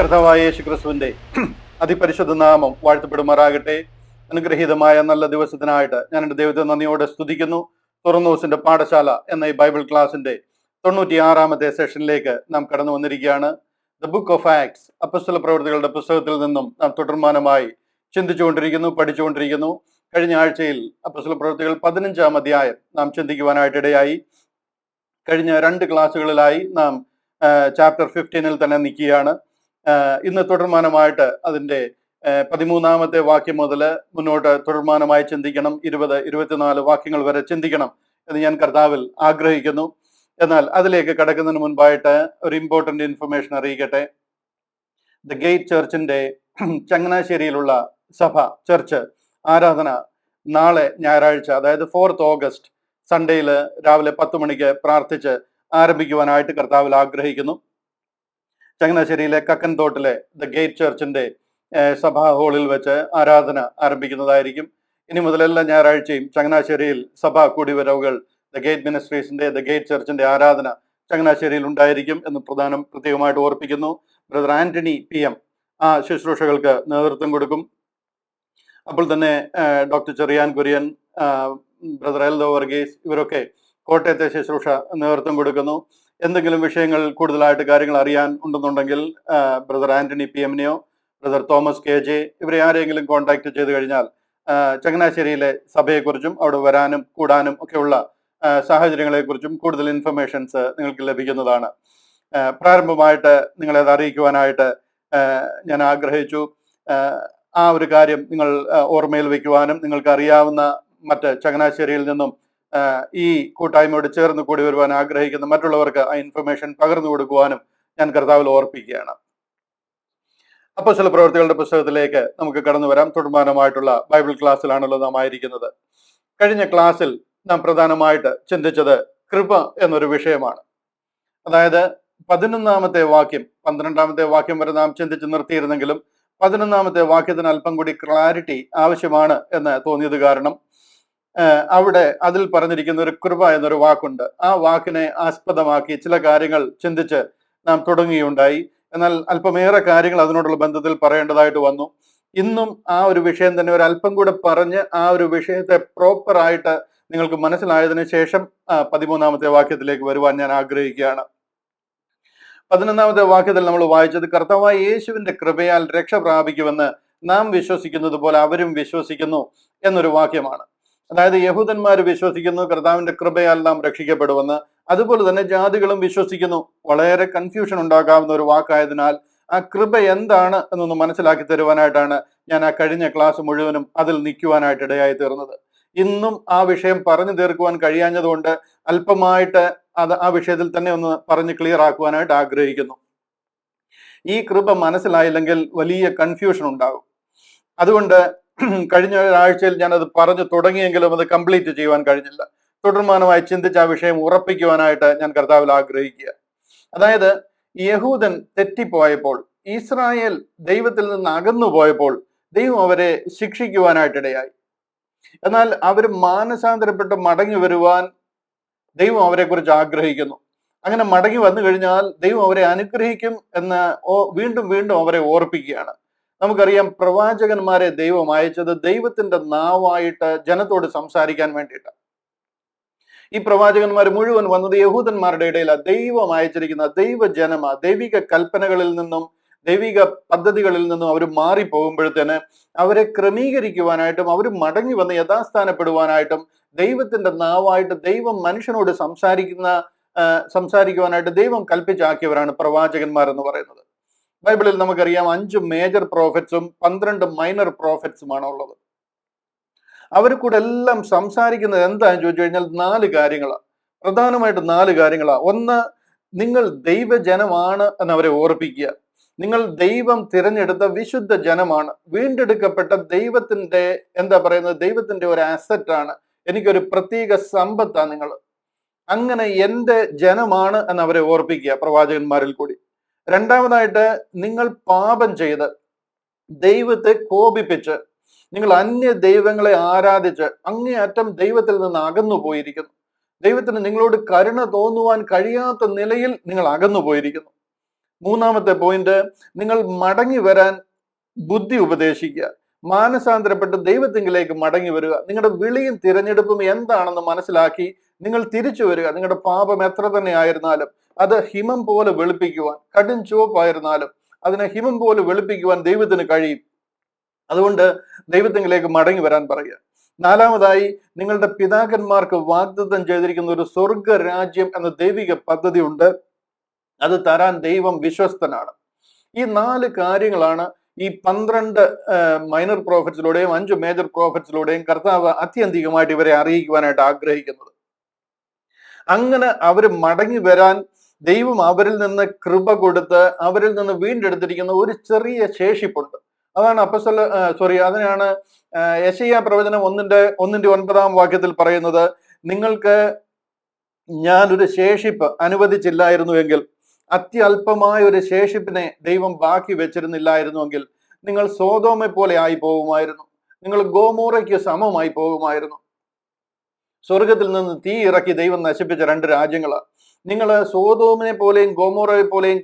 കർത്താവായ യേശുക്രിസ്തുവിന്റെ അതിപരിശുദ്ധ നാമം വാഴ്ത്തപ്പെടുമാറാകട്ടെ. അനുഗ്രഹീതമായ നല്ല ദിവസത്തിനായിട്ട് ഞാൻ എൻ്റെ ദൈവത്തെ നന്ദിയോടെ സ്തുതിക്കുന്നു. തുറന്നൂസിന്റെ പാഠശാല എന്ന ഈ ബൈബിൾ ക്ലാസിന്റെ 96-ാമത്തെ സെഷനിലേക്ക് നാം കടന്നു വന്നിരിക്കുകയാണ്. ദ ബുക്ക് ഓഫ് ആക്ട്സ്, അപ്പോസ്തല പ്രവൃത്തികളുടെ പുസ്തകത്തിൽ നിന്നും നാം തുടർമാനമായി ചിന്തിച്ചുകൊണ്ടിരിക്കുന്നു, പഠിച്ചുകൊണ്ടിരിക്കുന്നു. കഴിഞ്ഞ ആഴ്ചയിൽ അപ്പോസ്തല പ്രവൃത്തികൾ 15-ാം അധ്യായം നാം ചിന്തിക്കുവാനായിട്ടിടയായി. കഴിഞ്ഞ 2 ക്ലാസ്സുകളിലായി നാം ചാപ്റ്റർ 15-ൽ തന്നെ നിൽക്കുകയാണ്. ഇന്ന് തുടർമാനമായിട്ട് അതിൻ്റെ 13-ാമത്തെ വാക്യം മുതൽ മുന്നോട്ട് തുടർമാനമായി ചിന്തിക്കണം. 20-24 വാക്യങ്ങൾ വരെ ചിന്തിക്കണം എന്ന് ഞാൻ കർത്താവിൽ ആഗ്രഹിക്കുന്നു. എന്നാൽ അതിലേക്ക് കടക്കുന്നതിന് മുൻപായിട്ട് ഒരു ഇമ്പോർട്ടൻ്റ് ഇൻഫർമേഷൻ അറിയിക്കട്ടെ. ദ ഗേറ്റ് ചർച്ചിൻ്റെ ചങ്ങനാശ്ശേരിയിലുള്ള സഭ ചർച്ച് ആരാധന നാളെ ഞായറാഴ്ച, അതായത് 4th ഓഗസ്റ്റ് സൺഡേയിൽ രാവിലെ 10 മണിക്ക് പ്രാർത്ഥിച്ച് ആരംഭിക്കുവാനായിട്ട് കർത്താവിൽ ആഗ്രഹിക്കുന്നു. ചങ്ങനാശ്ശേരിയിലെ കക്കൻതോട്ടിലെ ദ ഗേറ്റ് ചർച്ചിന്റെ സഭാ ഹാളിൽ വെച്ച് ആരാധന ആരംഭിക്കുന്നതായിരിക്കും. ഇനി മുതൽ എല്ലാ ഞായറാഴ്ചയും ചങ്ങനാശ്ശേരിയിൽ സഭാ കൂടിവരവുകൾ ദ ഗേറ്റ് മിനിസ്ട്രീസിന്റെ ദ ഗേറ്റ് ചർച്ചിന്റെ ആരാധന ചങ്ങനാശ്ശേരിയിൽ ഉണ്ടായിരിക്കും എന്ന് പ്രത്യേകമായിട്ട് ഓർപ്പിക്കുന്നു. ബ്രദർ ആന്റണി PM ആ ശുശ്രൂഷകൾക്ക് നേതൃത്വം കൊടുക്കും. അപ്പോൾ തന്നെ ഡോക്ടർ ചെറിയാൻ കുര്യൻ, ബ്രദർ എൽദോ വർഗീസ് ഇവരൊക്കെ കോട്ടയത്തെ ശുശ്രൂഷ നേതൃത്വം കൊടുക്കുന്നു. എന്തെങ്കിലും വിഷയങ്ങൾ കൂടുതലായിട്ട് കാര്യങ്ങൾ അറിയാൻ ഉണ്ടെന്നുണ്ടെങ്കിൽ ബ്രദർ ആന്റണി PMനെയോ ബ്രദർ തോമസ് KJ ഇവരെ ആരെങ്കിലും കോൺടാക്ട് ചെയ്ത് കഴിഞ്ഞാൽ ചങ്ങനാശ്ശേരിയിലെ സഭയെക്കുറിച്ചും അവിടെ വരാനും കൂടാനും ഒക്കെയുള്ള സാഹചര്യങ്ങളെക്കുറിച്ചും കൂടുതൽ ഇൻഫർമേഷൻസ് നിങ്ങൾക്ക് ലഭിക്കുന്നതാണ്. പ്രാരംഭമായിട്ട് നിങ്ങളെ അത് അറിയിക്കുവാനായിട്ട് ഞാൻ ആഗ്രഹിച്ചു. ആ ഒരു കാര്യം നിങ്ങൾ ഓർമ്മയിൽ വയ്ക്കുവാനും നിങ്ങൾക്ക് അറിയാവുന്ന മറ്റ് ചങ്ങനാശ്ശേരിയിൽ നിന്നും ഈ കൂട്ടായ്മയോട് ചേർന്ന് കൂടി വരുവാൻ ആഗ്രഹിക്കുന്ന മറ്റുള്ളവർക്ക് ആ ഇൻഫർമേഷൻ പകർന്നു കൊടുക്കുവാനും ഞാൻ കർത്താവിൽ ഓർപ്പിക്കുകയാണ്. അപ്പോസ്തല പ്രവൃത്തികളുടെ പുസ്തകത്തിലേക്ക് നമുക്ക് കടന്നു വരാം. തുടർമാനമായിട്ടുള്ള ബൈബിൾ ക്ലാസ്സിലാണല്ലോ നാം ആയിരിക്കുന്നത്. കഴിഞ്ഞ ക്ലാസ്സിൽ നാം പ്രധാനമായിട്ട് ചിന്തിച്ചത് കൃപ എന്നൊരു വിഷയമാണ്. അതായത് 11-ാമത്തെ വാക്യം, 12-ാമത്തെ വാക്യം വരെ നാം ചിന്തിച്ച് നിർത്തിയിരുന്നെങ്കിലും 11-ാമത്തെ വാക്യത്തിന് അല്പം കൂടി ക്ലാരിറ്റി ആവശ്യമാണ് എന്ന് തോന്നിയത് കാരണം അവിടെ അതിൽ പറഞ്ഞിരിക്കുന്ന ഒരു കൃപ എന്നൊരു വാക്കുണ്ട്. ആ വാക്കിനെ ആസ്പദമാക്കി ചില കാര്യങ്ങൾ ചിന്തിച്ച് നാം തുടങ്ങുകയുണ്ടായി. എന്നാൽ അല്പമേറെ കാര്യങ്ങൾ അതിനോടുള്ള ബന്ധത്തിൽ പറയേണ്ടതായിട്ട് വന്നു. ഇന്നും ആ ഒരു വിഷയം തന്നെ ഒരു അല്പം കൂടെ പറഞ്ഞ് ആ ഒരു വിഷയത്തെ പ്രോപ്പറായിട്ട് നിങ്ങൾക്ക് മനസ്സിലായതിനു ശേഷം 13-ാമത്തെ വാക്യത്തിലേക്ക് വരുവാൻ ഞാൻ ആഗ്രഹിക്കുകയാണ്. 11-ാമത്തെ വാക്യത്തിൽ നമ്മൾ വായിച്ചത് കർത്താവായ യേശുവിന്റെ കൃപയാൽ രക്ഷ പ്രാപിക്കുമെന്ന് നാം വിശ്വസിക്കുന്നത് പോലെ അവരും വിശ്വസിക്കുന്നു എന്നൊരു വാക്യമാണ്. അതായത് യഹൂദന്മാർ വിശ്വസിക്കുന്നു കർത്താവിന്റെ കൃപയാൽ നാം രക്ഷിക്കപ്പെടുമെന്ന്, അതുപോലെ തന്നെ ജാതികളും വിശ്വസിക്കുന്നു. വളരെ കൺഫ്യൂഷൻ ഉണ്ടാകാവുന്ന ഒരു വാക്കായതിനാൽ ആ കൃപ എന്താണ് എന്നൊന്ന് മനസ്സിലാക്കി തരുവാനായിട്ടാണ് ഞാൻ ആ കഴിഞ്ഞ ക്ലാസ് മുഴുവനും അതിൽ നിൽക്കുവാനായിട്ട് ഇടയായി തീർന്നത്. ഇന്നും ആ വിഷയം പറഞ്ഞു തീർക്കുവാൻ കഴിയാഞ്ഞതുകൊണ്ട് അല്പമായിട്ട് ആ വിഷയത്തിൽ തന്നെ ഒന്ന് പറഞ്ഞ് ക്ലിയർ ആക്കുവാനായിട്ട് ആഗ്രഹിക്കുന്നു. ഈ കൃപ മനസ്സിലായില്ലെങ്കിൽ വലിയ കൺഫ്യൂഷൻ ഉണ്ടാകും. അതുകൊണ്ട് കഴിഞ്ഞ ആഴ്ചയിൽ ഞാൻ അത് പറഞ്ഞു തുടങ്ങിയെങ്കിലും അത് കംപ്ലീറ്റ് ചെയ്യുവാൻ കഴിഞ്ഞില്ല. തുടർമാനമായി ചിന്തിച്ച് ആ വിഷയം ഉറപ്പിക്കുവാനായിട്ട് ഞാൻ കർത്താവിൽ ആഗ്രഹിക്കുക. അതായത് യഹൂദൻ തെറ്റിപ്പോയപ്പോൾ, ഇസ്രായേൽ ദൈവത്തിൽ നിന്ന് അകന്നു പോയപ്പോൾ ദൈവം അവരെ ശിക്ഷിക്കുവാനായിട്ടിടയായി. എന്നാൽ അവർ മാനസാന്തരപ്പെട്ട് മടങ്ങി വരുവാൻ ദൈവം അവരെ കുറിച്ച് ആഗ്രഹിക്കുന്നു. അങ്ങനെ മടങ്ങി വന്നു കഴിഞ്ഞാൽ ദൈവം അവരെ അനുഗ്രഹിക്കും എന്ന് വീണ്ടും വീണ്ടും അവരെ ഓർപ്പിക്കുകയാണ്. നമുക്കറിയാം പ്രവാചകന്മാരെ ദൈവം അയച്ചത് ദൈവത്തിന്റെ നാവായിട്ട് ജനത്തോട് സംസാരിക്കാൻ വേണ്ടിയിട്ട്. ഈ പ്രവാചകന്മാർ മുഴുവൻ വന്നത് യഹൂദന്മാരുടെ ഇടയിലാണ്. ദൈവം അയച്ചിരിക്കുന്ന ദൈവജനമാ. ദൈവിക കൽപ്പനകളിൽ നിന്നും ദൈവിക പദ്ധതികളിൽ നിന്നും അവർ മാറിപ്പോകുമ്പോഴത്തേന് അവരെ ക്രമീകരിക്കുവാനായിട്ടും അവർ മടങ്ങി വന്ന് യഥാസ്ഥാനപ്പെടുവാനായിട്ടും ദൈവത്തിന്റെ നാവായിട്ട് ദൈവം മനുഷ്യനോട് സംസാരിക്കുവാനായിട്ട് ദൈവം കൽപ്പിച്ചാക്കിയവരാണ് പ്രവാചകന്മാർ എന്ന് പറയുന്നത്. ബൈബിളിൽ നമുക്കറിയാം 5 മേജർ പ്രോഫറ്റ്സും 12 മൈനർ പ്രോഫറ്റ്സുമാണ് ഉള്ളത്. അവർ കൂടെ എല്ലാം സംസാരിക്കുന്നത് എന്താണെന്ന് ചോദിച്ചു കഴിഞ്ഞാൽ 4 കാര്യങ്ങളാണ്. പ്രധാനമായിട്ട് 4 കാര്യങ്ങളാണ്. ഒന്ന്, നിങ്ങൾ ദൈവജനമാണ് എന്ന് അവരെ ഓർപ്പിക്കുക. നിങ്ങൾ ദൈവം തിരഞ്ഞെടുത്ത വിശുദ്ധ ജനമാണ്, വീണ്ടെടുക്കപ്പെട്ട ദൈവത്തിന്റെ ദൈവത്തിന്റെ ഒരു അസറ്റാണ്, എനിക്കൊരു പ്രത്യേക സമ്പത്താണ് നിങ്ങൾ. അങ്ങനെ എൻ്റെ ജനമാണ് എന്ന് അവരെ ഓർപ്പിക്കുക പ്രവാചകന്മാരിൽ കൂടി. രണ്ടാമതായിട്ട്, നിങ്ങൾ പാപം ചെയ്ത് ദൈവത്തെ കോപിപ്പിച്ച് നിങ്ങൾ അന്യ ദൈവങ്ങളെ ആരാധിച്ച് അങ്ങേയറ്റം ദൈവത്തിൽ നിന്ന് അകന്നു പോയിരിക്കുന്നു. ദൈവത്തിന് നിങ്ങളോട് കരുണ തോന്നുവാൻ കഴിയാത്ത നിലയിൽ നിങ്ങൾ അകന്നു പോയിരിക്കുന്നു. മൂന്നാമത്തെ പോയിന്റ്, നിങ്ങൾ മടങ്ങി വരാൻ ബുദ്ധി ഉപദേശിക്കുക. മാനസാന്തരപ്പെട്ട് ദൈവത്തിങ്കിലേക്ക് മടങ്ങി വരിക. നിങ്ങളുടെ വിളിയും തിരഞ്ഞെടുപ്പും എന്താണെന്ന് മനസ്സിലാക്കി നിങ്ങൾ തിരിച്ചു വരിക. നിങ്ങളുടെ പാപം എത്ര തന്നെ ആയിരുന്നാലും അത് ഹിമം പോലെ വെളുപ്പിക്കുവാൻ, കടും ചുവപ്പായിരുന്നാലും അതിനെ ഹിമം പോലെ വെളുപ്പിക്കുവാൻ ദൈവത്തിന് കഴിയും. അതുകൊണ്ട് ദൈവത്തിങ്കിലേക്ക് മടങ്ങി വരാൻ പറയുക. നാലാമതായി, നിങ്ങളുടെ പിതാക്കന്മാർക്ക് വാഗ്ദത്തം ചെയ്തിരിക്കുന്ന ഒരു സ്വർഗ രാജ്യം എന്ന ദൈവിക പദ്ധതി ഉണ്ട്. അത് തരാൻ ദൈവം വിശ്വസ്തനാണ്. ഈ 4 കാര്യങ്ങളാണ് ഈ 12 മൈനർ പ്രോഫിറ്റ്സിലൂടെയും 5 മേജർ പ്രോഫിറ്റ്സിലൂടെയും കർത്താവ് അത്യന്തികമായിട്ട് ഇവരെ അറിയിക്കുവാനായിട്ട് ആഗ്രഹിക്കുന്നത്. അങ്ങനെ അവർ മടങ്ങി വരാൻ ദൈവം അവരിൽ നിന്ന് കൃപ കൊടുത്ത് അവരിൽ നിന്ന് വീണ്ടെടുത്തിരിക്കുന്ന ഒരു ചെറിയ ശേഷിപ്പുണ്ട്. അതാണ് അതിനാണ് യെശയ്യാ പ്രവചനം 1:9 പറയുന്നത്, നിങ്ങൾക്ക് ഞാൻ ഒരു ശേഷിപ്പ് അനുവദിച്ചില്ലായിരുന്നുവെങ്കിൽ, അത്യല്പമായ ഒരു ശേഷിപ്പിനെ ദൈവം ബാക്കി വെച്ചിരുന്നില്ലായിരുന്നുവെങ്കിൽ നിങ്ങൾ സോദോമെ പോലെ ആയി പോകുമായിരുന്നു, നിങ്ങൾ ഗോമോറയ്ക്ക് സമമായി പോകുമായിരുന്നു. സ്വർഗത്തിൽ നിന്ന് തീ ഇറക്കി ദൈവം നശിപ്പിച്ച 2 രാജ്യങ്ങളാണ്. നിങ്ങൾ സോദോമിനെ പോലെയും ഗോമോറയെ പോലെയും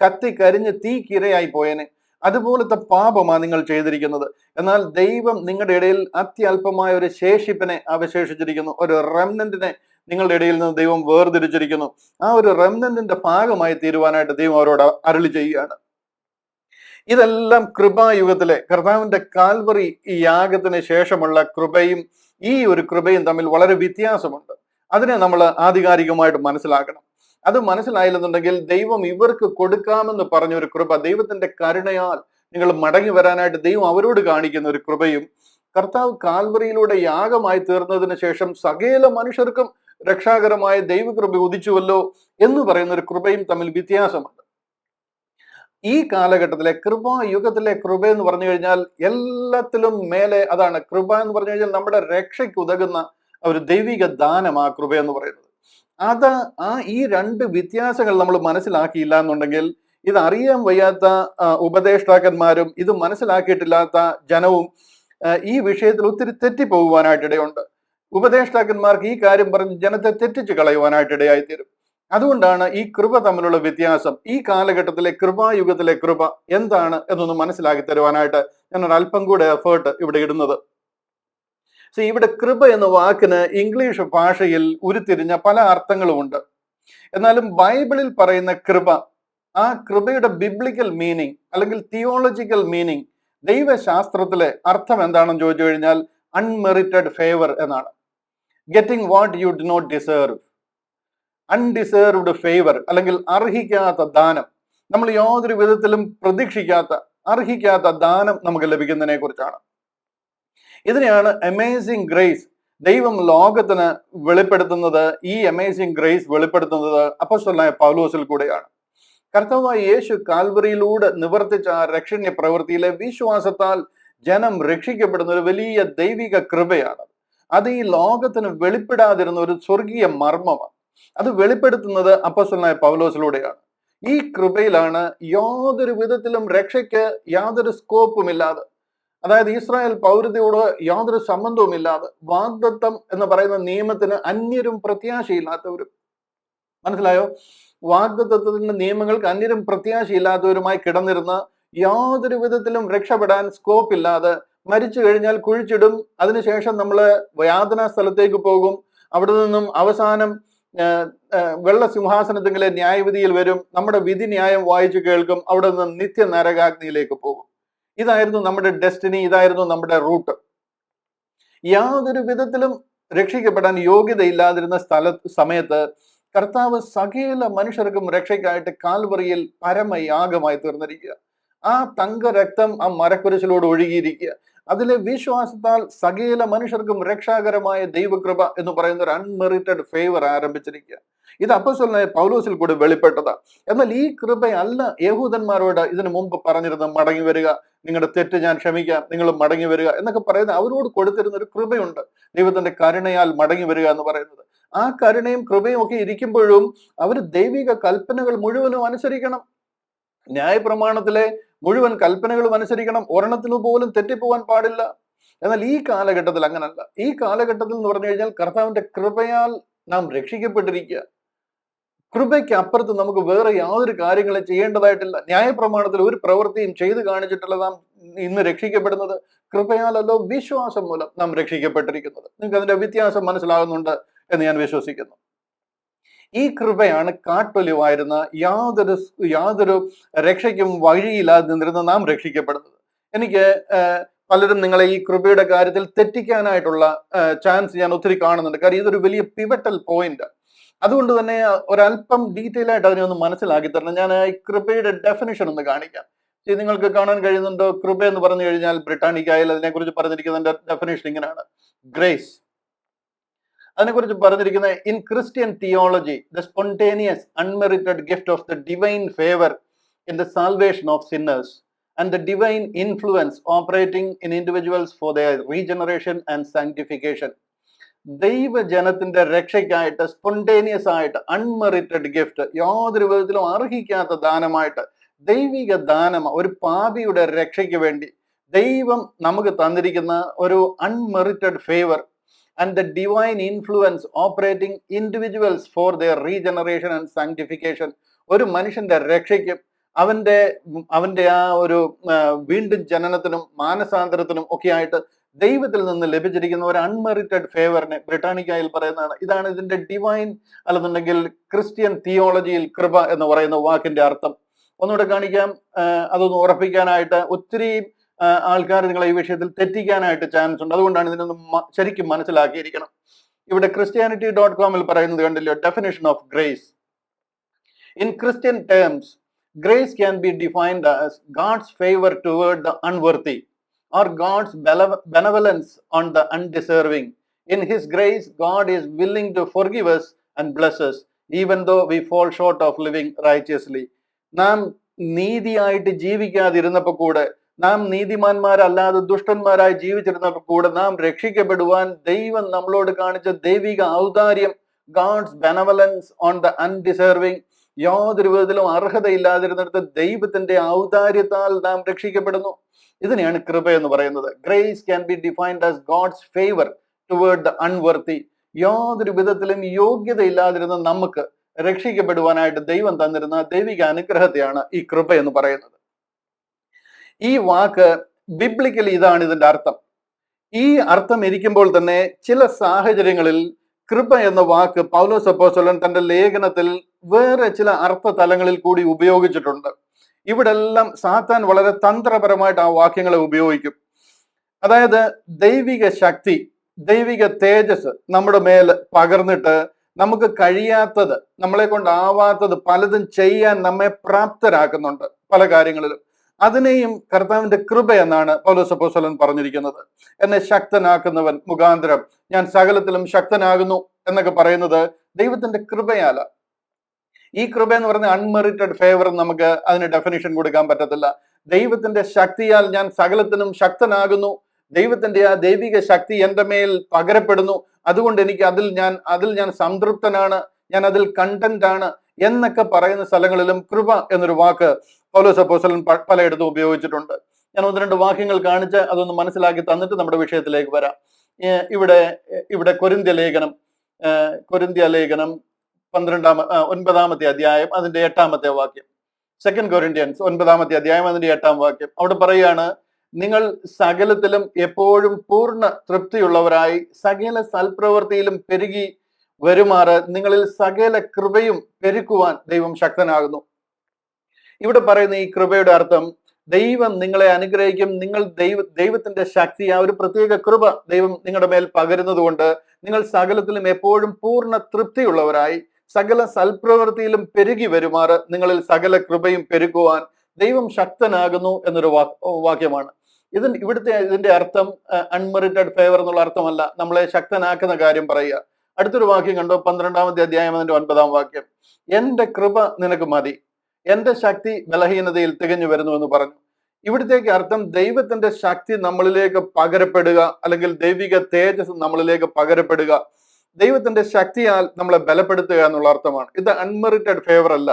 കത്തിക്കരിഞ്ഞ് തീക്കിരയായി പോയേനെ. അതുപോലത്തെ പാപമാണ് നിങ്ങൾ ചെയ്തിരിക്കുന്നത്. എന്നാൽ ദൈവം നിങ്ങളുടെ ഇടയിൽ അത്യല്പമായ ഒരു ശേഷിപ്പിനെ അവശേഷിച്ചിരിക്കുന്നു. ഒരു റെമനന്റിനെ നിങ്ങളുടെ ഇടയിൽ നിന്ന് ദൈവം വേർതിരിച്ചിരിക്കുന്നു. ആ ഒരു റെമനന്റിന്റെ ഭാഗമായി തീരുവാനായിട്ട് ദൈവം അവരോട് അരുളി ചെയ്യുകയാണ്. ഇതെല്ലാം കൃപായുഗത്തിലെ കർത്താവിന്റെ കാൽവറി ഈ യാഗത്തിന് ശേഷമുള്ള കൃപയും ഈ ഒരു കൃപയും തമ്മിൽ വളരെ വ്യത്യാസമുണ്ട്. അതിനെ നമ്മൾ ആധികാരികമായിട്ട് മനസ്സിലാക്കണം. അത് മനസ്സിലായില്ലെന്നുണ്ടെങ്കിൽ ദൈവം ഇവർക്ക് കൊടുക്കാമെന്ന് പറഞ്ഞ ഒരു കൃപ, ദൈവത്തിന്റെ കരുണയാൽ നിങ്ങൾ മടങ്ങി വരാനായിട്ട് ദൈവം അവരോട് കാണിക്കുന്ന ഒരു കൃപയും, കർത്താവ് കാൽവറിയിലൂടെ യാഗമായി തീർന്നതിന് ശേഷം സകല മനുഷ്യർക്കും രക്ഷാകരമായ ദൈവകൃപ ഉദിച്ചുവല്ലോ എന്ന് പറയുന്ന ഒരു കൃപയും തമ്മിൽ വ്യത്യാസമുണ്ട്. ഈ കാലഘട്ടത്തിലെ കൃപായുഗത്തിലെ കൃപ എന്ന് പറഞ്ഞു കഴിഞ്ഞാൽ എല്ലാത്തിലും മേലെ അതാണ്. കൃപ എന്ന് പറഞ്ഞു കഴിഞ്ഞാൽ നമ്മുടെ രക്ഷയ്ക്ക് ഉതകുന്ന ഒരു ദൈവിക ദാനം ആ കൃപ എന്ന് പറയുന്നത്. ഈ 2 വ്യത്യാസങ്ങൾ നമ്മൾ മനസ്സിലാക്കിയില്ല എന്നുണ്ടെങ്കിൽ, ഇത് അറിയാൻ വയ്യാത്ത ഉപദേഷ്ടാക്കന്മാരും ഇത് മനസ്സിലാക്കിയിട്ടില്ലാത്ത ജനവും ഈ വിഷയത്തിൽ ഒത്തിരി തെറ്റിപ്പോകുവാനായിട്ടിടയുണ്ട്. ഉപദേഷ്ടാക്കന്മാർക്ക് ഈ കാര്യം പറഞ്ഞ് ജനത്തെ തെറ്റിച്ച് കളയുവാനായിട്ടിടയായിത്തീരും. അതുകൊണ്ടാണ് ഈ കൃപ തമ്മിലുള്ള വ്യത്യാസം, ഈ കാലഘട്ടത്തിലെ കൃപായുഗത്തിലെ കൃപ എന്താണ് എന്നൊന്ന് മനസ്സിലാക്കി തരുവാനായിട്ട് ഞാൻ ഒരു അല്പം കൂടെ എഫേർട്ട് ഇവിടെ ഇടുന്നത്. ഇവിടെ കൃപ എന്ന വാക്കിന് ഇംഗ്ലീഷ് ഭാഷയിൽ ഉരുത്തിരിഞ്ഞ പല അർത്ഥങ്ങളുമുണ്ട്. എന്നാലും ബൈബിളിൽ പറയുന്ന കൃപ, ആ കൃപയുടെ ബിബ്ലിക്കൽ മീനിങ് അല്ലെങ്കിൽ തിയോളജിക്കൽ മീനിങ്, ദൈവശാസ്ത്രത്തിലെ അർത്ഥം എന്താണെന്ന് ചോദിച്ചു കഴിഞ്ഞാൽ അൺമെറിറ്റഡ് ഫേവർ എന്നാണ്. Getting what you do not deserve, undeserved favour അല്ലെങ്കിൽ അർഹിക്കാത്ത ദാനം, നമ്മൾ യാതൊരു വിധത്തിലും പ്രതീക്ഷിക്കാത്ത അർഹിക്കാത്ത ദാനം നമുക്ക് ലഭിക്കുന്നതിനെ കുറിച്ചാണ്. ഇതിനെയാണ് അമേസിംഗ് ഗ്രേസ് ദൈവം ലോകത്തിന് വെളിപ്പെടുത്തുന്നത്. ഈ അമേസിംഗ് ഗ്രേസ് വെളിപ്പെടുത്തുന്നത് അപ്പോസ്തലനായ പൗലോസിൽ കൂടെയാണ്. കർത്താവായ യേശു കാൽവറിയിലൂടെ നിവർത്തിച്ച ആ രക്ഷണ്യ പ്രവൃത്തിയിലെ വിശ്വാസത്താൽ ജനം രക്ഷിക്കപ്പെടുന്ന ഒരു വലിയ ദൈവിക കൃപയാണ്. അത് ഈ ലോകത്തിന് വെളിപ്പെടാതിരുന്ന ഒരു സ്വർഗീയ മർമ്മമാണ്. അത് വെളിപ്പെടുത്തുന്നത് അപ്പോസ്തലനായ പൗലോസിലൂടെയാണ്. ഈ കൃപയിലാണ് യാതൊരു വിധത്തിലും രക്ഷയ്ക്ക് യാതൊരു സ്കോപ്പുമില്ലാതെ, അതായത് ഇസ്രായേൽ പൗരതയോട് യാതൊരു സംബന്ധവുമില്ലാതെ, വാഗ്ദത്തം എന്ന് പറയുന്ന നിയമത്തിന് അന്യരും പ്രത്യാശയില്ലാത്തവരും, മനസ്സിലായോ, വാഗ്ദത്തത്തിന്റെ നിയമങ്ങൾക്ക് അന്യരും പ്രത്യാശയില്ലാത്തവരുമായി കിടന്നിരുന്ന, യാതൊരു വിധത്തിലും രക്ഷപ്പെടാൻ സ്കോപ്പ് ഇല്ലാതെ, മരിച്ചു കഴിഞ്ഞാൽ കുഴിച്ചിടും, അതിനുശേഷം നമ്മൾ യാതനാ സ്ഥലത്തേക്ക് പോകും, അവിടെ നിന്നും അവസാനം വെള്ള സിംഹാസനത്തിലെ ന്യായവിധിയിൽ വരും, നമ്മുടെ വിധി ന്യായം വായിച്ചു കേൾക്കും, അവിടെ നിന്ന് നിത്യ നരകാഗ്നിയിലേക്ക് പോകും. ഇതായിരുന്നു നമ്മുടെ ഡെസ്റ്റിനി, ഇതായിരുന്നു നമ്മുടെ റൂട്ട്. യാതൊരു വിധത്തിലും രക്ഷിക്കപ്പെടാൻ യോഗ്യതയില്ലാതിരുന്ന സമയത്ത് കർത്താവ് സകല മനുഷ്യർക്കും രക്ഷയ്ക്കായിട്ട് കാൽവറിയിൽ പരമയാഗമായി തീർന്നിരിക്കുക. ആ തങ്ക രക്തം ആ മരക്കുരിശിലൂടെ ഒഴുകിയിരിക്കുക. അതിലെ വിശ്വാസത്താൽ സകല മനുഷ്യർക്കും രക്ഷാകരമായ ദൈവകൃപ എന്ന് പറയുന്ന ഒരു അൺമെറിറ്റഡ് ഫേവർ ആരംഭിച്ചിരിക്കുക. ഇത് അപ്പോസ്തലനായ പൗലോസിൽ കൂടെ വെളിപ്പെട്ടതാണ്. എന്നാൽ ഈ കൃപയല്ല യഹൂദന്മാരോട് ഇതിനു മുമ്പ് പറഞ്ഞിരുന്ന മടങ്ങി വരിക, നിങ്ങളുടെ തെറ്റ് ഞാൻ ക്ഷമിക്കാം, നിങ്ങൾ മടങ്ങി വരിക എന്നൊക്കെ പറയുന്ന അവരോട് കൊടുത്തിരുന്ന ഒരു കൃപയുണ്ട്, ദൈവത്തിന്റെ കരുണയാൽ മടങ്ങി വരിക എന്ന് പറയുന്നത്. ആ കരുണയും കൃപയും ഒക്കെ ഇരിക്കുമ്പോഴും അവർ ദൈവിക കൽപ്പനകൾ മുഴുവനും അനുസരിക്കണം. ന്യായപ്രമാണത്തിലെ മുഴുവൻ കൽപ്പനകളും അനുസരിക്കണം. ഒരെണ്ണത്തിൽ പോലും തെറ്റിപ്പോവാൻ പാടില്ല. എന്നാൽ ഈ കാലഘട്ടത്തിൽ അങ്ങനല്ല. ഈ കാലഘട്ടത്തിൽ എന്ന് പറഞ്ഞു കഴിഞ്ഞാൽ കർത്താവിന്റെ കൃപയാൽ നാം രക്ഷിക്കപ്പെട്ടിരിക്കുക. കൃപയ്ക്ക് അപ്പുറത്ത് നമുക്ക് വേറെ യാതൊരു കാര്യങ്ങളും ചെയ്യേണ്ടതായിട്ടില്ല. ന്യായപ്രമാണത്തിൽ ഒരു പ്രവൃത്തിയും ചെയ്തു കാണിച്ചിട്ടുള്ള നാം ഇന്ന് രക്ഷിക്കപ്പെടുന്നത് കൃപയാലല്ലോ, വിശ്വാസം മൂലം നാം രക്ഷിക്കപ്പെട്ടിരിക്കുന്നത്. നിങ്ങൾക്ക് അതിന്റെ വ്യത്യാസം മനസ്സിലാകുന്നുണ്ട് എന്ന് ഞാൻ വിശ്വസിക്കുന്നു. ഈ കൃപയാണ് കാട്ടൊലിവായിരുന്ന യാതൊരു യാതൊരു രക്ഷയ്ക്കും വഴിയില്ലാതെ നിന്നിരുന്ന നാം രക്ഷിക്കപ്പെടുന്നത്. എനിക്ക് പലരും നിങ്ങളെ ഈ കൃപയുടെ കാര്യത്തിൽ തെറ്റിക്കാനായിട്ടുള്ള ചാൻസ് ഞാൻ ഒത്തിരി കാണുന്നുണ്ട്. കാരണം ഇതൊരു വലിയ പിവറ്റൽ പോയിന്റ്. അതുകൊണ്ട് തന്നെ ഒരല്പം ഡീറ്റെയിൽ ആയിട്ട് അതിനെ ഒന്ന് മനസ്സിലാക്കി തരണം. ഞാൻ ഈ കൃപയുടെ ഡെഫിനിഷൻ ഒന്ന് കാണിക്കാം. നിങ്ങൾക്ക് കാണാൻ കഴിയുന്നുണ്ടോ? കൃപ എന്ന് പറഞ്ഞു കഴിഞ്ഞാൽ ബ്രിട്ടാനിക്കായാലും അതിനെക്കുറിച്ച് പറഞ്ഞിരിക്കുന്നതിന്റെ ഡെഫിനേഷൻ ഇങ്ങനെയാണ്: ഗ്രേസ്. അതിനെക്കുറിച്ച് പറഞ്ഞിരിക്കുന്ന in Christian theology the spontaneous unmerited gift of the divine favour in the salvation of sinners and the divine influence operating in individuals for their regeneration and sanctification. ദൈവജനത്തിന്റെ രക്ഷയ്ക്കായിട്ട് സ്പോണ്ടേനിയസ് ആയിട്ട് unmerited gift, യാതൊരു വിധത്തിലും അർഹിക്കാത്ത ദാനമായിട്ട്, ദൈവിക ദാനം, ഒരു പാപിയുടെ രക്ഷയ്ക്ക് വേണ്ടി ദൈവം നമുക്ക് തന്നിരിക്കുന്ന ഒരു unmerited favour and the divine influence operating individuals for their regeneration and sanctification. ഒരു മനുഷ്യന്റെ രക്ഷയ്ക്കും അവന്റെ ആ ഒരു വീണ്ടും ജനനത്തിനും മാനസാന്തരത്തിനും ഒക്കെ ആയിട്ട് ദൈവത്തിൽ നിന്ന് ലഭിച്ചിരിക്കുന്ന ഒരു അൺമെറിറ്റഡ് ഫേവറിനെ ബ്രിട്ടാനിക്കായിൽ പറയുന്നതാണ്. ഇതാണ് ഇതിന്റെ ഡിവൈൻ, അല്ലെന്നുണ്ടെങ്കിൽ ക്രിസ്ത്യൻ തിയോളജിയിൽ കൃപ എന്ന് പറയുന്ന വാക്കിന്റെ അർത്ഥം. ഒന്നുകൂടെ കാണിക്കാം, അതൊന്ന് ഉറപ്പിക്കാനായിട്ട്. ഒത്തിരി ആൾക്കാർ നിങ്ങളെ ഈ വിഷയത്തിൽ തെറ്റിക്കാനായിട്ട് ചാൻസ് ഉണ്ട്. അതുകൊണ്ടാണ് ഇതിനൊന്ന് ശരിക്കും മനസ്സിലാക്കിയിരിക്കണം. ഇവിടെ Christianity.com പറയുന്നത് കണ്ടില്ലോ, definition of grace. In Christian terms, grace can be defined as God's favour toward the unworthy or God's benevolence on the undeserving. In His grace, God is willing to forgive us and bless us, even though we fall short of living righteously. നാം നീതിയായിട്ട് ജീവിക്കാതിരുന്നപ്പോൾ കൂടെ, നാം നീതിമാന്മാരല്ലാതെ ദുഷ്ടന്മാരായി ജീവിച്ചിരുന്നപ്പോൾ കൂടെ നാം രക്ഷിക്കപ്പെടുവാൻ ദൈവം നമ്മളോട് കാണിച്ച ദൈവിക ഔദാര്യം, ഗാഡ്സ് ബെനവലൻസ് ഓൺ ദ അൺഡിസേർവിംഗ്, യാതൊരു വിധത്തിലും അർഹതയില്ലാതിരുന്നിടത്ത് ദൈവത്തിന്റെ ഔദാര്യത്താൽ നാം രക്ഷിക്കപ്പെടുന്നു. ഇതിനെയാണ് കൃപ എന്ന് പറയുന്നത്. Grace can be defined as God's favour toward the unworthy. യാതൊരു വിധത്തിലും യോഗ്യതയില്ലാതിരുന്ന നമുക്ക് രക്ഷിക്കപ്പെടുവാനായിട്ട് ദൈവം തന്നിരുന്ന ദൈവിക അനുഗ്രഹത്തെയാണ് ഈ കൃപ എന്ന് പറയുന്നത്. ഈ വാക്ക് ബിബ്ലിക്കലി ഇതാണ് ഇതിന്റെ അർത്ഥം. ഈ അർത്ഥം ഇരിക്കുമ്പോൾ തന്നെ ചില സാഹചര്യങ്ങളിൽ കൃപ എന്ന വാക്ക് പൗലോസ് അപ്പോസ്തലൻ തന്റെ ലേഖനത്തിൽ വേറെ ചില അർത്ഥ തലങ്ങളിൽ കൂടി ഉപയോഗിച്ചിട്ടുണ്ട്. ഇവിടെല്ലാം സാത്താൻ വളരെ തന്ത്രപരമായിട്ട് ആ വാക്യങ്ങളെ ഉപയോഗിക്കും. അതായത് ദൈവിക ശക്തി, ദൈവിക തേജസ് നമ്മുടെ മേൽ പകർന്നിട്ട് നമുക്ക് കഴിയാത്തത്, നമ്മളെ കൊണ്ടാവാത്തത് പലതും ചെയ്യാൻ നമ്മെ പ്രാപ്തരാക്കുന്നുണ്ട് പല കാര്യങ്ങളിലും. അതിനെയും കർത്താവിന്റെ കൃപ എന്നാണ് പൗലോസ് അപ്പോസ്തലൻ പറഞ്ഞിരിക്കുന്നത്. എന്നെ ശക്തനാക്കുന്നവൻ മുഖാന്തരം ഞാൻ സകലത്തിലും ശക്തനാകുന്നു എന്നൊക്കെ പറയുന്നത് ദൈവത്തിന്റെ കൃപയാല. ഈ കൃപ എന്ന് പറയുന്ന അൺമെറിറ്റഡ് ഫേവർ നമുക്ക് അതിന് ഡെഫിനിഷൻ കൊടുക്കാൻ പറ്റത്തില്ല. ദൈവത്തിന്റെ ശക്തിയാൽ ഞാൻ സകലത്തിനും ശക്തനാകുന്നു, ദൈവത്തിന്റെ ആ ദൈവിക ശക്തി എൻ്റെ മേൽ പകരപ്പെടുന്നു, അതുകൊണ്ട് എനിക്ക് അതിൽ ഞാൻ സംതൃപ്തനാണ്, ഞാൻ അതിൽ കണ്ടന്റ് ആണ് എന്നൊക്കെ പറയുന്ന സ്ഥലങ്ങളിലും കൃപ എന്നൊരു വാക്ക് പൗലോസ് അപ്പോസ്തലൻ പലയിടത്തും ഉപയോഗിച്ചിട്ടുണ്ട്. ഞാൻ ഒന്ന് രണ്ട് വാക്യങ്ങൾ കാണിച്ച് അതൊന്ന് മനസ്സിലാക്കി തന്നിട്ട് നമ്മുടെ വിഷയത്തിലേക്ക് വരാം. ഇവിടെ കൊരിന്ത്യ ലേഖനം 9-ാമത്തെ അധ്യായം അതിന്റെ 8-ാമത്തെ വാക്യം. 2 Corinthians 9-ാമത്തെ അധ്യായം അതിന്റെ 8-ാം വാക്യം. അവിടെ പറയുകയാണ്, നിങ്ങൾ സകലത്തിലും എപ്പോഴും പൂർണ്ണ തൃപ്തിയുള്ളവരായി സകല സൽപ്രവൃത്തിയിലും പെരുകി വരുമാറ് നിങ്ങളിൽ സകല കൃപയും പെരുക്കുവാൻ ദൈവം ശക്തനാകുന്നു. ഇവിടെ പറയുന്ന ഈ കൃപയുടെ അർത്ഥം, ദൈവം നിങ്ങളെ അനുഗ്രഹിക്കും. നിങ്ങൾ ദൈവത്തിന്റെ ശക്തി, ആ ഒരു പ്രത്യേക കൃപ ദൈവം നിങ്ങളുടെ മേൽ പകരുന്നത് കൊണ്ട് നിങ്ങൾ സകലത്തിലും എപ്പോഴും പൂർണ്ണ തൃപ്തിയുള്ളവരായി സകല സൽപ്രവൃത്തിയിലും പെരുകി വരുമാറ് നിങ്ങളിൽ സകല കൃപയും പെരുക്കുവാൻ ദൈവം ശക്തനാകുന്നു എന്നൊരു വാക്യമാണ്. ഇതിന്റെ അർത്ഥം അൺമെറിറ്റഡ് ഫേവർ എന്നുള്ള അർത്ഥമല്ല, നമ്മളെ ശക്തനാക്കുന്ന കാര്യം പറയുക. അടുത്തൊരു വാക്യം കണ്ടോ, 12-ാമത്തെ അധ്യായം അതിന്റെ 9-ാം വാക്യം. എന്റെ കൃപ നിനക്ക് മതി, എന്റെ ശക്തി ബലഹീനതയിൽ തികഞ്ഞു വരുന്നു എന്ന് പറഞ്ഞു. ഇവിടത്തേക്ക് അർത്ഥം ദൈവത്തിന്റെ ശക്തി നമ്മളിലേക്ക് പകരപ്പെടുക, അല്ലെങ്കിൽ ദൈവിക തേജസ് നമ്മളിലേക്ക് പകരപ്പെടുക, ദൈവത്തിന്റെ ശക്തിയാൽ നമ്മളെ ബലപ്പെടുത്തുക എന്നുള്ള അർത്ഥമാണ്. ഇത് അൺമെറിറ്റഡ് ഫേവർ അല്ല.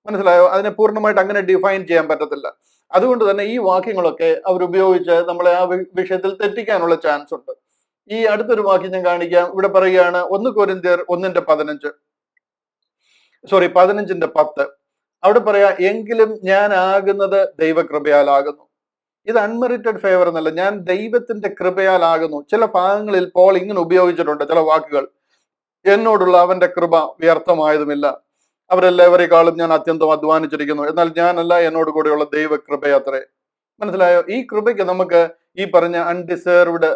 മനസ്സിലായോ? അതിനെ പൂർണ്ണമായിട്ട് അങ്ങനെ ഡിഫൈൻ ചെയ്യാൻ പറ്റത്തില്ല. അതുകൊണ്ട് തന്നെ ഈ വാക്യങ്ങളൊക്കെ അവരുപയോഗിച്ച് നമ്മളെ ആ വിഷയത്തിൽ തെറ്റിക്കാനുള്ള ചാൻസ് ഉണ്ട്. ഈ അടുത്തൊരു വാക്യം ഞാൻ കാണിക്കാം. ഇവിടെ പറയുകയാണ് 1 Corinthians 1:15. 15:10 അവിടെ പറയാ, എങ്കിലും ഞാൻ ആകുന്നത് ദൈവകൃപയാലാകുന്നു. ഇത് അൺമെറിറ്റഡ് ഫേവർ എന്നല്ല, ഞാൻ ദൈവത്തിന്റെ കൃപയാലാകുന്നു. ചില ഭാഗങ്ങളിൽ പോൾ ഇങ്ങനെ ഉപയോഗിച്ചിട്ടുണ്ട് ചില വാക്കുകൾ. എന്നോടുള്ള അവന്റെ കൃപ വ്യർത്ഥമായതുമില്ല, അവരെല്ലാവരെക്കാളും ഞാൻ അത്യന്തം അധ്വാനിച്ചിരിക്കുന്നു, എന്നാൽ ഞാനല്ല, എന്നോട് കൂടെയുള്ള ദൈവകൃപയത്രേ. മനസ്സിലായോ? ഈ കൃപയ്ക്ക് നമുക്ക് ഈ പറഞ്ഞ അൺഡിസേർവ്ഡ്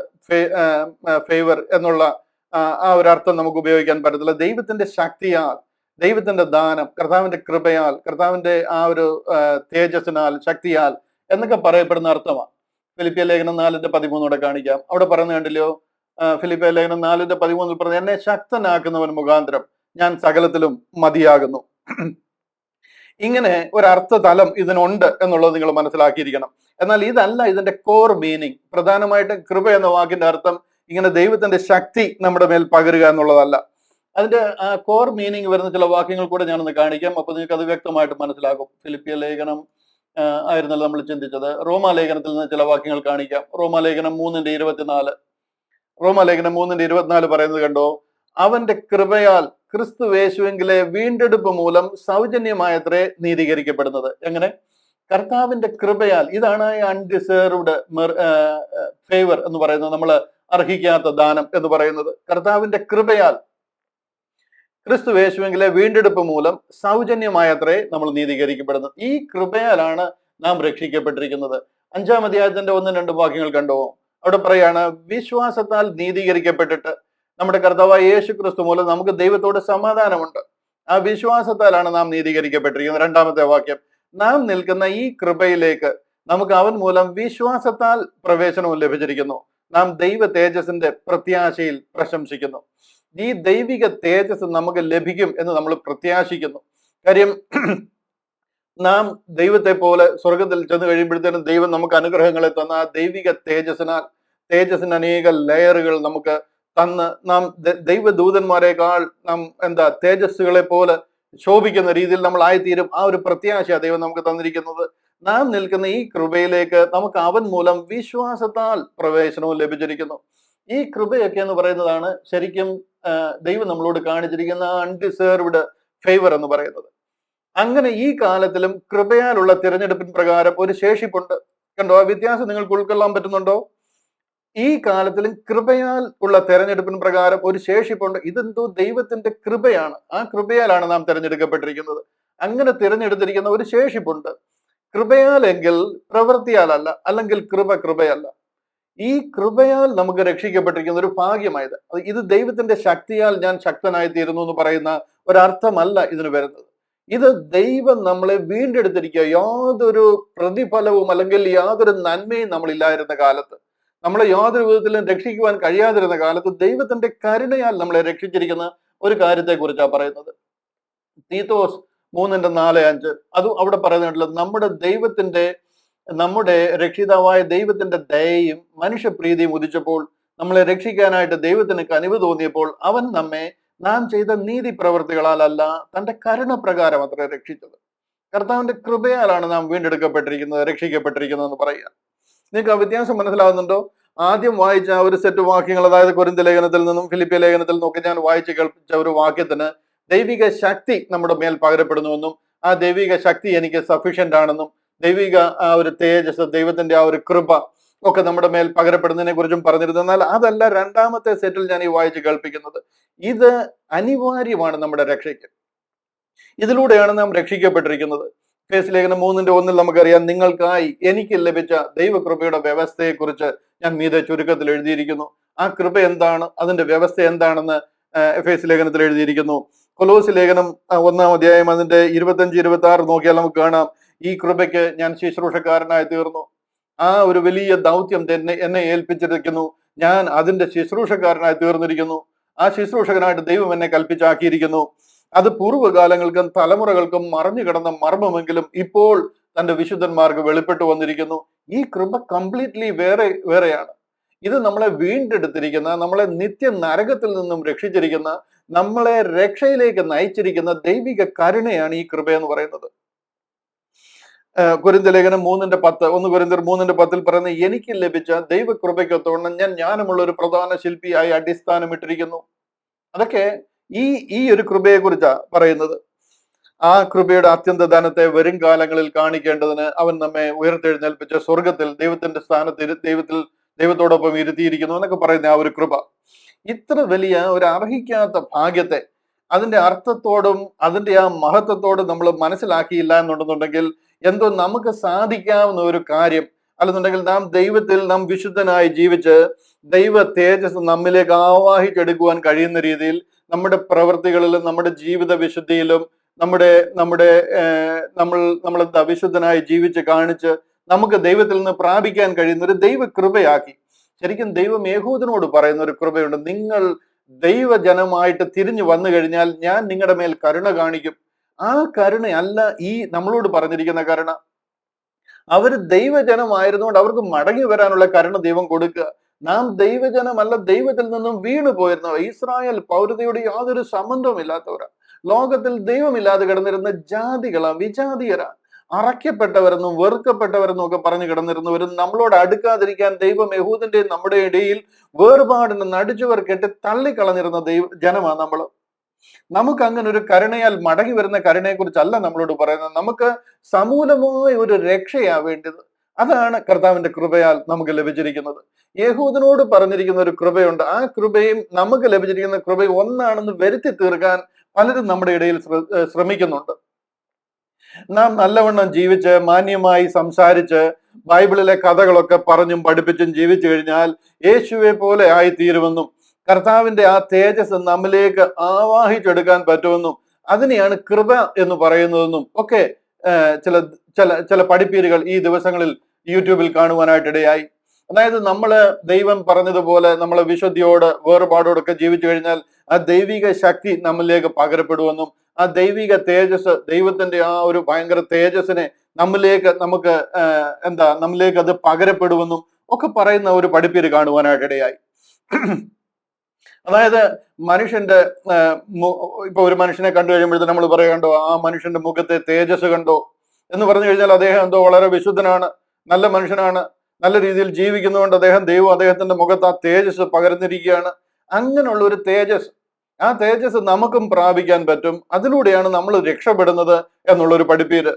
ഫേവർ എന്നുള്ള ആ ഒരു അർത്ഥം നമുക്ക് ഉപയോഗിക്കാൻ പറ്റത്തില്ല. ദൈവത്തിന്റെ ശക്തിയാൽ, ദൈവത്തിന്റെ ദാനം, കർത്താവിന്റെ കൃപയാൽ, കർത്താവിന്റെ ആ ഒരു തേജസ്സിനാൽ, ശക്തിയാൽ എന്നൊക്കെ പറയപ്പെടുന്ന അർത്ഥമാണ്. ഫിലിപ്പിയ ലേഖനം 4:13 കാണിക്കാം. അവിടെ പറയുന്നത് കണ്ടില്ലയോ? ഫിലിപ്പിയ ലേഖനം 4:13 പറഞ്ഞ, എന്നെ ശക്തനാക്കുന്നവൻ മുഖാന്തരം ഞാൻ സകലത്തിലും മതിയാകുന്നു. ഇങ്ങനെ ഒരർത്ഥ തലം ഇതിനുണ്ട് എന്നുള്ളത് നിങ്ങൾ മനസ്സിലാക്കിയിരിക്കണം. എന്നാൽ ഇതല്ല ഇതിന്റെ കോർ മീനിങ്. പ്രധാനമായിട്ട് കൃപ എന്ന വാക്കിന്റെ അർത്ഥം ഇങ്ങനെ ദൈവത്തിന്റെ ശക്തി നമ്മുടെ മേൽ പകരുക എന്നുള്ളതല്ല. അതിന്റെ കോർ മീനിങ് വരുന്ന ചില വാക്യങ്ങൾ കൂടെ ഞാനൊന്ന് കാണിക്കാം, അപ്പൊ നിങ്ങൾക്ക് അത് വ്യക്തമായിട്ട് മനസ്സിലാകും. ഫിലിപ്പിയ ലേഖനം ആയിരുന്നല്ലോ നമ്മൾ ചിന്തിച്ചത്. റോമാലേഖനത്തിൽ നിന്ന് ചില വാക്യങ്ങൾ കാണിക്കാം. റോമാലേഖനം 3:24. റോമാലേഖനം 3:24 പറയുന്നത് കണ്ടോ? അവന്റെ കൃപയാൽ ക്രിസ്തുവേശുവിലെ വീണ്ടെടുപ്പ് മൂലം സൗജന്യമായത്രേ നീതീകരിക്കപ്പെടുന്നത്. എങ്ങനെ? കർത്താവിന്റെ കൃപയാൽ. ഇതാണ് അൺഡിസേർവ്ഡ് ഫേവർ എന്ന് പറയുന്നത്, നമ്മൾ അർഹിക്കാത്ത ദാനം എന്ന് പറയുന്നത്. കർത്താവിന്റെ കൃപയാൽ ക്രിസ്തുവേശുവിലെ വീണ്ടെടുപ്പ് മൂലം സൗജന്യമായത്രേ നമ്മൾ നീതീകരിക്കപ്പെടുന്നത്. ഈ കൃപയാലാണ് നാം രക്ഷിക്കപ്പെട്ടിരിക്കുന്നത്. 5-ാം അധ്യായത്തിന്റെ 1-2 വാക്യങ്ങൾ കണ്ടോ? അവിടെ പറയാണ്, വിശ്വാസത്താൽ നീതീകരിക്കപ്പെട്ടിട്ട് നമ്മുടെ കർത്താവായ യേശു ക്രിസ്തു മൂലം നമുക്ക് ദൈവത്തോട് സമാധാനമുണ്ട്. ആ വിശ്വാസത്താലാണ് നാം നീതീകരിക്കപ്പെട്ടിരിക്കുന്നത്. 2-ാമത്തെ വാക്യം, നാം നിൽക്കുന്ന ഈ കൃപയിലേക്ക് നമുക്ക് അവൻ മൂലം വിശ്വാസത്താൽ പ്രവേശനവും ലഭിച്ചിരിക്കുന്നു. നാം ദൈവ തേജസ്സിന്റെ പ്രത്യാശയിൽ പ്രശംസിക്കുന്നു. ഈ ദൈവിക തേജസ് നമുക്ക് ലഭിക്കും എന്ന് നമ്മൾ പ്രത്യാശിക്കുന്നു. കാര്യം നാം ദൈവത്തെ പോലെ സ്വർഗത്തിൽ ചെന്ന് കഴിയുമ്പോഴത്തേനും ദൈവം നമുക്ക് അനുഗ്രഹങ്ങളെ തന്ന ആ ദൈവിക തേജസ്സിന് അനേക ലെയറുകൾ നമുക്ക് തന്ന് നാം ദൈവദൂതന്മാരെക്കാൾ നാം തേജസ്സുകളെ പോലെ ശോഭിക്കുന്ന രീതിയിൽ നമ്മൾ ആയിത്തീരും. ആ ഒരു പ്രത്യാശ ദൈവം നമുക്ക് തന്നിരിക്കുന്നത്. നാം നിൽക്കുന്ന ഈ കൃപയിലേക്ക് നമുക്ക് അവൻ മൂലം വിശ്വാസത്താൽ പ്രവേശനവും ലഭിച്ചിരിക്കുന്നു. ഈ കൃപയൊക്കെ എന്ന് പറയുന്നതാണ് ശരിക്കും ദൈവം നമ്മളോട് കാണിച്ചിരിക്കുന്ന അൺഡിസേർവ്ഡ് ഫേവർ എന്ന് പറയുന്നത്. അങ്ങനെ ഈ കാലത്തിലും കൃപയാലുള്ള തിരഞ്ഞെടുപ്പിൻ പ്രകാരം ഒരു ശേഷിപ്പുണ്ട്. കണ്ടോ? ആ വ്യത്യാസം നിങ്ങൾക്ക് ഉൾക്കൊള്ളാൻ പറ്റുന്നുണ്ടോ? ഈ കാലത്തിലും കൃപയാൽ ഉള്ള തെരഞ്ഞെടുപ്പിന് പ്രകാരം ഒരു ശേഷിപ്പുണ്ട്. ഇതെന്തോ ദൈവത്തിന്റെ കൃപയാണ്. ആ കൃപയാലാണ് നാം തിരഞ്ഞെടുക്കപ്പെട്ടിരിക്കുന്നത്. അങ്ങനെ തിരഞ്ഞെടുത്തിരിക്കുന്ന ഒരു ശേഷിപ്പുണ്ട്. കൃപയാലെങ്കിൽ പ്രവൃത്തിയാലല്ല, അല്ലെങ്കിൽ കൃപയല്ല. ഈ കൃപയാൽ നമുക്ക് രക്ഷിക്കപ്പെട്ടിരിക്കുന്ന ഒരു ഭാഗ്യമായത്. ഇത് ദൈവത്തിന്റെ ശക്തിയാൽ ഞാൻ ശക്തനായി തീരുന്നു എന്ന് പറയുന്ന ഒരർത്ഥമല്ല ഇതിന് വരുന്നത്. ഇത് ദൈവം നമ്മളെ വീണ്ടെടുത്തിരിക്കുക. യാതൊരു പ്രതിഫലവും അല്ലെങ്കിൽ യാതൊരു നന്മയും നമ്മളില്ലായിരുന്ന കാലത്ത്, നമ്മളെ യാതൊരു വിധത്തിലും രക്ഷിക്കുവാൻ കഴിയാതിരുന്ന കാലത്ത് ദൈവത്തിന്റെ കരുണയാൽ നമ്മളെ രക്ഷിച്ചിരിക്കുന്ന ഒരു കാര്യത്തെ കുറിച്ചാണ് പറയുന്നത്. തീത്തോസ് 3:4-5 അത് അവിടെ പറയുന്നുണ്ടല്ലോ, നമ്മുടെ രക്ഷിതാവായ ദൈവത്തിന്റെ ദയയും മനുഷ്യപ്രീതിയും ഉദിച്ചപ്പോൾ, നമ്മളെ രക്ഷിക്കാനായിട്ട് ദൈവത്തിന് കനിവ് തോന്നിയപ്പോൾ അവൻ നമ്മെ നാം ചെയ്ത നീതി പ്രവർത്തികളാലല്ല തന്റെ കരുണ പ്രകാരം അത്ര രക്ഷിച്ചത്. കർത്താവിന്റെ കൃപയാലാണ് നാം വീണ്ടെടുക്കപ്പെട്ടിരിക്കുന്നത്, രക്ഷിക്കപ്പെട്ടിരിക്കുന്നത് എന്ന് പറയുക. നിങ്ങൾക്ക് ആ വ്യത്യാസം മനസ്സിലാവുന്നുണ്ടോ? ആദ്യം വായിച്ച ഒരു സെറ്റ് വാക്യങ്ങൾ, അതായത് കൊരിന്ത്യർ ലേഖനത്തിൽ നിന്നും ഫിലിപ്പിയ ലേഖനത്തിൽ നിന്നൊക്കെ ഞാൻ വായിച്ച് കേൾപ്പിച്ച ഒരു വാക്യത്തിന് ദൈവിക ശക്തി നമ്മുടെ മേൽ പകരപ്പെടുന്നുവെന്നും ആ ദൈവിക ശക്തി എനിക്ക് സഫീഷ്യന്റ് ആണെന്നും ദൈവിക ആ ഒരു തേജസ്, ദൈവത്തിന്റെ ആ ഒരു കൃപ ഒക്കെ നമ്മുടെ മേൽ പകരപ്പെടുന്നതിനെ കുറിച്ചും പറഞ്ഞിരുന്നു. എന്നാൽ അതല്ല 2-ാമത്തെ സെറ്റിൽ ഞാൻ ഈ വായിച്ച് കേൾപ്പിക്കുന്നത്. ഇത് അനിവാര്യമാണ് നമ്മുടെ രക്ഷയ്ക്ക്. ഇതിലൂടെയാണ് നാം രക്ഷിക്കപ്പെട്ടിരിക്കുന്നത്. എഫേസ്യ ലേഖനം 3:1 നമുക്കറിയാം, നിങ്ങൾക്കായി എനിക്ക് ലഭിച്ച ദൈവകൃപയുടെ വ്യവസ്ഥയെക്കുറിച്ച് ഞാൻ മീതെ ചുരുക്കത്തിൽ എഴുതിയിരിക്കുന്നു. ആ കൃപ എന്താണ്, അതിന്റെ വ്യവസ്ഥ എന്താണെന്ന് എഫേസ്യ ലേഖനത്തിൽ എഴുതിയിരിക്കുന്നു. കൊലോസ്യ ലേഖനം 1-ാം അധ്യായം അതിന്റെ 25-26 നോക്കിയാൽ നമുക്ക് കാണാം, ഈ കൃപയ്ക്ക് ഞാൻ ശുശ്രൂഷക്കാരനായി തീർന്നു. ആ ഒരു വലിയ ദൗത്യം എന്നെ ഏൽപ്പിച്ചിരിക്കുന്നു. ഞാൻ അതിന്റെ ശുശ്രൂഷക്കാരനായി തീർന്നിരിക്കുന്നു. ആ ശുശ്രൂഷകനായിട്ട് ദൈവം എന്നെ കൽപ്പിച്ചാക്കിയിരിക്കുന്നു. അത് പൂർവ്വകാലങ്ങൾക്കും തലമുറകൾക്കും മറഞ്ഞു കിടന്ന മർമ്മമെങ്കിലും ഇപ്പോൾ തന്റെ വിശുദ്ധന്മാർക്ക് വെളിപ്പെട്ടു വന്നിരിക്കുന്നു. ഈ കൃപ കംപ്ലീറ്റ്ലി വേറെയാണ്. ഇത് നമ്മളെ വീണ്ടെടുത്തിരിക്കുന്ന, നമ്മളെ നിത്യ നരകത്തിൽ നിന്നും രക്ഷിച്ചിരിക്കുന്ന, നമ്മളെ രക്ഷയിലേക്ക് നയിച്ചിരിക്കുന്ന ദൈവിക കരുണയാണ് ഈ കൃപ എന്ന് പറയുന്നത്. കൊരിന്ത്യർ ലേഖനം 3:10 1 കൊരിന്ത്യർ 3:10 പറയുന്നത്, എനിക്ക് ലഭിച്ച ദൈവകൃപയ്ക്കൊത്തവണ്ണം ഞാൻ ജ്ഞാനമുള്ള ഒരു പ്രധാന ശില്പിയായി അടിസ്ഥാനം ഇട്ടിരിക്കുന്നു. അതൊക്കെ ഈ ഒരു കൃപയെ കുറിച്ചാ പറയുന്നത്. ആ കൃപയുടെ അത്യന്ത ധനത്തെ വരും കാലങ്ങളിൽ കാണിക്കേണ്ടതിന് അവൻ നമ്മെ ഉയർത്തെഴുന്നേൽപ്പിച്ച സ്വർഗത്തിൽ ദൈവത്തിന്റെ സ്ഥാനത്ത് ദൈവത്തോടൊപ്പം ഇരുത്തിയിരിക്കുന്നു എന്നൊക്കെ പറയുന്ന ആ ഒരു കൃപ, ഇത്ര വലിയ ഒരു അർഹിക്കാത്ത ഭാഗ്യത്തെ അതിന്റെ അർത്ഥത്തോടും അതിന്റെ ആ മഹത്വത്തോടും നമ്മൾ മനസ്സിലാക്കിയില്ല എന്നുണ്ടെന്നുണ്ടെങ്കിൽ എന്തോ നമുക്ക് സാധിക്കാവുന്ന ഒരു കാര്യം, അല്ലെന്നുണ്ടെങ്കിൽ നാം വിശുദ്ധനായി ജീവിച്ച് ദൈവ തേജസ് നമ്മിലേക്ക് ആവാഹിച്ചെടുക്കുവാൻ കഴിയുന്ന രീതിയിൽ നമ്മുടെ പ്രവൃത്തികളിലും നമ്മുടെ ജീവിത വിശുദ്ധിയിലും നമ്മുടെ നമ്മുടെ നമ്മൾ വിശുദ്ധനായി ജീവിച്ച് കാണിച്ച് നമുക്ക് ദൈവത്തിൽ നിന്ന് പ്രാപിക്കാൻ കഴിയുന്ന ഒരു ദൈവ കൃപയാക്കി. ശരിക്കും ദൈവം യഹൂദനോട് പറയുന്ന ഒരു കൃപയുണ്ട്, നിങ്ങൾ ദൈവജനമായിട്ട് തിരിഞ്ഞു വന്നു കഴിഞ്ഞാൽ ഞാൻ നിങ്ങളുടെ മേൽ കരുണ കാണിക്കും. ആ കരുണയല്ല ഈ നമ്മളോട് പറഞ്ഞിരിക്കുന്ന കരുണ. അവര് ദൈവജനമായിരുന്നുകൊണ്ട് അവർക്ക് മടങ്ങി വരാനുള്ള കരുണ ദൈവം കൊടുക്കുക. നാം ദൈവജനമല്ല, ദൈവത്തിൽ നിന്നും വീണു പോയിരുന്നവർ, ഇസ്രായേൽ പൗരതയോട് യാതൊരു സംബന്ധവും ഇല്ലാത്തവരാ, ലോകത്തിൽ ദൈവമില്ലാതെ കിടന്നിരുന്ന ജാതികളാ, വിജാതീയരാ, അറയ്ക്കപ്പെട്ടവരെന്നും വെറുക്കപ്പെട്ടവരെന്നും ഒക്കെ പറഞ്ഞു കിടന്നിരുന്നവരും നമ്മളോട് അടുക്കാതിരിക്കാൻ ദൈവം യഹൂദന്റെയും നമ്മുടെ ഇടയിൽ വേർപാടിന് നടിച്ചുവർ കെട്ടി തള്ളിക്കളഞ്ഞിരുന്ന ജനമാണ് നമ്മൾ. നമുക്ക് അങ്ങനെ ഒരു കരുണയാൽ മടങ്ങി വരുന്ന കരുണയെ കുറിച്ചല്ല നമ്മളോട് പറയുന്നത്. നമുക്ക് സമൂലമായ ഒരു രക്ഷയാ വേണ്ടത്. അതാണ് കർത്താവിന്റെ കൃപയാൽ നമുക്ക് ലഭിച്ചിരിക്കുന്നത്. യഹൂദനോട് പറഞ്ഞിരിക്കുന്ന ഒരു കൃപയുണ്ട്, ആ കൃപയും നമുക്ക് ലഭിച്ചിരിക്കുന്ന കൃപയും ഒന്നാണെന്ന് വരുത്തി തീർക്കാൻ പലരും നമ്മുടെ ഇടയിൽ ശ്രമിക്കുന്നുണ്ട്. നാം നല്ലവണ്ണം ജീവിച്ച് മാന്യമായി സംസാരിച്ച് ബൈബിളിലെ കഥകളൊക്കെ പറഞ്ഞും പഠിപ്പിച്ചും ജീവിച്ചു കഴിഞ്ഞാൽ യേശുവെ പോലെ ആയിത്തീരുമെന്നും കർത്താവിന്റെ ആ തേജസ് നമ്മിലേക്ക് ആവാഹിച്ചെടുക്കാൻ പറ്റുമെന്നും അതിനെയാണ് കൃപ എന്ന് പറയുന്നതെന്നും ഒക്കെ ചില ചില ചില പഠിപ്പീരുകൾ ഈ ദിവസങ്ങളിൽ യൂട്യൂബിൽ കാണുവാനായിട്ടിടയായി. അതായത് ദൈവം പറഞ്ഞതുപോലെ നമ്മളെ വിശുദ്ധിയോട് വേർപാടോടൊക്കെ ജീവിച്ചു കഴിഞ്ഞാൽ ആ ദൈവിക ശക്തി നമ്മിലേക്ക് പകരപ്പെടുമെന്നും ആ ദൈവിക തേജസ്, ദൈവത്തിന്റെ ആ ഒരു ഭയങ്കര തേജസ്സിനെ നമ്മിലേക്ക് അത് പകരപ്പെടുമെന്നും ഒക്കെ പറയുന്ന ഒരു പഠിപ്പീര് കാണുവാനായിട്ടിടയായി. അതായത് മനുഷ്യന്റെ ഇപ്പൊ ഒരു മനുഷ്യനെ കണ്ടു കഴിയുമ്പോഴത്തേക്ക് നമ്മൾ പറയണ്ടോ ആ മനുഷ്യന്റെ മുഖത്തെ തേജസ് കണ്ടോ എന്ന് പറഞ്ഞു കഴിഞ്ഞാൽ അദ്ദേഹം എന്തോ വളരെ വിശുദ്ധനാണ്, നല്ല മനുഷ്യനാണ്, നല്ല രീതിയിൽ ജീവിക്കുന്നതുകൊണ്ട് ദൈവം അദ്ദേഹത്തിന്റെ മുഖത്ത് ആ തേജസ് പകർന്നിരിക്കുകയാണ്. അങ്ങനെയുള്ള ഒരു തേജസ്, ആ തേജസ് നമുക്കും പ്രാപിക്കാൻ പറ്റും. അതിലൂടെയാണ് നമ്മൾ രക്ഷപ്പെടുന്നത് എന്നുള്ളൊരു പഠിപ്പീര്.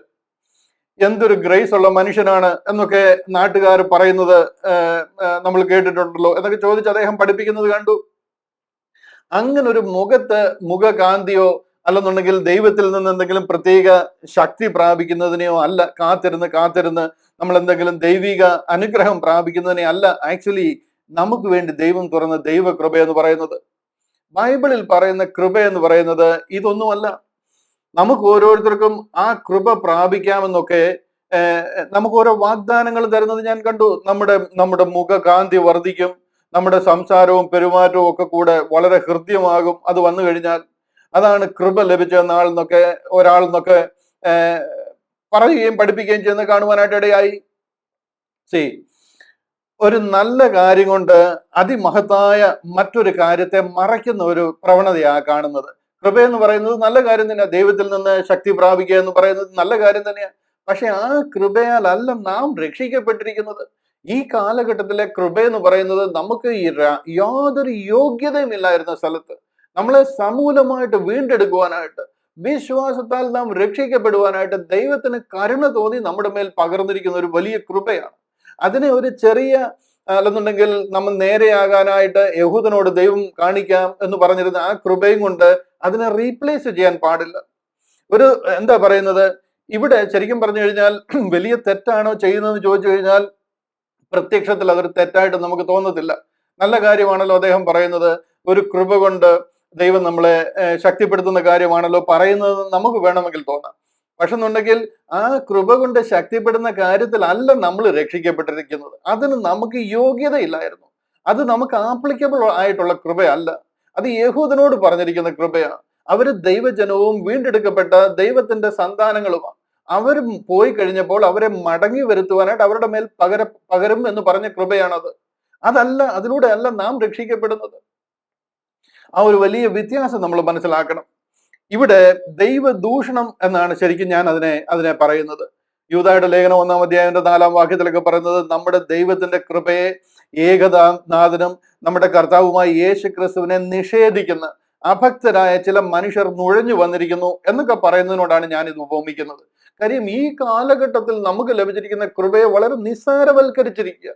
എന്തൊരു ഗ്രേസ് ഉള്ള മനുഷ്യനാണ് എന്നൊക്കെ നാട്ടുകാർ പറയുന്നത് നമ്മൾ കേട്ടിട്ടുണ്ടല്ലോ എന്നൊക്കെ ചോദിച്ച് അദ്ദേഹം പഠിപ്പിക്കുന്നത് കണ്ടു. അങ്ങനെ ഒരു മുഖകാന്തിയോ അല്ലെന്നുണ്ടെങ്കിൽ ദൈവത്തിൽ നിന്ന് എന്തെങ്കിലും പ്രത്യേക ശക്തി പ്രാപിക്കുന്നതിനെയോ അല്ല കാത്തിരുന്ന് നമ്മൾ എന്തെങ്കിലും ദൈവിക അനുഗ്രഹം പ്രാപിക്കുന്നതിനെ അല്ല ആക്ച്വലി നമുക്ക് വേണ്ടി ദൈവം തുറന്ന ദൈവകൃപ എന്ന് പറയുന്നത്. ബൈബിളിൽ പറയുന്ന കൃപ എന്ന് പറയുന്നത് ഇതൊന്നുമല്ല. നമുക്ക് ഓരോരുത്തർക്കും ആ കൃപ പ്രാപിക്കാമെന്നൊക്കെ നമുക്ക് ഓരോ വാഗ്ദാനങ്ങൾ തരുന്നത് ഞാൻ കണ്ടു. നമ്മുടെ മുഖകാന്തി വർദ്ധിക്കും, നമ്മുടെ സംസാരവും പെരുമാറ്റവും ഒക്കെ കൂടെ വളരെ ഹൃദ്യമാകും അത് വന്നു കഴിഞ്ഞാൽ. അതാണ് കൃപ ലഭിച്ച ഒരാൾ എന്നൊക്കെ പറയുകയും പഠിപ്പിക്കുകയും ചെയ്യുന്ന കാണുവാനായിട്ട് ഇടയായി. ഒരു നല്ല കാര്യം കൊണ്ട് അതിമഹത്തായ മറ്റൊരു കാര്യത്തെ മറയ്ക്കുന്ന ഒരു പ്രവണതയാ കാണുന്നത്. കൃപ എന്ന് പറയുന്നത് നല്ല കാര്യം തന്നെയാണ്, ദൈവത്തിൽ നിന്ന് ശക്തി പ്രാപിക്കുക എന്ന് പറയുന്നത് നല്ല കാര്യം തന്നെയാണ്. പക്ഷെ ആ കൃപയാലല്ല നാം രക്ഷിക്കപ്പെട്ടിരിക്കുന്നത്. ഈ കാലഘട്ടത്തിലെ കൃപ എന്ന് പറയുന്നത് നമുക്ക് യാതൊരു യോഗ്യതയും ഇല്ലായിരുന്ന സ്ഥലത്ത് നമ്മളെ സമൂലമായിട്ട് വീണ്ടെടുക്കുവാനായിട്ട്, വിശ്വാസത്താൽ നാം രക്ഷിക്കപ്പെടുവാനായിട്ട് ദൈവത്തിന് കരുണ തോന്നി നമ്മുടെ മേൽ പകർന്നിരിക്കുന്ന ഒരു വലിയ കൃപയാണ്. അതിനെ ഒരു ചെറിയ അല്ലെന്നുണ്ടെങ്കിൽ നമ്മൾ നേരെയാകാനായിട്ട് യഹൂദനോട് ദൈവം കാണിക്കാം എന്ന് പറഞ്ഞിരുന്ന ആ കൃപയും കൊണ്ട് അതിനെ റീപ്ലേസ് ചെയ്യാൻ പാടില്ല. എന്താ പറയുന്നത്, ഇവിടെ ശരിക്കും പറഞ്ഞു കഴിഞ്ഞാൽ വലിയ തെറ്റാണോ ചെയ്യുന്നതെന്ന് ചോദിച്ചു കഴിഞ്ഞാൽ പ്രത്യക്ഷത്തിൽ അതൊരു തെറ്റായിട്ട് നമുക്ക് തോന്നത്തില്ല. നല്ല കാര്യമാണല്ലോ അദ്ദേഹം പറയുന്നത്. ഒരു കൃപ കൊണ്ട് ദൈവം നമ്മളെ ശക്തിപ്പെടുത്തുന്ന കാര്യമാണല്ലോ പറയുന്നത് നമുക്ക് വേണമെങ്കിൽ തോന്നാം. പക്ഷെ എന്നുണ്ടെങ്കിൽ ആ കൃപ കൊണ്ട് ശക്തിപ്പെടുന്ന കാര്യത്തിലല്ല നമ്മൾ രക്ഷിക്കപ്പെട്ടിരിക്കുന്നത്. അതിന് നമുക്ക് യോഗ്യതയില്ലായിരുന്നു. അത് നമുക്ക് ആപ്ലിക്കബിൾ ആയിട്ടുള്ള കൃപയല്ല. അത് യഹൂദനോട് പറഞ്ഞിരിക്കുന്ന കൃപയാണ്. അവര് ദൈവജനവും വീണ്ടെടുക്കപ്പെട്ട ദൈവത്തിന്റെ സന്താനങ്ങളുമാണ്. അവരും പോയി കഴിഞ്ഞപ്പോൾ അവരെ മടങ്ങി വരുത്തുവാനായിട്ട് അവരുടെ മേൽ പകരും എന്ന് പറഞ്ഞ കൃപയാണത്. അതിലൂടെ അല്ല നാം രക്ഷിക്കപ്പെടുന്നത്. ആ ഒരു വലിയ വ്യത്യാസം നമ്മൾ മനസ്സിലാക്കണം. ഇവിടെ ദൈവദൂഷണം എന്നാണ് ശരിക്കും ഞാൻ അതിനെ പറയുന്നത്. യൂദായുടെ ലേഖനം 1-ാം അധ്യായത്തിന്റെ 4-ാം വാക്യത്തിലൊക്കെ പറയുന്നത് നമ്മുടെ ദൈവത്തിന്റെ കൃപയെ ഏകനാഥനും നമ്മുടെ കർത്താവുമായ യേശു ക്രിസ്തുവിനെ നിഷേധിക്കുന്ന അഭക്തരായ ചില മനുഷ്യർ നുഴഞ്ഞു വന്നിരിക്കുന്നു എന്നൊക്കെ പറയുന്നതിനോടാണ് ഞാൻ ഇത് ഉപമിക്കുന്നത്. കാര്യം ഈ കാലഘട്ടത്തിൽ നമുക്ക് ലഭിച്ചിരിക്കുന്ന കൃപയെ വളരെ നിസ്സാരവൽക്കരിച്ചിരിക്കുക.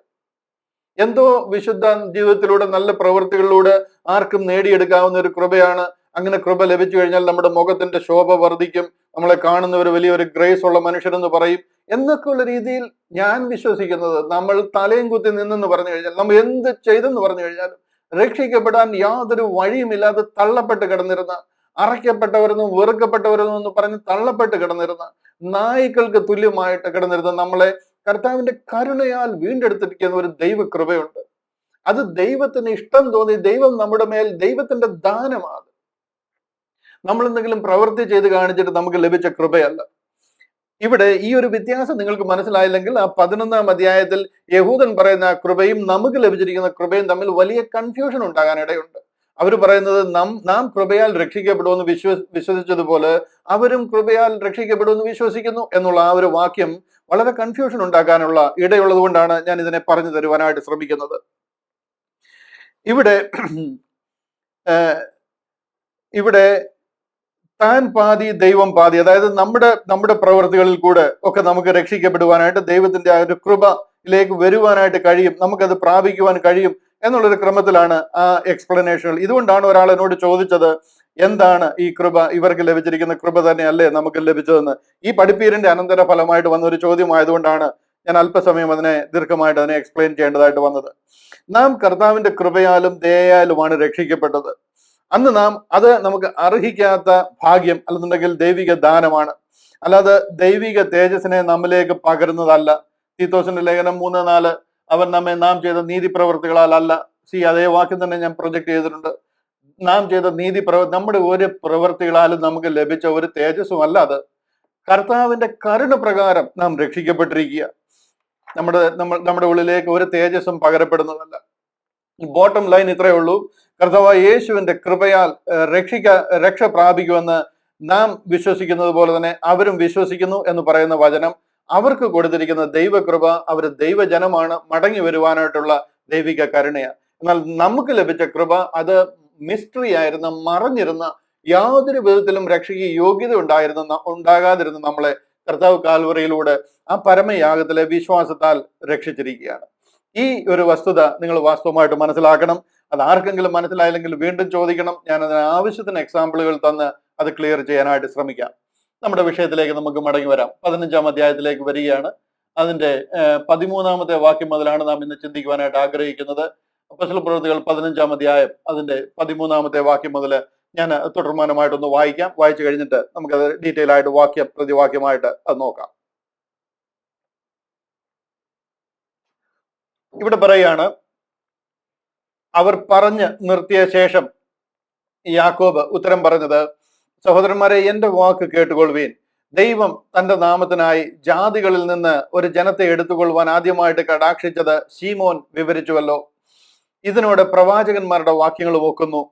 എന്തോ വിശുദ്ധ ജീവിതത്തിലൂടെ നല്ല പ്രവൃത്തികളിലൂടെ ആർക്കും നേടിയെടുക്കാവുന്ന ഒരു കൃപയാണ്. അങ്ങനെ കൃപ ലഭിച്ചു കഴിഞ്ഞാൽ നമ്മുടെ മുഖത്തിന്റെ ശോഭ വർദ്ധിക്കും, നമ്മളെ കാണുന്നവർ വലിയൊരു ഗ്രേസ് ഉള്ള മനുഷ്യരെന്ന് പറയും എന്നൊക്കെയുള്ള രീതിയിൽ ഞാൻ വിശ്വസിക്കുന്നത്, നമ്മൾ തലയും കുത്തി നിന്നെന്ന് പറഞ്ഞു കഴിഞ്ഞാൽ, നമ്മൾ എന്ത് ചെയ്തെന്ന് പറഞ്ഞു കഴിഞ്ഞാലും രക്ഷിക്കപ്പെടാൻ യാതൊരു വഴിയുമില്ലാതെ തള്ളപ്പെട്ട് കിടന്നിരുന്ന, അറയ്ക്കപ്പെട്ടവരെന്നും വെറുക്കപ്പെട്ടവരെന്നും എന്ന് പറഞ്ഞ് തള്ളപ്പെട്ട് കിടന്നിരുന്ന, നായ്ക്കൾക്ക് തുല്യമായിട്ട് കിടന്നിരുന്ന നമ്മളെ കർത്താവിന്റെ കരുണയാൽ വീണ്ടെടുത്തിരിക്കുന്ന ഒരു ദൈവകൃപയുണ്ട്. അത് ദൈവത്തിന് ഇഷ്ടം തോന്നി, ദൈവം നമ്മുടെ മേൽ, ദൈവത്തിന്റെ ദാനമാണ്. നമ്മൾ എന്തെങ്കിലും പ്രവൃത്തി ചെയ്ത് കാണിച്ചിട്ട് നമുക്ക് ലഭിച്ച കൃപയല്ല. ഇവിടെ ഈ ഒരു വ്യത്യാസം നിങ്ങൾക്ക് മനസ്സിലായില്ലെങ്കിൽ ആ 11-ാം അധ്യായത്തിൽ യഹൂദൻ പറയുന്ന കൃപയും നമുക്ക് ലഭിച്ചിരിക്കുന്ന കൃപയും തമ്മിൽ വലിയ കൺഫ്യൂഷൻ ഉണ്ടാകാൻ ഇടയുണ്ട്. അവർ പറയുന്നത് നാം കൃപയാൽ രക്ഷിക്കപ്പെടുമെന്ന് വിശ്വസിച്ചതുപോലെ അവരും കൃപയാൽ രക്ഷിക്കപ്പെടുമെന്ന് വിശ്വസിക്കുന്നു എന്നുള്ള ആ ഒരു വാക്യം വളരെ കൺഫ്യൂഷൻ ഉണ്ടാക്കാനുള്ള ഇടയുള്ളത് കൊണ്ടാണ് ഞാൻ ഇതിനെ പറഞ്ഞു തരുവാനായിട്ട് ശ്രമിക്കുന്നത്. ഇവിടെ താൻ പാതി ദൈവം പാതി, അതായത് നമ്മുടെ പ്രവൃത്തികളിൽ കൂടെ ഒക്കെ നമുക്ക് രക്ഷിക്കപ്പെടുവാനായിട്ട് ദൈവത്തിന്റെ ആ ഒരു കൃപയിലേക്ക് വരുവാനായിട്ട് കഴിയും, നമുക്കത് പ്രാപിക്കുവാൻ കഴിയും എന്നുള്ളൊരു ക്രമത്തിലാണ് ആ എക്സ്പ്ലനേഷനുകൾ. ഇതുകൊണ്ടാണ് ഒരാൾ എന്നോട് ചോദിച്ചത്, എന്താണ് ഈ കൃപ, ഇവർക്ക് ലഭിച്ചിരിക്കുന്ന കൃപ തന്നെയല്ലേ നമുക്ക് ലഭിച്ചതെന്ന്. ഈ പഠിപ്പീരിന്റെ അനന്തര ഫലമായിട്ട് വന്ന ഒരു ചോദ്യമായതുകൊണ്ടാണ് ഞാൻ അല്പസമയം ദീർഘമായിട്ട് അതിനെ എക്സ്പ്ലെയിൻ ചെയ്യേണ്ടതായിട്ട് വന്നത്. നാം കർത്താവിന്റെ കൃപയാലും ദയയാലുമാണ് രക്ഷിക്കപ്പെട്ടത്. അന്ന് അത് നമുക്ക് അർഹിക്കാത്ത ഭാഗ്യം, അല്ലെന്നുണ്ടെങ്കിൽ ദൈവിക ദാനമാണ്, അല്ലാതെ ദൈവിക തേജസ്സിനെ നമ്മിലേക്ക് പകരുന്നതല്ല. തീത്തോസിന്റെ ലേഖനം 3:4 അവൻ നാം ചെയ്ത നീതി പ്രവൃത്തികളാൽ അല്ല. അതേ വാക്യം തന്നെ ഞാൻ പ്രൊജക്ട് ചെയ്തിട്ടുണ്ട്. നാം ചെയ്ത നമ്മുടെ ഒരു പ്രവൃത്തികളാലും നമുക്ക് ലഭിച്ച ഒരു തേജസ്സും അല്ല അത്. കർത്താവിന്റെ കരുണ പ്രകാരം നാം രക്ഷിക്കപ്പെട്ടിരിക്കുക. നമ്മുടെ ഉള്ളിലേക്ക് ഒരു തേജസ്സും പകരപ്പെടുന്നതല്ല. ബോട്ടം ലൈൻ ഇത്രയേ ഉള്ളൂ. കർത്താവായ യേശുവിന്റെ കൃപയാൽ രക്ഷ പ്രാപിക്കുമെന്ന് നാം വിശ്വസിക്കുന്നത് പോലെ തന്നെ അവരും വിശ്വസിക്കുന്നു എന്ന് പറയുന്ന വചനം അവർക്ക് കൊടുത്തിരിക്കുന്ന ദൈവകൃപ, അവർ ദൈവജനമാണ്, മടങ്ങി വരുവാനായിട്ടുള്ള ദൈവിക കരുണയാണ്. എന്നാൽ നമുക്ക് ലഭിച്ച കൃപ അത് മിസ്റ്ററി ആയിരുന്ന, മറഞ്ഞിരുന്ന, യാതൊരു വിധത്തിലും രക്ഷയ്ക്ക് യോഗ്യത ഉണ്ടാകാതിരുന്ന നമ്മളെ കർത്താവ് കാൽവറിയിലൂടെ ആ പരമയാഗത്തിലെ വിശ്വാസത്താൽ രക്ഷിച്ചിരിക്കുകയാണ്. ഈ ഒരു വസ്തുത നിങ്ങൾ വാസ്തവമായിട്ട് മനസ്സിലാക്കണം. അത് ആർക്കെങ്കിലും മനസ്സിലായില്ലെങ്കിൽ വീണ്ടും ചോദിക്കണം. ഞാൻ അതിന് ആവശ്യത്തിന് എക്സാമ്പിളുകൾ തന്ന് അത് ക്ലിയർ ചെയ്യാനായിട്ട് ശ്രമിക്കാം. നമ്മുടെ വിഷയത്തിലേക്ക് നമുക്ക് മടങ്ങി വരാം. 15-ാം അധ്യായത്തിലേക്ക് വരികയാണ്. അതിന്റെ 13-ാമത്തെ വാക്യം മുതലാണ് നാം ഇന്ന് ചിന്തിക്കുവാനായിട്ട് ആഗ്രഹിക്കുന്നത്. അപ്പോസ്തലപ്രവൃത്തികൾ 15-ാം അധ്യായം അതിന്റെ 13-ാമത്തെ വാക്യം മുതൽ ഞാൻ തുടർമാനമായിട്ടൊന്ന് വായിക്കാം. വായിച്ചു കഴിഞ്ഞിട്ട് നമുക്കത് ഡീറ്റെയിൽ ആയിട്ട് വാക്യം പ്രതിവാക്യമായിട്ട് അത് നോക്കാം. ഇവിടെ പറയുകയാണ്, അവർ പറഞ്ഞ് നിർത്തിയ ശേഷം യാക്കോബ് ഉത്തരം പറഞ്ഞത്, സഹോദരന്മാരെ, എന്റെ വാക്ക് കേട്ടുകൊള്ളുവീൻ. ദൈവം തന്റെ നാമത്തിനായി ജാതികളിൽ നിന്ന് ഒരു ജനത്തെ എടുത്തുകൊള്ളുവാൻ ആദ്യമായിട്ട് കടാക്ഷിച്ചത് ശീമോൻ വിവരിച്ചുവല്ലോ. ഇതിനോട് പ്രവാചകന്മാരുടെ വാക്യങ്ങൾ ഒക്കുന്നു.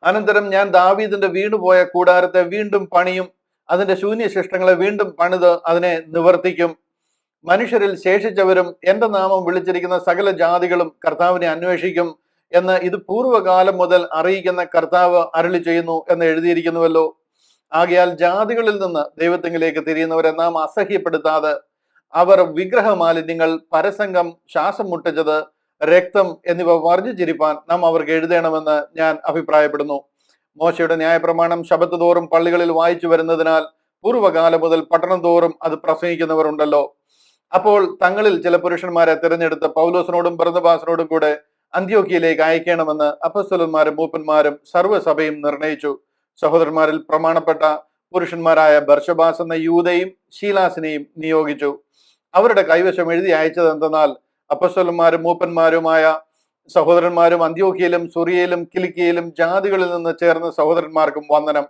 അനന്തരം ഞാൻ ദാവീദിന്റെ വീണുപോയ കൂടാരത്തെ വീണ്ടും പണിയും, അതിന്റെ ശൂന്യശിഷ്ടങ്ങളെ വീണ്ടും പണിത് അതിനെ നിവർത്തിക്കും. മനുഷ്യരിൽ ശേഷിച്ചവരും എന്റെ നാമം വിളിച്ചിരിക്കുന്ന സകല ജാതികളും കർത്താവിനെ അന്വേഷിക്കും എന്ന് ഇത് പൂർവ്വകാലം മുതൽ അറിയിക്കുന്ന കർത്താവ് അരുളി ചെയ്യുന്നു എന്ന് എഴുതിയിരിക്കുന്നുവല്ലോ. ആകയാൽ ജാതികളിൽ നിന്ന് ദൈവത്തിങ്കിലേക്ക് തിരിയുന്നവരെ നാം അസഹ്യപ്പെടുത്താതെ, അവർ വിഗ്രഹമാലിന്യങ്ങൾ, പരസംഗം, ശ്വാസം മുട്ടിച്ചത്, രക്തം എന്നിവ വർജിച്ചിരിപ്പാൻ നാം അവർക്ക് എഴുതണമെന്ന് ഞാൻ അഭിപ്രായപ്പെടുന്നു. മോശയുടെ ന്യായപ്രമാണം ശബത്ത് തോറും പള്ളികളിൽ വായിച്ചു വരുന്നതിനാൽ പൂർവ്വകാലം മുതൽ പട്ടണം തോറും അത് പ്രസംഗിക്കുന്നവർ ഉണ്ടല്ലോ. അപ്പോൾ തങ്ങളിൽ ചില പുരുഷന്മാരെ തിരഞ്ഞെടുത്ത് പൗലോസിനോടും ബർന്നബാസിനോടും കൂടെ അന്ത്യോക്യയിലേക്ക് അയക്കണമെന്ന് അപ്പസ്തലന്മാരും മൂപ്പന്മാരും സർവ്വസഭയും നിർണയിച്ചു. സഹോദരന്മാരിൽ പ്രമാണപ്പെട്ട പുരുഷന്മാരായ ബർശബാസ് എന്ന യൂദയും ശീലാസിനെയും നിയോഗിച്ചു. അവരുടെ കൈവശം എഴുതി അയച്ചത് എന്തെന്നാൽ, അപ്പസ്തലന്മാരും മൂപ്പന്മാരുമായ സഹോദരന്മാരും അന്ത്യോക്യയിലും സുറിയയിലും കിലിക്കിയയിലും ജാതികളിൽ നിന്ന് ചേർന്ന സഹോദരന്മാർക്കും വന്ദനം.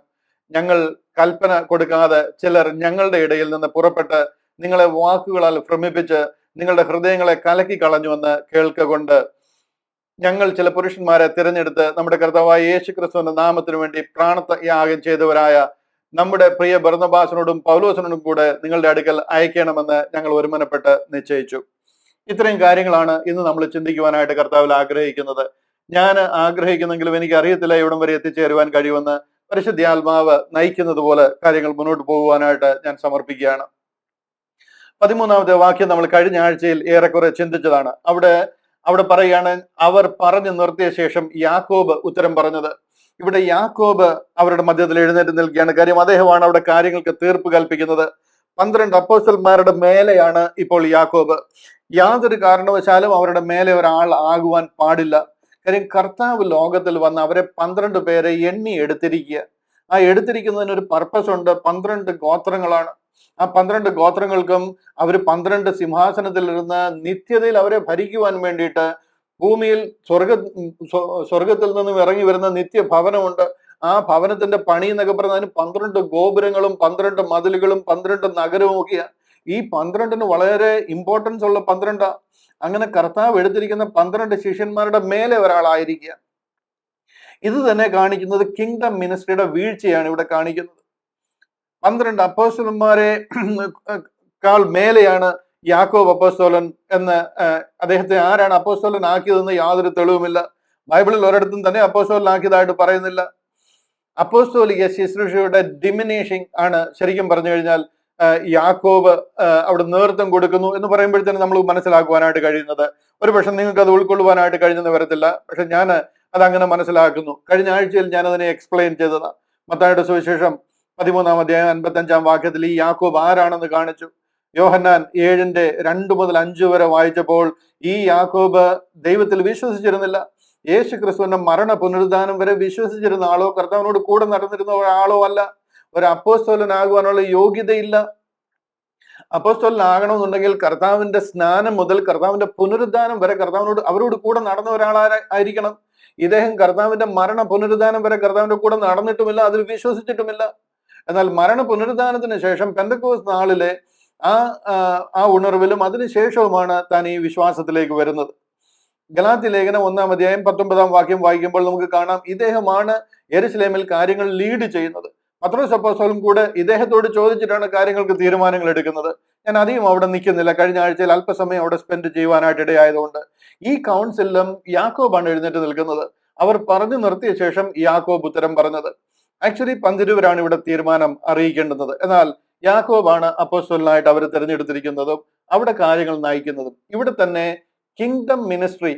ഞങ്ങൾ കൽപ്പന കൊടുക്കാതെ ചിലർ ഞങ്ങളുടെ ഇടയിൽ നിന്ന് പുറപ്പെട്ട് നിങ്ങളെ വാക്കുകളാൽ ഭ്രമിപ്പിച്ച് നിങ്ങളുടെ ഹൃദയങ്ങളെ കലക്കി കളഞ്ഞുവെന്ന് കേൾക്കൊണ്ട് ഞങ്ങൾ ചില പുരുഷന്മാരെ തിരഞ്ഞെടുത്ത് നമ്മുടെ കർത്താവായ യേശു ക്രിസ്തുവിന്റെ നാമത്തിനു വേണ്ടി പ്രാണത്യാഗം ചെയ്തവരായ നമ്മുടെ പ്രിയ ബർന്നബാസിനോടും പൗലോസിനോടും കൂടെ നിങ്ങളുടെ അടുക്കൽ അയക്കണമെന്ന് ഞങ്ങൾ ഒരുമനപ്പെട്ട് നിശ്ചയിച്ചു. ഇത്രയും കാര്യങ്ങളാണ് ഇന്ന് നമ്മൾ ചിന്തിക്കുവാനായിട്ട് കർത്താവിൽ ആഗ്രഹിക്കുന്നത്. ഞാൻ ആഗ്രഹിക്കുന്നെങ്കിലും എനിക്ക് അറിയത്തില്ല ഇവിടം വരെ എത്തിച്ചേരുവാൻ കഴിയുമെന്ന്. പരിശുദ്ധാത്മാവ് നയിക്കുന്നത് പോലെ കാര്യങ്ങൾ മുന്നോട്ട് പോകുവാനായിട്ട് ഞാൻ സമർപ്പിക്കുകയാണ്. 13ാമത്തെ വാക്യം നമ്മൾ കഴിഞ്ഞ ആഴ്ചയിൽ ഏറെക്കുറെ ചിന്തിച്ചതാണ്. അവിടെ പറയുകയാണ്, അവർ പറഞ്ഞു നിർത്തിയ ശേഷം യാക്കോബ് ഉത്തരം പറഞ്ഞത്. ഇവിടെ യാക്കോബ് അവരുടെ മധ്യത്തിൽ എഴുന്നേറ്റ് നിൽക്കുകയാണ്. കാര്യം അദ്ദേഹമാണ് അവിടെ കാര്യങ്ങൾക്ക് തീർപ്പ് കൽപ്പിക്കുന്നത്. 12 അപ്പോസ്തലന്മാരുടെ മേലെയാണ് ഇപ്പോൾ യാക്കോബ്. യാതൊരു കാരണവശാലും അവരുടെ മേലെ ഒരാൾ ആകുവാൻ പാടില്ല. കാര്യം കർത്താവ് ലോകത്തിൽ വന്ന് അവരെ 12 പേരെ എണ്ണി എടുത്തിരിക്കുക. ആ എടുത്തിരിക്കുന്നതിന് ഒരു പർപ്പസ് ഉണ്ട്. 12 ഗോത്രങ്ങളാണ്. ആ 12 ഗോത്രങ്ങൾക്കും അവർ 12 സിംഹാസനത്തിലിരുന്ന് നിത്യതയിൽ അവരെ ഭരിക്കുവാൻ വേണ്ടിയിട്ട് ഭൂമിയിൽ സ്വർഗത്തിൽ നിന്നും ഇറങ്ങി വരുന്ന നിത്യഭവനമുണ്ട്. ആ ഭവനത്തിന്റെ പണി എന്നൊക്കെ പറഞ്ഞാൽ അതിന് 12 ഗോപുരങ്ങളും 12 മതിലുകളും 12 നഗരവും ഒക്കെയാണ്. ഈ 12ന് വളരെ ഇമ്പോർട്ടൻസ് ഉള്ള 12. അങ്ങനെ കർത്താവ് എടുത്തിരിക്കുന്ന 12 ശിഷ്യന്മാരുടെ മേലെ ഒരാളായിരിക്കുക. ഇത് തന്നെ കാണിക്കുന്നത് കിങ്ഡം മിനിസ്ട്രിയുടെ വീഴ്ചയാണ് ഇവിടെ കാണിക്കുന്നത്. 12 അപ്പോസ്തലന്മാരെ കാൾ മേലെയാണ് യാക്കോബ് അപ്പോസ്തലൻ എന്ന്. അദ്ദേഹത്തെ ആരാണ് അപ്പോസ്തലൻ ആക്കിയതെന്ന് യാതൊരു തെളിവുമില്ല. ബൈബിളിൽ ഒരിടത്തും തന്നെ അപ്പോസ്തലൻ ആക്കിയതായിട്ട് പറയുന്നില്ല. അപ്പോസ്തോലിക ശുശ്രൂഷയുടെ ഡിമിനേഷിംഗ് ആണ് ശരിക്കും പറഞ്ഞു കഴിഞ്ഞാൽ യാക്കോബ് അവിടെ നേതൃത്വം കൊടുക്കുന്നു എന്ന് പറയുമ്പോഴത്തേനും നമ്മൾ മനസ്സിലാക്കുവാനായിട്ട് കഴിയുന്നത്. ഒരു പക്ഷെ നിങ്ങൾക്ക് അത് ഉൾക്കൊള്ളുവാനായിട്ട് കഴിഞ്ഞെന്ന് വരത്തില്ല. പക്ഷെ ഞാൻ അതങ്ങനെ മനസ്സിലാക്കുന്നു. കഴിഞ്ഞ ആഴ്ചയിൽ ഞാൻ അതിനെ എക്സ്പ്ലെയിൻ ചെയ്തതാണ്. മത്തായിയുടെ സുവിശേഷം 13-ാം അധ്യായം 55-ാം വാക്യത്തിൽ ഈ യാക്കോബ് ആരാണെന്ന് കാണിച്ചു. യോഹന്നാൻ 7:2 മുതൽ 5 വരെ വായിച്ചപ്പോൾ ഈ യാക്കോബ് ദൈവത്തിൽ വിശ്വസിച്ചിരുന്നില്ല. യേശു ക്രിസ്തുവിന്റെ മരണ പുനരുദ്ധാനം വരെ വിശ്വസിച്ചിരുന്ന ആളോ കർത്താവിനോട് കൂടെ നടന്നിരുന്ന ഒരാളോ അല്ല. ഒരു അപ്പോസ്തലനാകുവാനുള്ള യോഗ്യതയില്ല. അപ്പോസ്തലനാകണമെന്നുണ്ടെങ്കിൽ കർത്താവിന്റെ സ്നാനം മുതൽ കർത്താവിന്റെ പുനരുദ്ധാനം വരെ അവരോട് കൂടെ നടന്ന ഒരാളായിരിക്കണം. ഇദ്ദേഹം കർത്താവിന്റെ മരണ പുനരുദ്ധാനം വരെ കർത്താവിന്റെ കൂടെ നടന്നിട്ടുമില്ല, അതിൽ വിശ്വസിച്ചിട്ടുമില്ല. എന്നാൽ മരണ പുനരുദ്ധാനത്തിന് ശേഷം പെന്തക്കോസ്ത് നാളിലെ ആ ഉണർവിലും അതിനുശേഷവുമാണ് താൻ ഈ വിശ്വാസത്തിലേക്ക് വരുന്നത്. ഗലാത്യ ലേഖനം 1-ാം അധ്യായം 19-ാം വാക്യം വായിക്കുമ്പോൾ നമുക്ക് കാണാം, ഇദ്ദേഹമാണ് യെരുശലേമിൽ കാര്യങ്ങൾ ലീഡ് ചെയ്യുന്നത്. പത്രോസ് അപ്പോസ്തലൻ കൂടെ ഇദ്ദേഹത്തോട് ചോദിച്ചിട്ടാണ് കാര്യങ്ങൾക്ക് തീരുമാനങ്ങൾ എടുക്കുന്നത്. ഞാൻ അധികം അവിടെ നിൽക്കുന്നില്ല. കഴിഞ്ഞ ആഴ്ചയിൽ അല്പസമയം അവിടെ സ്പെൻഡ് ചെയ്യുവാനായിട്ട് ഇടയായതുകൊണ്ട് ഈ കൗൺസിലും യാക്കോബാണ് എഴുന്നേറ്റ് നിൽക്കുന്നത്. അവർ പറഞ്ഞു നിർത്തിയ ശേഷം യാക്കോബ് ഉത്തരം പറഞ്ഞത്. ആക്ച്വലി 12 ഇവിടെ തീരുമാനം അറിയിക്കേണ്ടുന്നത്. എന്നാൽ യാക്കോബാണ് അപ്പോസ്തലനായിട്ട് അവർ തിരഞ്ഞെടുത്തിരിക്കുന്നതും അവിടെ കാര്യങ്ങൾ നയിക്കുന്നതും. ഇവിടെ തന്നെ കിങ്ഡം മിനിസ്ട്രി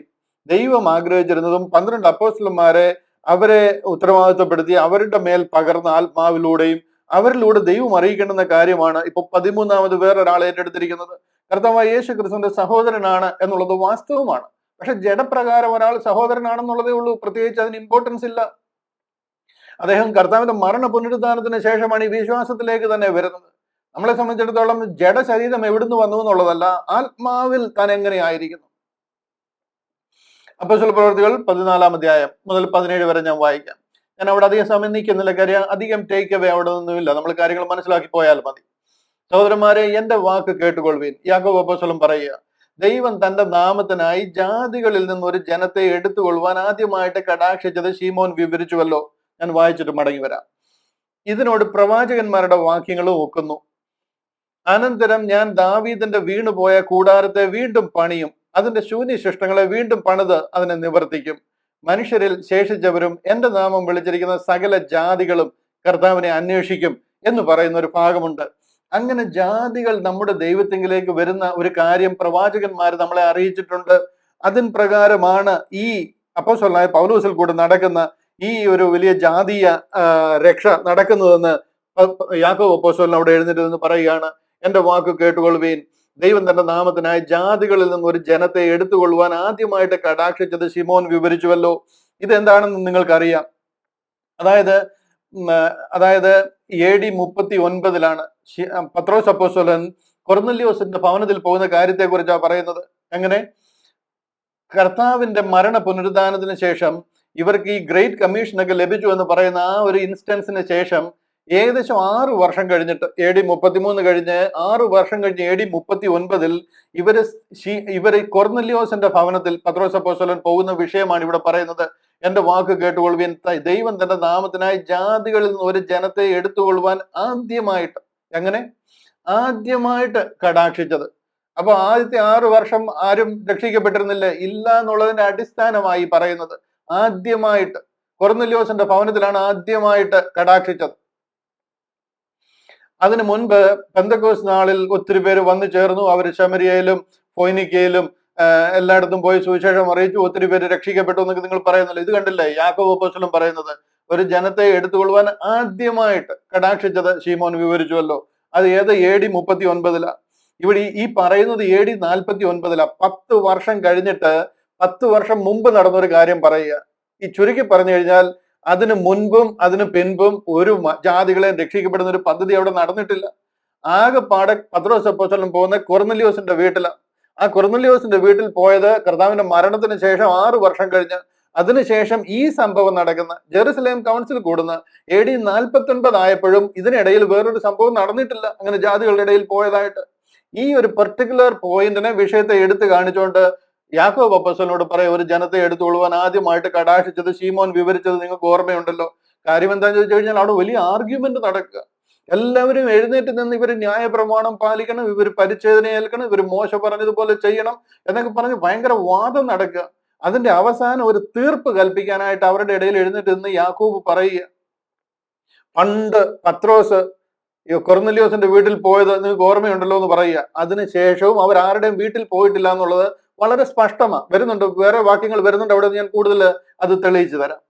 ദൈവം ആഗ്രഹിച്ചിരുന്നതും 12 അപ്പോസ്തലന്മാരെ അവരെ ഉത്തരവാദിത്വപ്പെടുത്തി അവരുടെ മേൽ പകർന്ന ആത്മാവിലൂടെയും അവരിലൂടെ ദൈവം അറിയിക്കേണ്ടുന്ന കാര്യമാണ് ഇപ്പൊ 13ാമത് വേറൊരാൾ ഏറ്റെടുത്തിരിക്കുന്നത്. കർത്താവായ യേശു ക്രിസ്തുവിന്റെ സഹോദരനാണ് എന്നുള്ളത് വാസ്തവമാണ്. പക്ഷെ ജഡപ്രകാരം ഒരാൾ സഹോദരനാണെന്നുള്ളതേ ഉള്ളൂ. പ്രത്യേകിച്ച് അതിന് ഇമ്പോർട്ടൻസ് ഇല്ല. അദ്ദേഹം കർത്താവിന്റെ മരണ പുനരുദ്ധാനത്തിന് ശേഷമാണ് ഈ വിശ്വാസത്തിലേക്ക് തന്നെ വരുന്നത്. നമ്മളെ സംബന്ധിച്ചിടത്തോളം ജഡശരീരം എവിടുന്ന് വന്നു എന്നുള്ളതല്ല, ആത്മാവിൽ താൻ എങ്ങനെയായിരിക്കുന്നു. അപ്പോസ്തല പ്രവൃത്തികൾ 14-ാം അധ്യായം മുതൽ 17 വരെ ഞാൻ വായിക്കാം. ഞാൻ അവിടെ അധികം സമയം നിൽക്കുന്നില്ല. കാര്യം അധികം ടേക്ക് അവേ അവിടെ ഒന്നുമില്ല. നമ്മൾ കാര്യങ്ങൾ മനസ്സിലാക്കി പോയാൽ മതി. സഹോദരന്മാരെ, എന്റെ വാക്ക് കേട്ടുകൊള്ളുവീൻ. യാക്കോബ് അപ്പോസ്തലൻ പറയുക, ദൈവം തന്റെ നാമത്തിനായി ജാതികളിൽ നിന്ന് ഒരു ജനത്തെ എടുത്തുകൊള്ളുവാൻ ആദ്യമായിട്ട് കടാക്ഷിച്ചത് ശീമോൻ വിവരിച്ചുവല്ലോ. ഞാൻ വായിച്ചിട്ട് മടങ്ങി വരാം. ഇതിനോട് പ്രവാചകന്മാരുടെ വാക്യങ്ങളും ഒക്കുന്നു. അനന്തരം ഞാൻ ദാവീദിന്റെ വീണുപോയ കൂടാരത്തെ വീണ്ടും പണിയും, അതിന്റെ ശൂന്യശിഷ്ടങ്ങളെ വീണ്ടും പണിത് അതിനെ നിവർത്തിക്കും. മനുഷ്യരിൽ ശേഷിച്ചവരും എന്റെ നാമം വിളിച്ചിരിക്കുന്ന സകല ജാതികളും കർത്താവിനെ അന്വേഷിക്കും എന്ന് പറയുന്ന ഒരു ഭാഗമുണ്ട്. അങ്ങനെ ജാതികൾ നമ്മുടെ ദൈവത്തിങ്കിലേക്ക് വരുന്ന ഒരു കാര്യം പ്രവാചകന്മാർ നമ്മളെ അറിയിച്ചിട്ടുണ്ട്. അതിൻ പ്രകാരമാണ് ഈ അപ്പോസ്തലനായ പൗലോസിൽ കൂടെ നടക്കുന്ന ഈ ഒരു വലിയ ജാതീയ രക്ഷ നടക്കുന്നതെന്ന് യാക്കോബ് അപ്പോസ്തലൻ അവിടെ എഴുന്നേറ്റ് നിന്ന് പറയുകയാണ്. എന്റെ വാക്ക് കേട്ടുകൊള്ളുവീൻ. ദൈവം തന്റെ നാമത്തിനായി ജാതികളിൽ നിന്ന് ഒരു ജനത്തെ എടുത്തുകൊള്ളുവാൻ ആദ്യമായിട്ട് കടാക്ഷിച്ചത് ശിമോൻ വിവരിച്ചുവല്ലോ. ഇതെന്താണെന്ന് നിങ്ങൾക്കറിയാം. അതായത് AD 39-ലാണ് പത്രോസ് അപ്പോസ്തലൻ കൊർന്നല്യോസിന്റെ ഭവനത്തിൽ പോകുന്ന കാര്യത്തെ കുറിച്ചാണ് പറയുന്നത്. എങ്ങനെ കർത്താവിന്റെ മരണ പുനരുദ്ധാനത്തിന് ശേഷം ഇവർക്ക് ഈ ഗ്രേറ്റ് കമ്മീഷനൊക്കെ ലഭിച്ചു എന്ന് പറയുന്ന ആ ഒരു ഇൻസ്റ്റൻസിന് ശേഷം ഏകദേശം 6 വർഷം കഴിഞ്ഞിട്ട് AD 33 കഴിഞ്ഞ് 6 വർഷം കഴിഞ്ഞ് AD 39 ഇവര് കൊർന്നല്യോസിന്റെ ഭവനത്തിൽ പത്രോസ് അപ്പോസ്തലൻ പോകുന്ന വിഷയമാണ് ഇവിടെ പറയുന്നത്. എന്റെ വാക്ക് കേട്ടുകൊള്ളുവാൻ ദൈവം തന്റെ നാമത്തിനായി ജാതികളിൽ നിന്ന് ഒരു ജനത്തെ എടുത്തുകൊള്ളുവാൻ ആദ്യമായിട്ട് കടാക്ഷിച്ചത്. അപ്പൊ ആദ്യത്തെ 6 വർഷം ആരും രക്ഷിക്കപ്പെട്ടിരുന്നില്ല, ഇല്ല എന്നുള്ളതിന്റെ അടിസ്ഥാനമായി പറയുന്നത്. ആദ്യമായിട്ട് കൊർന്നല്യോസിന്റെ ഭവനത്തിലാണ് ആദ്യമായിട്ട് കടാക്ഷിച്ചത്. അതിനു മുൻപ് പെന്തക്കോസ് നാളിൽ ഒത്തിരി പേര് വന്നു ചേർന്നു. അവർ ശമരിയയിലും ഫൊയ്നിക്കയിലും എല്ലായിടത്തും പോയി സുവിശേഷം അറിയിച്ചു. ഒത്തിരി പേര് രക്ഷിക്കപ്പെട്ടു എന്നൊക്കെ നിങ്ങൾ പറയുന്നില്ല. ഇത് കണ്ടില്ലേ യാക്കോബ് അപ്പോസ്തലൻ പറയുന്നത്? ഒരു ജനത്തെ എടുത്തുകൊള്ളുവാൻ ആദ്യമായിട്ട് കടാക്ഷിച്ചത് ശീമോൻ വിവരിച്ചുവല്ലോ. അത് ഏത് AD 39 ഇവിടെ ഈ പറയുന്നത് AD 49 10 വർഷം കഴിഞ്ഞിട്ട് 10 വർഷം മുമ്പ് നടന്നൊരു കാര്യം പറയുക. ഈ ചുരുക്കി പറഞ്ഞു കഴിഞ്ഞാൽ അതിന് മുൻപും അതിന് പിൻപും ഒരു ജാതികളെ രക്ഷിക്കപ്പെടുന്ന ഒരു പദ്ധതി അവിടെ നടന്നിട്ടില്ല. ആകെപ്പാടെ പത്രോസ് അപ്പോസ്തലൻ പോകുന്ന കൊർന്നല്യോസിന്റെ വീട്ടിലാണ്. ആ കൊർന്നല്യോസിന്റെ വീട്ടിൽ പോയത് കർത്താവിന്റെ മരണത്തിന് ശേഷം 6 വർഷം കഴിഞ്ഞ്. അതിനുശേഷം ഈ സംഭവം നടക്കുന്ന ജെറുസലേം കൗൺസിൽ കൂടുന്ന AD 49 ആയപ്പോഴും ഇതിനിടയിൽ വേറൊരു സംഭവം നടന്നിട്ടില്ല അങ്ങനെ ജാതികളുടെ ഇടയിൽ പോയതായിട്ട്. ഈ ഒരു പെർട്ടിക്കുലർ പോയിന്റിനെ, വിഷയത്തെ എടുത്തു കാണിച്ചുകൊണ്ട് യാക്കോബ് അപ്പോസ്തലനോട് പറയും, ഒരു ജനത്തെ എടുത്തുകൊള്ളുവാൻ ആദ്യമായിട്ട് കടാക്ഷിച്ചത് ശീമോൻ വിവരിച്ചത് നിങ്ങൾക്ക് ഓർമ്മയുണ്ടല്ലോ. കാര്യം എന്താണെന്ന് ചോദിച്ചു കഴിഞ്ഞാൽ അവിടെ വലിയ ആർഗ്യുമെന്റ് നടക്കുക. എല്ലാവരും എഴുന്നേറ്റ് നിന്ന് ഇവർ ന്യായപ്രമാണം പാലിക്കണം, ഇവർ പരിച്ഛേദന ഏൽക്കണം, ഇവർ മോശ പറഞ്ഞതുപോലെ ചെയ്യണം എന്നൊക്കെ പറഞ്ഞ് ഭയങ്കര വാദം നടക്കുക. അതിന്റെ അവസാനം ഒരു തീർപ്പ് കൽപ്പിക്കാനായിട്ട് അവരുടെ ഇടയിൽ എഴുന്നേറ്റ് നിന്ന് യാക്കോബ് പറയുക, പണ്ട് പത്രോസ് കൊർന്നല്യോസിന്റെ വീട്ടിൽ പോയത് നിങ്ങൾക്ക് ഓർമ്മയുണ്ടല്ലോ എന്ന് പറയുക. അതിനുശേഷവും അവർ ആരുടെയും വീട്ടിൽ പോയിട്ടില്ല എന്നുള്ളത് വളരെ സ്പഷ്ടമാണ്. വരുന്നുണ്ട്, വേറെ വാക്യങ്ങൾ വരുന്നുണ്ട്, അവിടെ ഞാൻ കൂടുതൽ അത് തെളിയിച്ചു തരാം.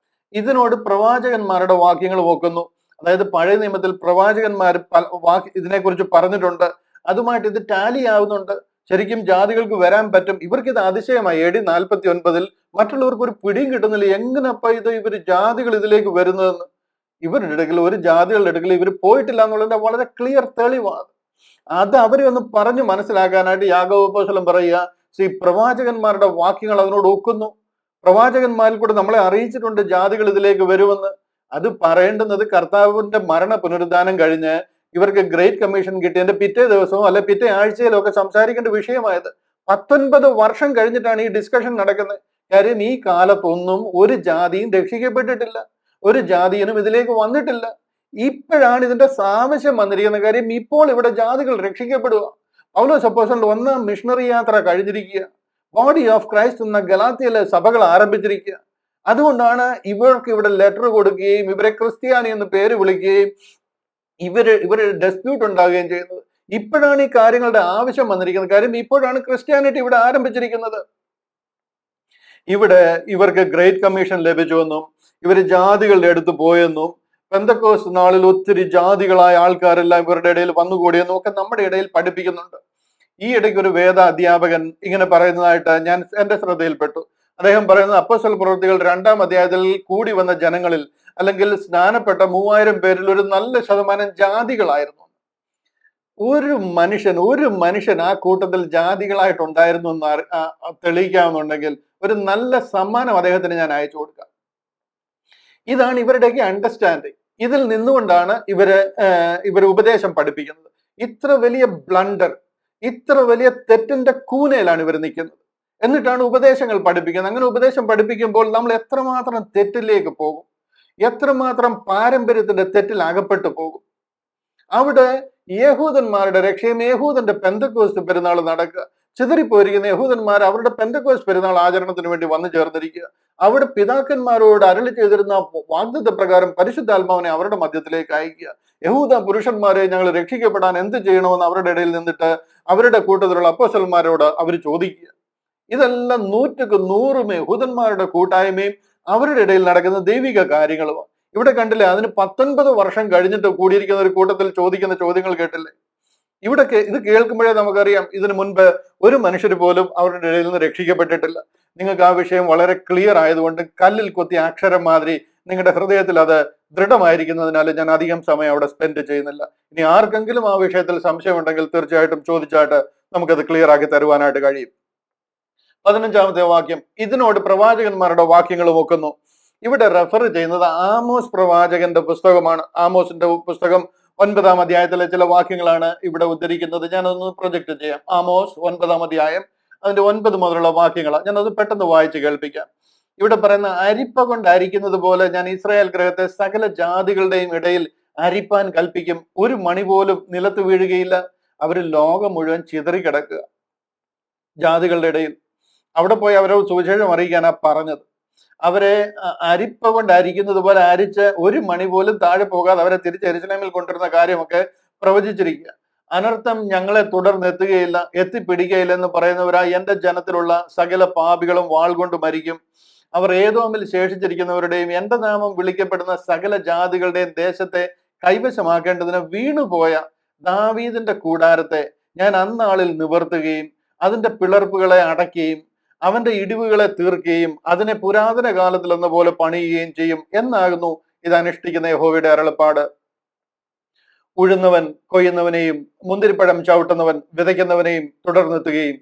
ഇതിനോട് പ്രവാചകന്മാരുടെ വാക്യങ്ങൾ നോക്കുന്നു. അതായത് പഴയ നിയമത്തിൽ പ്രവാചകന്മാർ ഇതിനെക്കുറിച്ച് പറഞ്ഞിട്ടുണ്ട്. അതുമായിട്ട് ഇത് ടാലി ആവുന്നുണ്ട്. ശരിക്കും ജാതികൾക്ക് വരാൻ പറ്റും. ഇവർക്ക് ഇത് അതിശയമായി. AD 49 മറ്റുള്ളവർക്ക് ഒരു പിടിയും കിട്ടുന്നില്ല. എങ്ങനെയപ്പ ഇവർ ജാതികൾ ഇതിലേക്ക് വരുന്നതെന്ന്. ഇവരുടെ ഇടയിൽ, ഒരു ജാതികളുടെ ഇടയിൽ ഇവർ പോയിട്ടില്ല എന്നുള്ളതിന്റെ വളരെ ക്ലിയർ തെളിവാണ്. അത് അവരെ ഒന്ന് പറഞ്ഞു മനസ്സിലാക്കാനായിട്ട് യാക്കോബ് അപ്പോസ്തലൻ പറയുക, പ്രവാചകന്മാരുടെ വാക്യങ്ങൾ അതിനോട് ഒക്കുന്നു. പ്രവാചകന്മാരിൽ കൂടെ നമ്മളെ അറിയിച്ചിട്ടുണ്ട് ജാതികൾ ഇതിലേക്ക് വരുമെന്ന്. അത് പറയേണ്ടുന്നത് കർത്താവിന്റെ മരണ പുനരുദ്ധാനം കഴിഞ്ഞ് ഇവർക്ക് ഗ്രേറ്റ് കമ്മീഷൻ കിട്ടിയതിന്റെ പിറ്റേ ദിവസവും അല്ലെ പിറ്റേ ആഴ്ചയിലും ഒക്കെ സംസാരിക്കേണ്ട വിഷയമായത്. 19 വർഷം കഴിഞ്ഞിട്ടാണ് ഈ ഡിസ്കഷൻ നടക്കുന്നത്. കാര്യം ഈ കാലത്തൊന്നും ഒരു ജാതിയും രക്ഷിക്കപ്പെട്ടിട്ടില്ല, ഒരു ജാതിയനും ഇതിലേക്ക് വന്നിട്ടില്ല. ഇപ്പോഴാണ് ഇതിന്റെ ആവശ്യം വന്നിരിക്കുന്ന. കാര്യം ഇപ്പോൾ ഇവിടെ ജാതികൾ രക്ഷിക്കപ്പെടുക. പൗലോസ് അപ്പോസ്തലൻ 1ാം മിഷണറി യാത്ര കഴിഞ്ഞിരിക്കുക. ബോഡി ഓഫ് ക്രൈസ്റ്റ് എന്ന ഗലാത്യയിലെ സഭകൾ ആരംഭിച്ചിരിക്കുക. അതുകൊണ്ടാണ് ഇവർക്ക് ഇവിടെ ലെറ്റർ കൊടുക്കുകയും ഇവരെ ക്രിസ്ത്യാനി എന്ന് പേര് വിളിക്കുകയും ഇവര് ഡിസ്പ്യൂട്ട് ഉണ്ടാവുകയും ചെയ്യുന്നത്. ഇപ്പോഴാണ് ഈ കാര്യങ്ങളുടെ ആവശ്യം വന്നിരിക്കുന്നത്. കാര്യം ഇപ്പോഴാണ് ക്രിസ്ത്യാനിറ്റി ഇവിടെ ആരംഭിച്ചിരിക്കുന്നത്. ഇവിടെ ഇവർക്ക് ഗ്രേറ്റ് കമ്മീഷൻ ലഭിച്ചുവെന്നും ഇവര് ജാതികളുടെ അടുത്ത് പോയെന്നും പെന്തക്കോസ്ത് നാളിൽ ഒത്തിരി ജാതികളായ ആൾക്കാരെല്ലാം ഇവരുടെ ഇടയിൽ വന്നുകൂടിയെന്നും ഒക്കെ നമ്മുടെ ഇടയിൽ പഠിപ്പിക്കുന്നുണ്ട്. ഈ ഇടയ്ക്ക് ഒരു വേദ അധ്യാപകൻ ഇങ്ങനെ പറയുന്നതായിട്ട് ഞാൻ എന്റെ ശ്രദ്ധയിൽപ്പെട്ടു. അദ്ദേഹം പറയുന്നത് അപ്പോസ്തല പ്രവൃത്തികൾ 2ാം അധ്യായത്തിൽ കൂടി വന്ന ജനങ്ങളിൽ അല്ലെങ്കിൽ സ്നാനപ്പെട്ട 3000 പേരിൽ ഒരു നല്ല ശതമാനം ജാതികളായിരുന്നു. ഒരു മനുഷ്യൻ ആ കൂട്ടത്തിൽ ജാതികളായിട്ടുണ്ടായിരുന്നു എന്ന് തെളിയിക്കാമെന്നുണ്ടെങ്കിൽ ഒരു നല്ല സമ്മാനം അദ്ദേഹത്തിന് ഞാൻ അയച്ചു കൊടുക്കാം. ഇതാണ് ഇവരുടെയൊക്കെ അണ്ടർസ്റ്റാൻഡിങ്. ഇതിൽ നിന്നുകൊണ്ടാണ് ഇവര് ഉപദേശം പഠിപ്പിക്കുന്നത്. ഇത്ര വലിയ ബ്ലണ്ടർ, ഇത്ര വലിയ തെറ്റിന്റെ കൂനയിലാണ് ഇവർ നിൽക്കുന്നത്. എന്നിട്ടാണ് ഉപദേശങ്ങൾ പഠിപ്പിക്കുന്നത്. അങ്ങനെ ഉപദേശം പഠിപ്പിക്കുമ്പോൾ നമ്മൾ എത്രമാത്രം തെറ്റിലേക്ക് പോകും, എത്രമാത്രം പാരമ്പര്യത്തിന്റെ തെറ്റിൽ അകപ്പെട്ടു പോകും. അവിടെ യഹൂദന്മാരുടെ രക്ഷയും യഹൂദന്റെ പെന്തക്കോസ്ത് പെരുന്നാൾ നടക്കുക. ചിതറിപ്പോയിരിക്കുന്ന യഹൂദന്മാർ അവരുടെ പെന്തക്കോസ്ത് പെരുന്നാൾ ആചരണത്തിന് വേണ്ടി വന്നു ചേർന്നിരിക്കുക. അവിടെ പിതാക്കന്മാരോട് അരുളി ചെയ്തിരുന്ന വാഗ്ദത്ത പ്രകാരം പരിശുദ്ധാത്മാവിനെ അവരുടെ മധ്യത്തിലേക്ക് അയക്കുക. യഹൂദ പുരുഷന്മാരെ ഞങ്ങൾ രക്ഷിക്കപ്പെടാൻ എന്ത് ചെയ്യണമെന്ന് അവരുടെ ഇടയിൽ നിന്നിട്ട് അവരുടെ കൂട്ടത്തിലുള്ള അപ്പോസ്തലന്മാരോട് അവർ ചോദിക്കുക. ഇതെല്ലാം 100% യഹൂദന്മാരുടെ കൂട്ടായ്മയും അവരുടെ ഇടയിൽ നടക്കുന്ന ദൈവിക കാര്യങ്ങളുമാണ്. ഇവിടെ കണ്ടില്ലേ, അതിന് 19 വർഷം കഴിഞ്ഞിട്ട് കൂടിയിരിക്കുന്ന ഒരു കൂട്ടത്തിൽ ചോദിക്കുന്ന ചോദ്യങ്ങൾ കേട്ടില്ലേ? ഇവിടെ ഇത് കേൾക്കുമ്പോഴേ നമുക്കറിയാം ഇതിനു മുൻപ് ഒരു മനുഷ്യർ പോലും അവരുടെ ഇടയിൽ നിന്ന് രക്ഷിക്കപ്പെട്ടിട്ടില്ല. നിങ്ങൾക്ക് ആ വിഷയം വളരെ ക്ലിയർ ആയതുകൊണ്ട് കല്ലിൽ കൊത്തിയ അക്ഷരം മാതിരി നിങ്ങളുടെ ഹൃദയത്തിൽ അത് ദൃഢമായിരിക്കുന്നതിനാൽ ഞാൻ അധികം സമയം അവിടെ സ്പെൻഡ് ചെയ്യുന്നില്ല. ഇനി ആർക്കെങ്കിലും ആ വിഷയത്തിൽ സംശയമുണ്ടെങ്കിൽ തീർച്ചയായിട്ടും ചോദിച്ചായിട്ട് നമുക്കത് ക്ലിയർ ആക്കി തരുവാനായിട്ട് കഴിയും. 15ാമത്തെ വാക്യം ഇതിനോട് പ്രവാചകന്മാരുടെ വാക്യങ്ങൾ നോക്കുന്നു. ഇവിടെ റെഫർ ചെയ്യുന്നത് ആമോസ് പ്രവാചകന്റെ പുസ്തകമാണ്. ആമോസിന്റെ പുസ്തകം 9ാം അധ്യായത്തിലെ ചില വാക്യങ്ങളാണ് ഇവിടെ ഉദ്ധരിക്കുന്നത്. ഞാനൊന്ന് പ്രൊജക്ട് ചെയ്യാം. ആമോസ് 9ാം അധ്യായം അതിന്റെ 9 മുതലുള്ള വാക്യങ്ങളാണ്. ഞാനത് പെട്ടെന്ന് വായിച്ച് കേൾപ്പിക്കാം. ഇവിടെ പറയുന്ന അരിപ്പ കൊണ്ട് അരിക്കുന്നത് പോലെ ഞാൻ ഇസ്രായേൽ ഗൃഹത്തെ സകല ജാതികളുടെയും ഇടയിൽ അരിപ്പാൻ കൽപ്പിക്കും. ഒരു മണി പോലും നിലത്ത് വീഴുകയില്ല. അവര് ലോകം മുഴുവൻ ചിതറിക്കിടക്കുക. ജാതികളുടെ ഇടയിൽ അവിടെ പോയി അവരോട് സുവിശേഷം അറിയിക്കാനാ പറഞ്ഞത്. അവരെ അരിപ്പ കൊണ്ട് അരിക്കുന്നത് പോലെ അരിച്ച് ഒരു മണി പോലും താഴെ പോകാതെ അവരെ തിരിച്ച് യെരൂശലേമിൽ കൊണ്ടുവരുന്ന കാര്യമൊക്കെ പ്രവചിച്ചിരിക്കുക. അനർത്ഥം ഞങ്ങളെ തുടർന്നെത്തുകയില്ല, എത്തിപ്പിടിക്കുകയില്ല എന്ന് പറയുന്നവരാ എന്റെ ജനത്തിലുള്ള സകല പാപികളും വാൾ കൊണ്ട് മരിക്കും. അവർ ഏദോമിൽ ശേഷിച്ചിരിക്കുന്നവരുടെയും എന്റെ നാമം വിളിക്കപ്പെടുന്ന സകല ജാതികളുടെയും ദേശത്തെ കൈവശമാക്കേണ്ടതിന് വീണുപോയ ദാവീദിന്റെ കൂടാരത്തെ ഞാൻ അന്നാളിൽ നിവർത്തുകയും അതിന്റെ പിളർപ്പുകളെ അടയ്ക്കുകയും അവന്റെ ഇടിവുകളെ തീർക്കുകയും അതിനെ പുരാതന കാലത്തിൽ എന്ന പോലെ പണിയുകയും ചെയ്യും എന്നാകുന്നു ഇത് അനുഷ്ഠിക്കുന്ന യഹോവയുടെ അരുളപ്പാട്. ഉഴുന്നവൻ കൊയ്യുന്നവനെയും മുന്തിരിപ്പഴം ചവിട്ടുന്നവൻ വിതയ്ക്കുന്നവനെയും തുടർന്നെത്തുകയും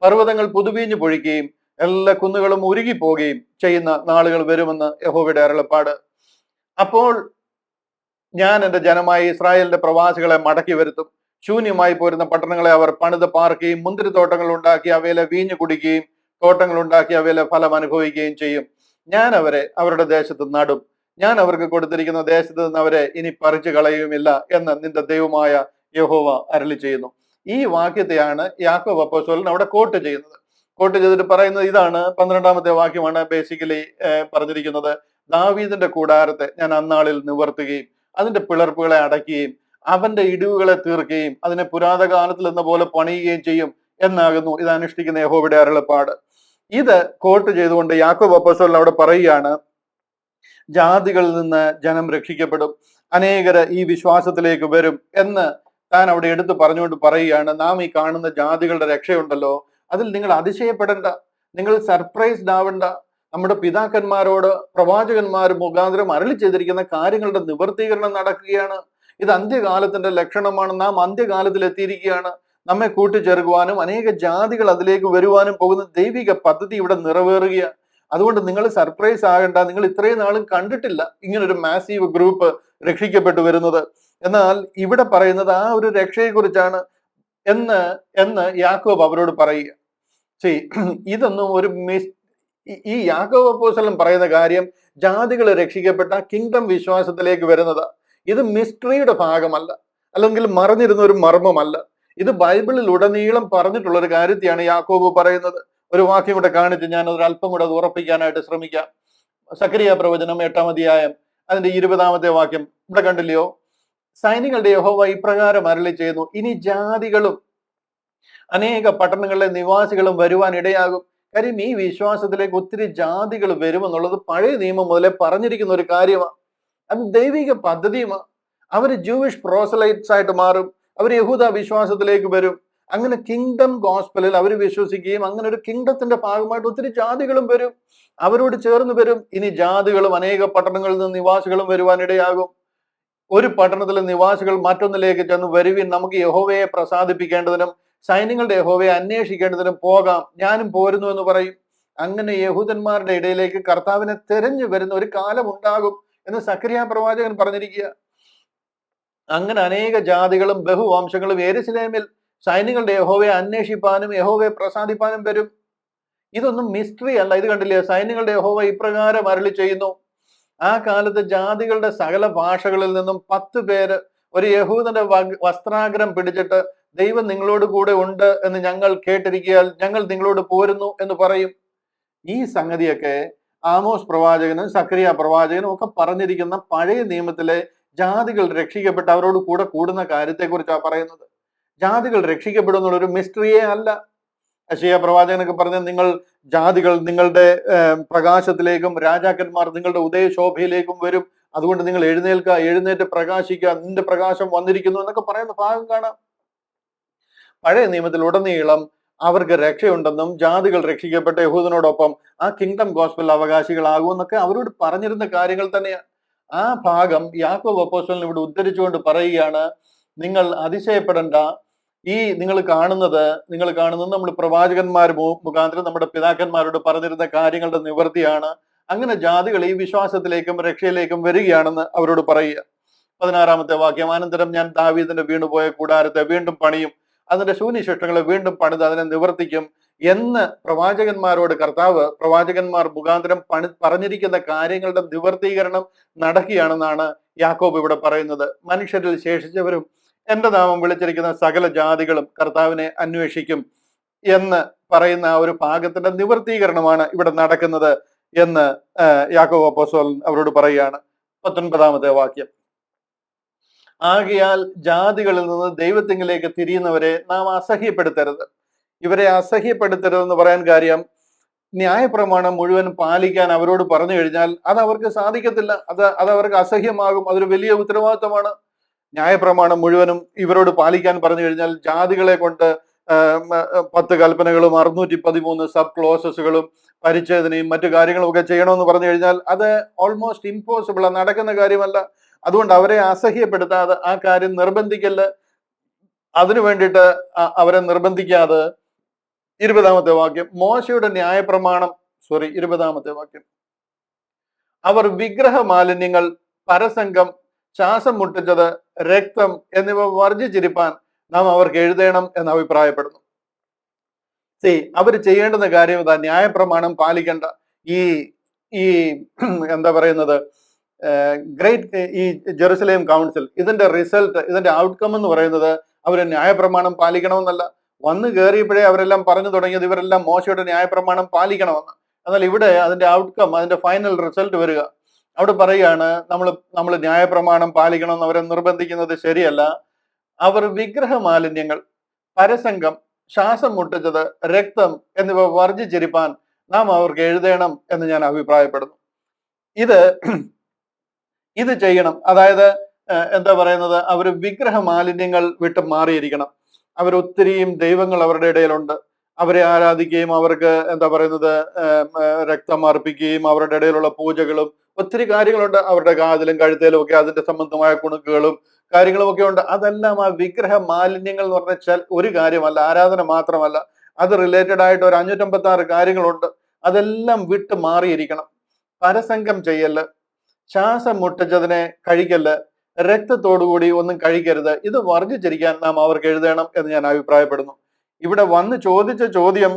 പർവ്വതങ്ങൾ പുതുവീഞ്ഞു പൊഴിക്കുകയും എല്ലാ കുന്നുകളും ഉരുകിപ്പോവുകയും ചെയ്യുന്ന നാളുകൾ വരുമെന്ന് യഹോവയുടെ അരുളപ്പാട്. അപ്പോൾ ഞാൻ എന്റെ ജനമായ ഇസ്രായേലിന്റെ പ്രവാസികളെ മടക്കി വരുത്തും. ശൂന്യമായി പോരുന്ന പട്ടണങ്ങളെ അവർ പണിത് പാർക്കുകയും മുന്തിരിത്തോട്ടങ്ങൾ ഉണ്ടാക്കി അവയിലെ വീഞ്ഞു കുടിക്കുകയും തോട്ടങ്ങൾ ഉണ്ടാക്കി അവയിലെ ഫലം അനുഭവിക്കുകയും ചെയ്യും. ഞാൻ അവരെ അവരുടെ ദേശത്ത് നടും. ഞാൻ അവർക്ക് കൊടുത്തിരിക്കുന്ന ദേശത്ത് നിന്ന് അവരെ ഇനി പറിച്ചു കളയുമില്ല എന്ന് നിന്റെ ദൈവമായ യഹോവ അരുളി ചെയ്യുന്നു. ഈ വാക്യത്തെയാണ് യാക്കോബ് അപ്പോസ്തലൻ അവിടെ കോട്ട് ചെയ്യുന്നത്. കോട്ട് ചെയ്തിട്ട് പറയുന്നത് ഇതാണ്. 12-ാമത്തെ വാക്യമാണ് ബേസിക്കലി പറഞ്ഞിരിക്കുന്നത്. ദാവീദിന്റെ കൂടാരത്തെ ഞാൻ അന്നാളിൽ നിവർത്തുകയും അതിന്റെ പിളർപ്പുകളെ അടയ്ക്കുകയും അവന്റെ ഇടിവുകളെ തീർക്കുകയും അതിനെ പുരാതന കാലത്തിൽ എന്ന പോലെ പണിയുകയും ചെയ്യും എന്നാകുന്നു ഇത് അനുഷ്ഠിക്കുന്ന യഹോവയുടെ അരുളപ്പാട്. ഇത് കോട്ട് ചെയ്തുകൊണ്ട് യാക്കോബ് അപ്പോസ്തലൻ അവിടെ പറയുകയാണ്, ജാതികളിൽ നിന്ന് ജനം രക്ഷിക്കപ്പെടും, അനേകര് ഈ വിശ്വാസത്തിലേക്ക് വരും എന്ന് താൻ അവിടെ എടുത്തു പറഞ്ഞുകൊണ്ട് പറയുകയാണ്. നാം ഈ കാണുന്ന ജാതികളുടെ രക്ഷയുണ്ടല്ലോ, അതിൽ നിങ്ങൾ അതിശയപ്പെടേണ്ട, നിങ്ങൾ സർപ്രൈസ്ഡ് ആവണ്ട. നമ്മുടെ പിതാക്കന്മാരോട് പ്രവാചകന്മാർ മുഖാന്തരം അരുളി ചെയ്തിരിക്കുന്ന കാര്യങ്ങളുടെ നിവർത്തീകരണം നടക്കുകയാണ്. ഇത് അന്ത്യകാലത്തിന്റെ ലക്ഷണമാണ്. നാം അന്ത്യകാലത്തിൽ എത്തിയിരിക്കുകയാണ്. നമ്മെ കൂട്ടിച്ചേർക്കുവാനും അനേക ജാതികൾ അതിലേക്ക് വരുവാനും പോകുന്ന ദൈവിക പദ്ധതി ഇവിടെ നിറവേറുകയാണ്. അതുകൊണ്ട് നിങ്ങൾ സർപ്രൈസ് ആകണ്ട. നിങ്ങൾ ഇത്രയും നാളും കണ്ടിട്ടില്ല ഇങ്ങനൊരു മാസീവ് ഗ്രൂപ്പ് രക്ഷിക്കപ്പെട്ടു വരുന്നത്. എന്നാൽ ഇവിടെ പറയുന്നത് ആ ഒരു രക്ഷയെക്കുറിച്ചാണ് എന്ന് യാക്കോബ് അവരോട് പറയുക. ഇതൊന്നും ഒരു ഈ യാക്കോബ് അപ്പോസ്തലൻ പറയുന്ന കാര്യം ജാതികൾ രക്ഷിക്കപ്പെട്ട കിങ്ഡം വിശ്വാസത്തിലേക്ക് വരുന്നത്. ഇത് മിസ്റ്ററിയുടെ ഭാഗമല്ല, അല്ലെങ്കിൽ മറഞ്ഞിരുന്ന ഒരു മർമ്മമല്ല. ഇത് ബൈബിളിൽ ഉടനീളം പറഞ്ഞിട്ടുള്ള ഒരു കാര്യത്തെയാണ് യാക്കോബ് പറയുന്നത്. ഒരു വാക്യം കൂടെ കാണിച്ച് ഞാൻ ഒരു അല്പം കൂടെ അത് ഉറപ്പിക്കാനായിട്ട് ശ്രമിക്കാം. സക്കറിയ പ്രവചനം 8-ാം അധ്യായം അതിന്റെ 20-ാമത്തെ വാക്യം ഇവിടെ കണ്ടില്ലയോ? സൈന്യങ്ങളുടെ യഹോവ ഇപ്രകാരം അരുളി ചെയ്യുന്നു, ഇനി ജാതികളും അനേക പട്ടണങ്ങളിലെ നിവാസികളും വരുവാൻ ഇടയാകും. കാര്യം ഈ വിശ്വാസത്തിലേക്ക് ഒത്തിരി ജാതികൾ വരുമെന്നുള്ളത് പഴയ നിയമം മുതലേ പറഞ്ഞിരിക്കുന്ന ഒരു കാര്യമാണ്. അത് ദൈവിക പദ്ധതിയുമാണ്. അവര് ജൂയിഷ് പ്രോസലൈറ്റ്സ് ആയിട്ട് മാറും. അവർ യഹൂദ വിശ്വാസത്തിലേക്ക് വരും. അങ്ങനെ കിങ്ഡം ഗോസ്പലിൽ അവർ വിശ്വസിക്കുകയും അങ്ങനെ ഒരു കിങ്ഡത്തിന്റെ ഭാഗമായിട്ട് ഒത്തിരി ജാതികളും വരും, അവരോട് ചേർന്ന് വരും. ഇനി ജാതികളും അനേക പട്ടണങ്ങളിൽ നിന്ന് നിവാസികളും വരുവാനിടയാകും. ഒരു പട്ടണത്തിലെ നിവാസികൾ മറ്റൊന്നിലേക്ക് ചെന്ന് വരുവിൻ, നമുക്ക് യഹോവയെ പ്രസാദിപ്പിക്കേണ്ടതിനും സൈന്യങ്ങളുടെ യഹോവയെ അന്വേഷിക്കേണ്ടതിനും പോകാം, ഞാനും പോരുന്നു എന്ന് പറയും. അങ്ങനെ യഹൂദന്മാരുടെ ഇടയിലേക്ക് കർത്താവിനെ തെരഞ്ഞു വരുന്ന ഒരു കാലം ഉണ്ടാകും എന്ന് സക്കറിയ പ്രവാചകൻ പറഞ്ഞിരിക്കുക. അങ്ങനെ അനേക ജാതികളും ബഹുവംശങ്ങളും യെരൂശലേമിൽ സൈന്യങ്ങളുടെ യഹോവയെ അന്വേഷിപ്പാനും യഹോവയെ പ്രസാദിപ്പാനും വരും. ഇതൊന്നും മിസ്റ്ററി അല്ല. ഇത് കണ്ടില്ലേ? സൈന്യങ്ങളുടെ യഹോവ ഇപ്രകാരം അരുളി ചെയ്യുന്നു, ആ കാലത്ത് ജാതികളുടെ സകല ഭാഷകളിൽ നിന്നും 10 പേര് ഒരു യഹൂദന്റെ വസ്ത്രാഗ്രം പിടിച്ചിട്ട് ദൈവം നിങ്ങളോട് കൂടെ ഉണ്ട് എന്ന് ഞങ്ങൾ കേട്ടിരിക്കയാൽ ഞങ്ങൾ നിങ്ങളോട് പോരുന്നു എന്ന് പറയും. ഈ സംഗതിയൊക്കെ ആമോസ് പ്രവാചകനും സക്കറിയ പ്രവാചകനും ഒക്കെ പറഞ്ഞിരിക്കുന്ന പഴയ നിയമത്തിലെ ജാതികൾ രക്ഷിക്കപ്പെട്ട് അവരോട് കൂടെ കൂടുന്ന കാര്യത്തെക്കുറിച്ചാണ് പറയുന്നത്. ജാതികൾ രക്ഷിക്കപ്പെടും എന്നുള്ളൊരു മിസ്റ്ററിയേ അല്ല. യെശയ്യാ പ്രവാചകനൊക്കെ പറഞ്ഞ നിങ്ങൾ ജാതികൾ നിങ്ങളുടെ പ്രകാശത്തിലേക്കും രാജാക്കന്മാർ നിങ്ങളുടെ ഉദയശോഭയിലേക്കും വരും, അതുകൊണ്ട് നിങ്ങൾ എഴുന്നേൽക്കുക, എഴുന്നേറ്റ് പ്രകാശിക്കുക, നിന്റെ പ്രകാശം വന്നിരിക്കുന്നു എന്നൊക്കെ പറയുന്ന ഭാഗം കാണാം. പഴയ നിയമത്തിൽ ഉടനീളം അവർക്ക് രക്ഷയുണ്ടെന്നും ജാതികൾ രക്ഷിക്കപ്പെട്ട യഹൂദനോടൊപ്പം ആ കിങ്ഡം ഗോസ്പൽ അവകാശികളാകുമെന്നൊക്കെ അവരോട് പറഞ്ഞിരുന്ന കാര്യങ്ങൾ തന്നെയാണ്. ആ ഭാഗം യാക്കോബ് അപ്പോസ്തലൻ ഇവിടെ ഉദ്ധരിച്ചുകൊണ്ട് പറയുകയാണ്, നിങ്ങൾ അതിശയപ്പെടേണ്ട. ഈ നിങ്ങൾ കാണുന്നത് നമ്മൾ പ്രവാചകന്മാർ മുഖാന്തരം നമ്മുടെ പിതാക്കന്മാരോട് പറഞ്ഞിരുന്ന കാര്യങ്ങളുടെ നിവൃത്തിയാണ്. അങ്ങനെ ജാതികൾ ഈ വിശ്വാസത്തിലേക്കും രക്ഷയിലേക്കും വരികയാണെന്ന് അവരോട് പറയുക. 16-ാമത്തെ വാക്യം, അനന്തരം ഞാൻ ദാവീദിന്റെ വീണുപോയ കൂടാരത്തെ വീണ്ടും പണിയും, അതിന്റെ ശൂന്യശിഷ്ടങ്ങളെ വീണ്ടും പണിത് അതിനെ നിവർത്തിക്കും എന്ന് പ്രവാചകന്മാരോട് കർത്താവ് പ്രവാചകന്മാർ മുഖാന്തരം പറഞ്ഞിരിക്കുന്ന കാര്യങ്ങളുടെ നിവർത്തീകരണം നടക്കുകയാണെന്നാണ് യാക്കോബ് ഇവിടെ പറയുന്നത്. മനുഷ്യരിൽ ശേഷിച്ചവരും എന്റെ നാമം വിളിച്ചിരിക്കുന്ന സകല ജാതികളും കർത്താവിനെ അന്വേഷിക്കും എന്ന് പറയുന്ന ആ ഒരു ഭാഗത്തിന്റെ നിവർത്തീകരണമാണ് ഇവിടെ നടക്കുന്നത് എന്ന് യാക്കോബ് അപ്പോസ്തലൻ അവരോട് പറയുകയാണ്. 19-ാമത്തെ വാക്യം, ആകയാൽ ജാതികളിൽ നിന്ന് ദൈവത്തിങ്കിലേക്ക് തിരിയുന്നവരെ നാം അസഹ്യപ്പെടുത്തരുത്. ഇവരെ അസഹ്യപ്പെടുത്തരുതെന്ന് പറയാൻ കാര്യം, ന്യായപ്രമാണം മുഴുവൻ പാലിക്കാൻ അവരോട് പറഞ്ഞു കഴിഞ്ഞാൽ അത് അവർക്ക് സാധിക്കത്തില്ല. അത് അവർക്ക് അസഹ്യമാകും. അതൊരു വലിയ ഉത്തരവാദിത്തമാണ്. ന്യായപ്രമാണം മുഴുവനും ഇവരോട് പാലിക്കാൻ പറഞ്ഞു കഴിഞ്ഞാൽ ജാതികളെ കൊണ്ട് 10 കൽപ്പനകളും 613 സബ് ക്ലോസസുകളും പരിച്ഛേദനയും മറ്റു കാര്യങ്ങളും ഒക്കെ ചെയ്യണമെന്ന് പറഞ്ഞു കഴിഞ്ഞാൽ അത് ഓൾമോസ്റ്റ് ഇമ്പോസിബിൾ, നടക്കുന്ന കാര്യമല്ല. അതുകൊണ്ട് അവരെ അസഹ്യപ്പെടുത്താതെ ആ കാര്യം നിർബന്ധിക്കല്. അതിനു വേണ്ടിയിട്ട് അവരെ നിർബന്ധിക്കാതെ 20-ാമത്തെ വാക്യം, മോശയുടെ ന്യായപ്രമാണം 20-ാമത്തെ വാക്യം, അവർ വിഗ്രഹ മാലിന്യങ്ങൾ, പരസംഗം, ശ്വാസം മുട്ടിച്ചത്, രക്തം എന്നിവ വർജിച്ചിരിപ്പാൻ നാം അവർക്ക് എഴുതണം എന്ന് അഭിപ്രായപ്പെടുന്നു. അവർ ചെയ്യേണ്ടുന്ന കാര്യം ഇതാ, ന്യായപ്രമാണം പാലിക്കേണ്ട ഈ ഈ എന്താ പറയുന്നത്, ഈ ജെറുസലേം കൗൺസിൽ, ഇതിന്റെ റിസൾട്ട്, ഇതിന്റെ ഔട്ട്കം എന്ന് പറയുന്നത് അവര് ന്യായപ്രമാണം പാലിക്കണമെന്നല്ല. വന്നു കയറിയപ്പോഴേ അവരെല്ലാം പറഞ്ഞു തുടങ്ങിയത് ഇവരെല്ലാം മോശയുടെ ന്യായപ്രമാണം പാലിക്കണമെന്ന്. എന്നാൽ ഇവിടെ അതിന്റെ ഔട്ട്കം, അതിന്റെ ഫൈനൽ റിസൾട്ട് വരിക, അവിടെ പറയുകയാണ് നമ്മൾ ന്യായപ്രമാണം പാലിക്കണമെന്ന് അവരെ നിർബന്ധിക്കുന്നത് ശരിയല്ല. അവർ വിഗ്രഹ മാലിന്യങ്ങൾ, പരസംഗം, ശ്വാസം മുട്ടിച്ചത്, രക്തം എന്നിവ വർജിച്ചിരിപ്പാൻ നാം അവർക്ക് എഴുതണം എന്ന് ഞാൻ അഭിപ്രായപ്പെടുന്നു. ഇത് ചെയ്യണം. അതായത് എന്താ പറയുന്നത്, അവർ വിഗ്രഹ മാലിന്യങ്ങൾ വിട്ട് മാറിയിരിക്കണം. അവരൊത്തിരിയും ദൈവങ്ങൾ അവരുടെ ഇടയിലുണ്ട്. അവരെ ആരാധിക്കുകയും അവർക്ക് എന്താ പറയുന്നത്, രക്തം അർപ്പിക്കുകയും അവരുടെ ഇടയിലുള്ള പൂജകളും ഒത്തിരി കാര്യങ്ങളുണ്ട്. അവരുടെ കാതിലും കഴുത്തേലും ഒക്കെ അതിന്റെ സംബന്ധമായ കുണുക്കുകളും കാര്യങ്ങളും ഒക്കെ ഉണ്ട്. അതെല്ലാം ആ വിഗ്രഹ മാലിന്യങ്ങൾ എന്ന് പറഞ്ഞാൽ ഒരു കാര്യമല്ല, ആരാധന മാത്രമല്ല, അത് റിലേറ്റഡ് ആയിട്ട് ഒരു 556 കാര്യങ്ങളുണ്ട്. അതെല്ലാം വിട്ട് മാറിയിരിക്കണം. പരസംഗം ചെയ്യല്, ശ്വാസം മുട്ടിച്ചതിനെ കഴിക്കല്, രക്തത്തോടുകൂടി ഒന്നും കഴിക്കരുത്. ഇത് വർജിച്ചിരിക്കാൻ നാം അവർക്ക് എഴുതണം എന്ന് ഞാൻ അഭിപ്രായപ്പെടുന്നു. ഇവിടെ വന്ന് ചോദിച്ച ചോദ്യം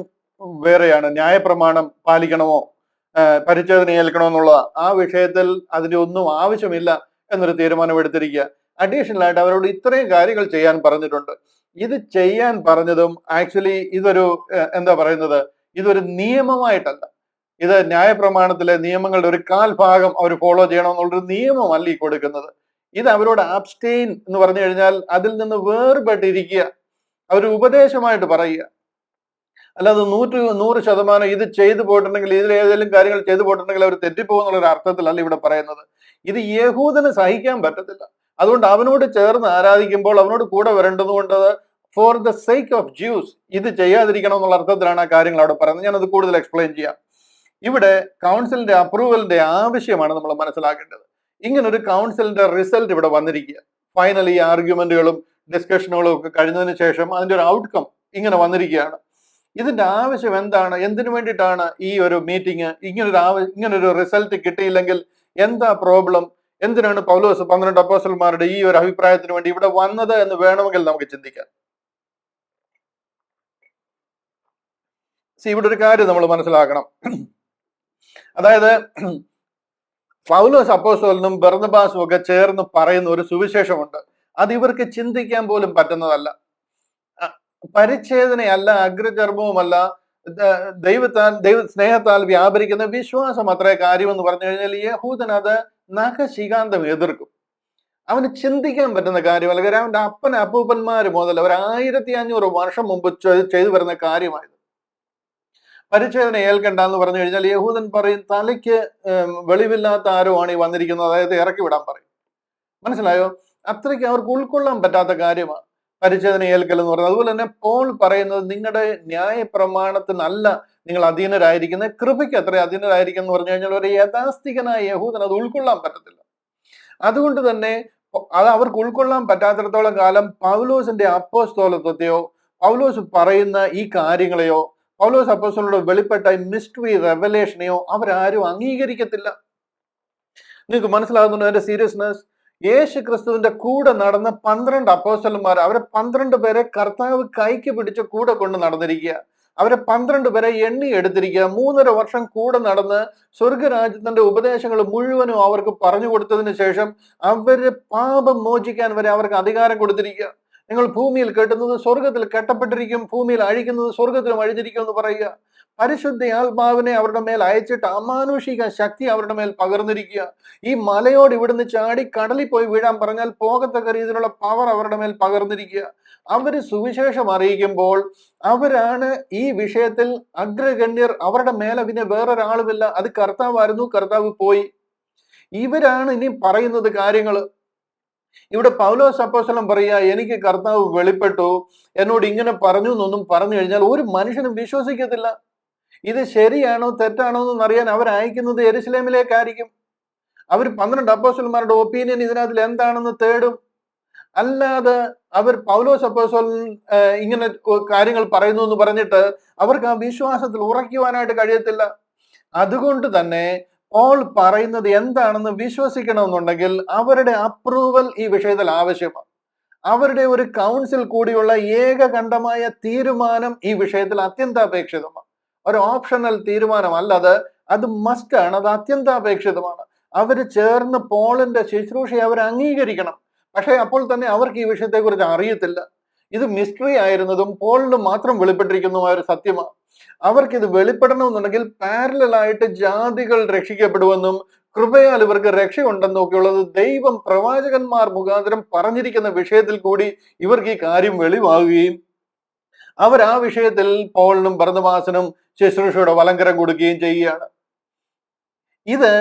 വേറെയാണ്. ന്യായപ്രമാണം പാലിക്കണമോ, പരിച്ഛേദന ഏൽക്കണോ എന്നുള്ള ആ വിഷയത്തിൽ അതിന്റെ ഒന്നും ആവശ്യമില്ല എന്നൊരു തീരുമാനമെടുത്തിരിക്കുക. അഡീഷണൽ ആയിട്ട് അവരോട് ഇത്രയും കാര്യങ്ങൾ ചെയ്യാൻ പറഞ്ഞിട്ടുണ്ട്. ഇത് ചെയ്യാൻ പറഞ്ഞതും ആക്ച്വലി ഇതൊരു എന്താ പറയുന്നത്, ഇതൊരു നിയമമായിട്ടല്ല. ഇത് ന്യായപ്രമാണത്തിലെ നിയമങ്ങളുടെ ഒരു 1/4 ഭാഗം അവർ ഫോളോ ചെയ്യണമെന്നുള്ളൊരു നിയമമല്ല ഈ കൊടുക്കുന്നത്. ഇത് അവരോട് അബ്സ്റ്റെയിൻ എന്ന് പറഞ്ഞു കഴിഞ്ഞാൽ അതിൽ നിന്ന് വേർപെട്ടിരിക്കുക, അവർ ഉപദേശമായിട്ട് പറയുക. അല്ലാതെ 100% ഇത് ചെയ്തു പോയിട്ടുണ്ടെങ്കിൽ, ഇതിൽ ഏതെങ്കിലും കാര്യങ്ങൾ ചെയ്തു പോയിട്ടുണ്ടെങ്കിൽ അവർ തെറ്റിപ്പോകുന്നുള്ള അർത്ഥത്തിലല്ല ഇവിടെ പറയുന്നത്. ഇത് യഹൂദന് സഹിക്കാൻ പറ്റത്തില്ല. അതുകൊണ്ട് അവനോട് ചേർന്ന് ആരാധിക്കുമ്പോൾ അവനോട് കൂടെ വരേണ്ടതുകൊണ്ട് for the sake of Jews ഇത് ചെയ്യാതിരിക്കണം എന്നുള്ള അർത്ഥത്തിലാണ് ആ കാര്യങ്ങൾ അവിടെ പറയുന്നത്. ഞാനത് കൂടുതൽ എക്സ്പ്ലെയിൻ ചെയ്യാം. ഇവിടെ കൗൺസിലിന്റെ അപ്രൂവലിന്റെ ആവശ്യമാണ് നമ്മൾ മനസ്സിലാക്കേണ്ടത്. ഇങ്ങനൊരു കൗൺസിലിന്റെ റിസൾട്ട് ഇവിടെ വന്നിരിക്കുക. ഫൈനലി ഈ ആർഗ്യുമെന്റുകളും ഡിസ്കഷനുകളും ഒക്കെ കഴിഞ്ഞതിന് ശേഷം അതിന്റെ ഒരു ഔട്ട്കം ഇങ്ങനെ വന്നിരിക്കുകയാണ്. ഇതിന്റെ ആവശ്യം എന്താണ്, എന്തിനു വേണ്ടിയിട്ടാണ് ഈ ഒരു മീറ്റിംഗ്, ഇങ്ങനൊരു റിസൾട്ട് കിട്ടിയില്ലെങ്കിൽ എന്താ പ്രോബ്ലം, എന്തിനാണ് പൗലോസ് 12 അപ്പോസ്തലന്മാരുടെ ഈ ഒരു അഭിപ്രായത്തിന് വേണ്ടി ഇവിടെ വന്നത് എന്ന് വേണമെങ്കിൽ നമുക്ക് ചിന്തിക്കാം. ഇവിടെ ഒരു കാര്യം നമ്മൾ മനസ്സിലാക്കണം. അതായത് പൗലോസ് അപ്പോസ്തലനും ബർന്നബാസും ഒക്കെ ചേർന്ന് പറയുന്ന ഒരു സുവിശേഷമുണ്ട്. അത് ഇവർക്ക് ചിന്തിക്കാൻ പോലും പറ്റുന്നതല്ല. പരിച്ഛേദനയല്ല, അഗ്രചർമ്മവുമല്ല, ദൈവ സ്നേഹത്താൽ വ്യാപരിക്കുന്ന വിശ്വാസം അത്രേ കാര്യമെന്ന് പറഞ്ഞു കഴിഞ്ഞാൽ യഹൂദൻ അത് നഖശികാന്തം എതിർക്കും. അവന് ചിന്തിക്കാൻ പറ്റുന്ന കാര്യമല്ല. കാര്യം അവന്റെ അപ്പൂപ്പന്മാര് മുതൽ ഒരു 1500 വർഷം മുമ്പ് ചെയ്തു വരുന്ന കാര്യമായത്. പരിച്ഛേദന ഏൽക്കണ്ട എന്ന് പറഞ്ഞു കഴിഞ്ഞാൽ യഹൂദൻ പറയും തലയ്ക്ക് വെളിവില്ലാത്ത ആരോ ആണ് ഈ വന്നിരിക്കുന്നത്, അതായത് ഇറക്കി വിടാൻ പറയും. മനസ്സിലായോ? അത്രയ്ക്ക് അവർക്ക് ഉൾക്കൊള്ളാൻ പറ്റാത്ത കാര്യമാണ് പരിച്ഛേദന ഏൽക്കൽ എന്ന് പറയുന്നത്. അതുപോലെ തന്നെ പോൾ പറയുന്നത് നിങ്ങളുടെ ന്യായ പ്രമാണത്തിനല്ല നിങ്ങൾ അധീനരായിരിക്കുന്നത്, കൃപയ്ക്ക് അത്ര അധീനരായിരിക്കും എന്ന് പറഞ്ഞു കഴിഞ്ഞാൽ ഒരു യഥാസ്ഥികനായ യഹൂദൻ അത് ഉൾക്കൊള്ളാൻ പറ്റത്തില്ല. അതുകൊണ്ട് തന്നെ അത് അവർക്ക് ഉൾക്കൊള്ളാൻ പറ്റാത്തിടത്തോളം കാലം പൗലോസിന്റെ അപ്പോസ്തലത്വത്തെയോ പൗലോസ് പറയുന്ന ഈ കാര്യങ്ങളെയോ പൗലോസ് അപ്പോസ്തലനോട് വെളിപ്പെട്ട മിസ്റ്ററി റെവലേഷനെയോ അവരാരും അംഗീകരിക്കത്തില്ല. നിങ്ങൾക്ക് മനസ്സിലാകുന്നുണ്ട് അതിന്റെ സീരിയസ്നെസ്? യേശു ക്രിസ്തുവിന്റെ കൂടെ നടന്ന 12 അപ്പോസ്തലന്മാർ, അവരെ 12 പേരെ കർത്താവ് കൈക്ക് പിടിച്ച് കൂടെ കൊണ്ട് നടന്നിരിക്കുക. അവരെ 12 പേരെ എണ്ണി എടുത്തിരിക്കുക. 3.5 വർഷം കൂടെ നടന്ന് സ്വർഗരാജ്യത്തിന്റെ ഉപദേശങ്ങൾ മുഴുവനും അവർക്ക് പറഞ്ഞു കൊടുത്തതിന് ശേഷം അവര് പാപം മോചിക്കാൻ വരെ അവർക്ക് അധികാരം കൊടുത്തിരിക്കുക. നിങ്ങൾ ഭൂമിയിൽ കെട്ടുന്നത് സ്വർഗത്തിൽ കെട്ടപ്പെട്ടിരിക്കും, ഭൂമിയിൽ അഴിക്കുന്നത് സ്വർഗത്തിലും അഴിഞ്ഞിരിക്കും എന്ന് പറയുക. പരിശുദ്ധ ആത്മാവിനെ അവരുടെ മേൽ അയച്ചിട്ട് അമാനുഷിക ശക്തി അവരുടെ മേൽ പകർന്നിരിക്കുക. ഈ മലയോട് ഇവിടുന്ന് ചാടി കടലിൽ പോയി വീഴാൻ പറഞ്ഞാൽ പോകത്തക്ക രീതിയിലുള്ള പവർ അവരുടെ മേൽ പകർന്നിരിക്കുക. അവര് സുവിശേഷം അറിയിക്കുമ്പോൾ അവരാണ് ഈ വിഷയത്തിൽ അഗ്രഗണ്യർ. അവരുടെ മേലെ പിന്നെ വേറൊരാളുമില്ല. അത് കർത്താവായിരുന്നു, കർത്താവ് പോയി. ഇവരാണ് ഇനി പറയുന്നത് കാര്യങ്ങൾ. ഇവിടെ പൗലോസ് അപ്പോസ്തലൻ പറയുക, എനിക്ക് കർത്താവ് വെളിപ്പെട്ടു, എന്നോട് ഇങ്ങനെ പറഞ്ഞു എന്നൊന്നും പറഞ്ഞു കഴിഞ്ഞാൽ ഒരു മനുഷ്യനും വിശ്വസിക്കത്തില്ല. ഇത് ശരിയാണോ തെറ്റാണോ എന്നറിയാൻ അവർ അയക്കുന്നത് യെരുശലേമിലേക്കായിരിക്കും. അവർ 12 അപ്പോസ്തലന്മാരുടെ ഒപ്പീനിയൻ ഇതിനകത്തിൽ എന്താണെന്ന് തേടും. അല്ലാതെ അവർ പൗലോസ് അപ്പോസ്തലൻ ഇങ്ങനെ കാര്യങ്ങൾ പറയുന്നു എന്ന് പറഞ്ഞിട്ട് അവർക്ക് ആ വിശ്വാസത്തിൽ ഉറയ്ക്കുവാനായിട്ട് കഴിയത്തില്ല. അതുകൊണ്ട് തന്നെ പോൾ പറയുന്നത് എന്താണെന്ന് വിശ്വസിക്കണമെന്നുണ്ടെങ്കിൽ അവരുടെ അപ്രൂവൽ ഈ വിഷയത്തിൽ ആവശ്യമാണ്. അവരുടെ ഒരു കൗൺസിൽ കൂടിയുള്ള ഏകകണ്ഠമായ തീരുമാനം ഈ വിഷയത്തിൽ അത്യന്താപേക്ഷിതമാണ്. ഒരു ഓപ്ഷണൽ തീരുമാനമല്ല, അത് മസ്റ്റ് ആണ്, അത് അത്യന്താപേക്ഷിതമാണ്. അവർ ചേർന്ന് പോളിന്റെ ശുശ്രൂഷയെ അവർ അംഗീകരിക്കണം. പക്ഷേ അപ്പോൾ തന്നെ അവർക്ക് ഈ വിഷയത്തെക്കുറിച്ച് അറിയത്തില്ല. ഇത് മിസ്റ്ററി ആയിരുന്നതും പോളിന് മാത്രം വെളിപ്പെട്ടിരിക്കുന്നതുമായ ഒരു സത്യമാണ്. അവർക്കിത് വെളിപ്പെടണമെന്നുണ്ടെങ്കിൽ പാരലായിട്ട് ജാതികൾ രക്ഷിക്കപ്പെടുമെന്നും കൃപയാൽ ഇവർക്ക് രക്ഷയുണ്ടെന്നും ഒക്കെയുള്ളത് ദൈവം പ്രവാചകന്മാർ മുഖാന്തരം പറഞ്ഞിരിക്കുന്ന വിഷയത്തിൽ കൂടി ഇവർക്ക് ഈ കാര്യം വെളിവാകുകയും അവർ ആ വിഷയത്തിൽ പൗലിനും ബർന്നബാസിനും ശുശ്രൂഷയുടെ വലങ്കരം കൊടുക്കുകയും ചെയ്യുകയാണ്. ഇത്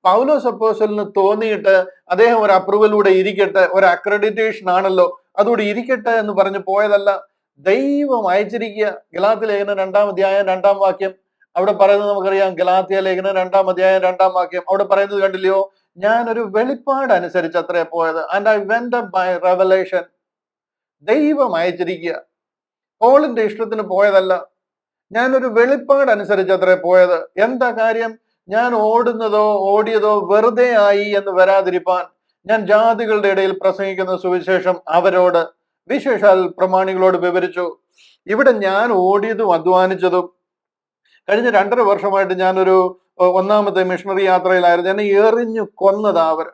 പൗലോസ് അപ്പോസ്തലന് തോന്നിയിട്ട് അദ്ദേഹം ഒരു അപ്രൂവലൂടെ ഇരിക്കട്ടെ, ഒരു അക്രഡിറ്റേഷൻ ആണല്ലോ, അതുകൂടി ഇരിക്കട്ടെ എന്ന് പറഞ്ഞു പോയതല്ല. ദൈവം അയച്ചിരിക്കുക. ഗലാത്യ ലേഖനം 2-ാം അധ്യായം 2-ാം വാക്യം അവിടെ പറയുന്നത് നമുക്കറിയാം. ഗലാത്യ ലേഖനം 2-ാം അധ്യായം 2-ാം വാക്യം അവിടെ പറയുന്നത് കണ്ടില്ലയോ? ഞാൻ ഒരു വെളിപ്പാട് അനുസരിച്ച് അത്രേ പോയത്. And I went up by revelation. ദൈവം അയച്ചിരിക്കുക, പോളിന്റെ ഇഷ്ടത്തിന് പോയതല്ല. ഞാനൊരു വെളിപ്പാട് അനുസരിച്ച് അത്രേ പോയത്. എന്താ കാര്യം? ഞാൻ ഓടിയതോ വെറുതെ ആയി എന്ന് വരാതിരിപ്പാൻ ഞാൻ ജാതികളുടെ ഇടയിൽ പ്രസംഗിക്കുന്ന സുവിശേഷം അവരോട്, വിശേഷാൽ പ്രമാണികളോട് വിവരിച്ചു. ഇവിടെ ഞാൻ ഓടിയതും അധ്വാനിച്ചതും കഴിഞ്ഞ 2.5 വർഷമായിട്ട് ഞാനൊരു 1ാമത്തെ മിഷണറി യാത്രയിലായിരുന്നു. എന്നെ എറിഞ്ഞു കൊന്നതാ അവർ.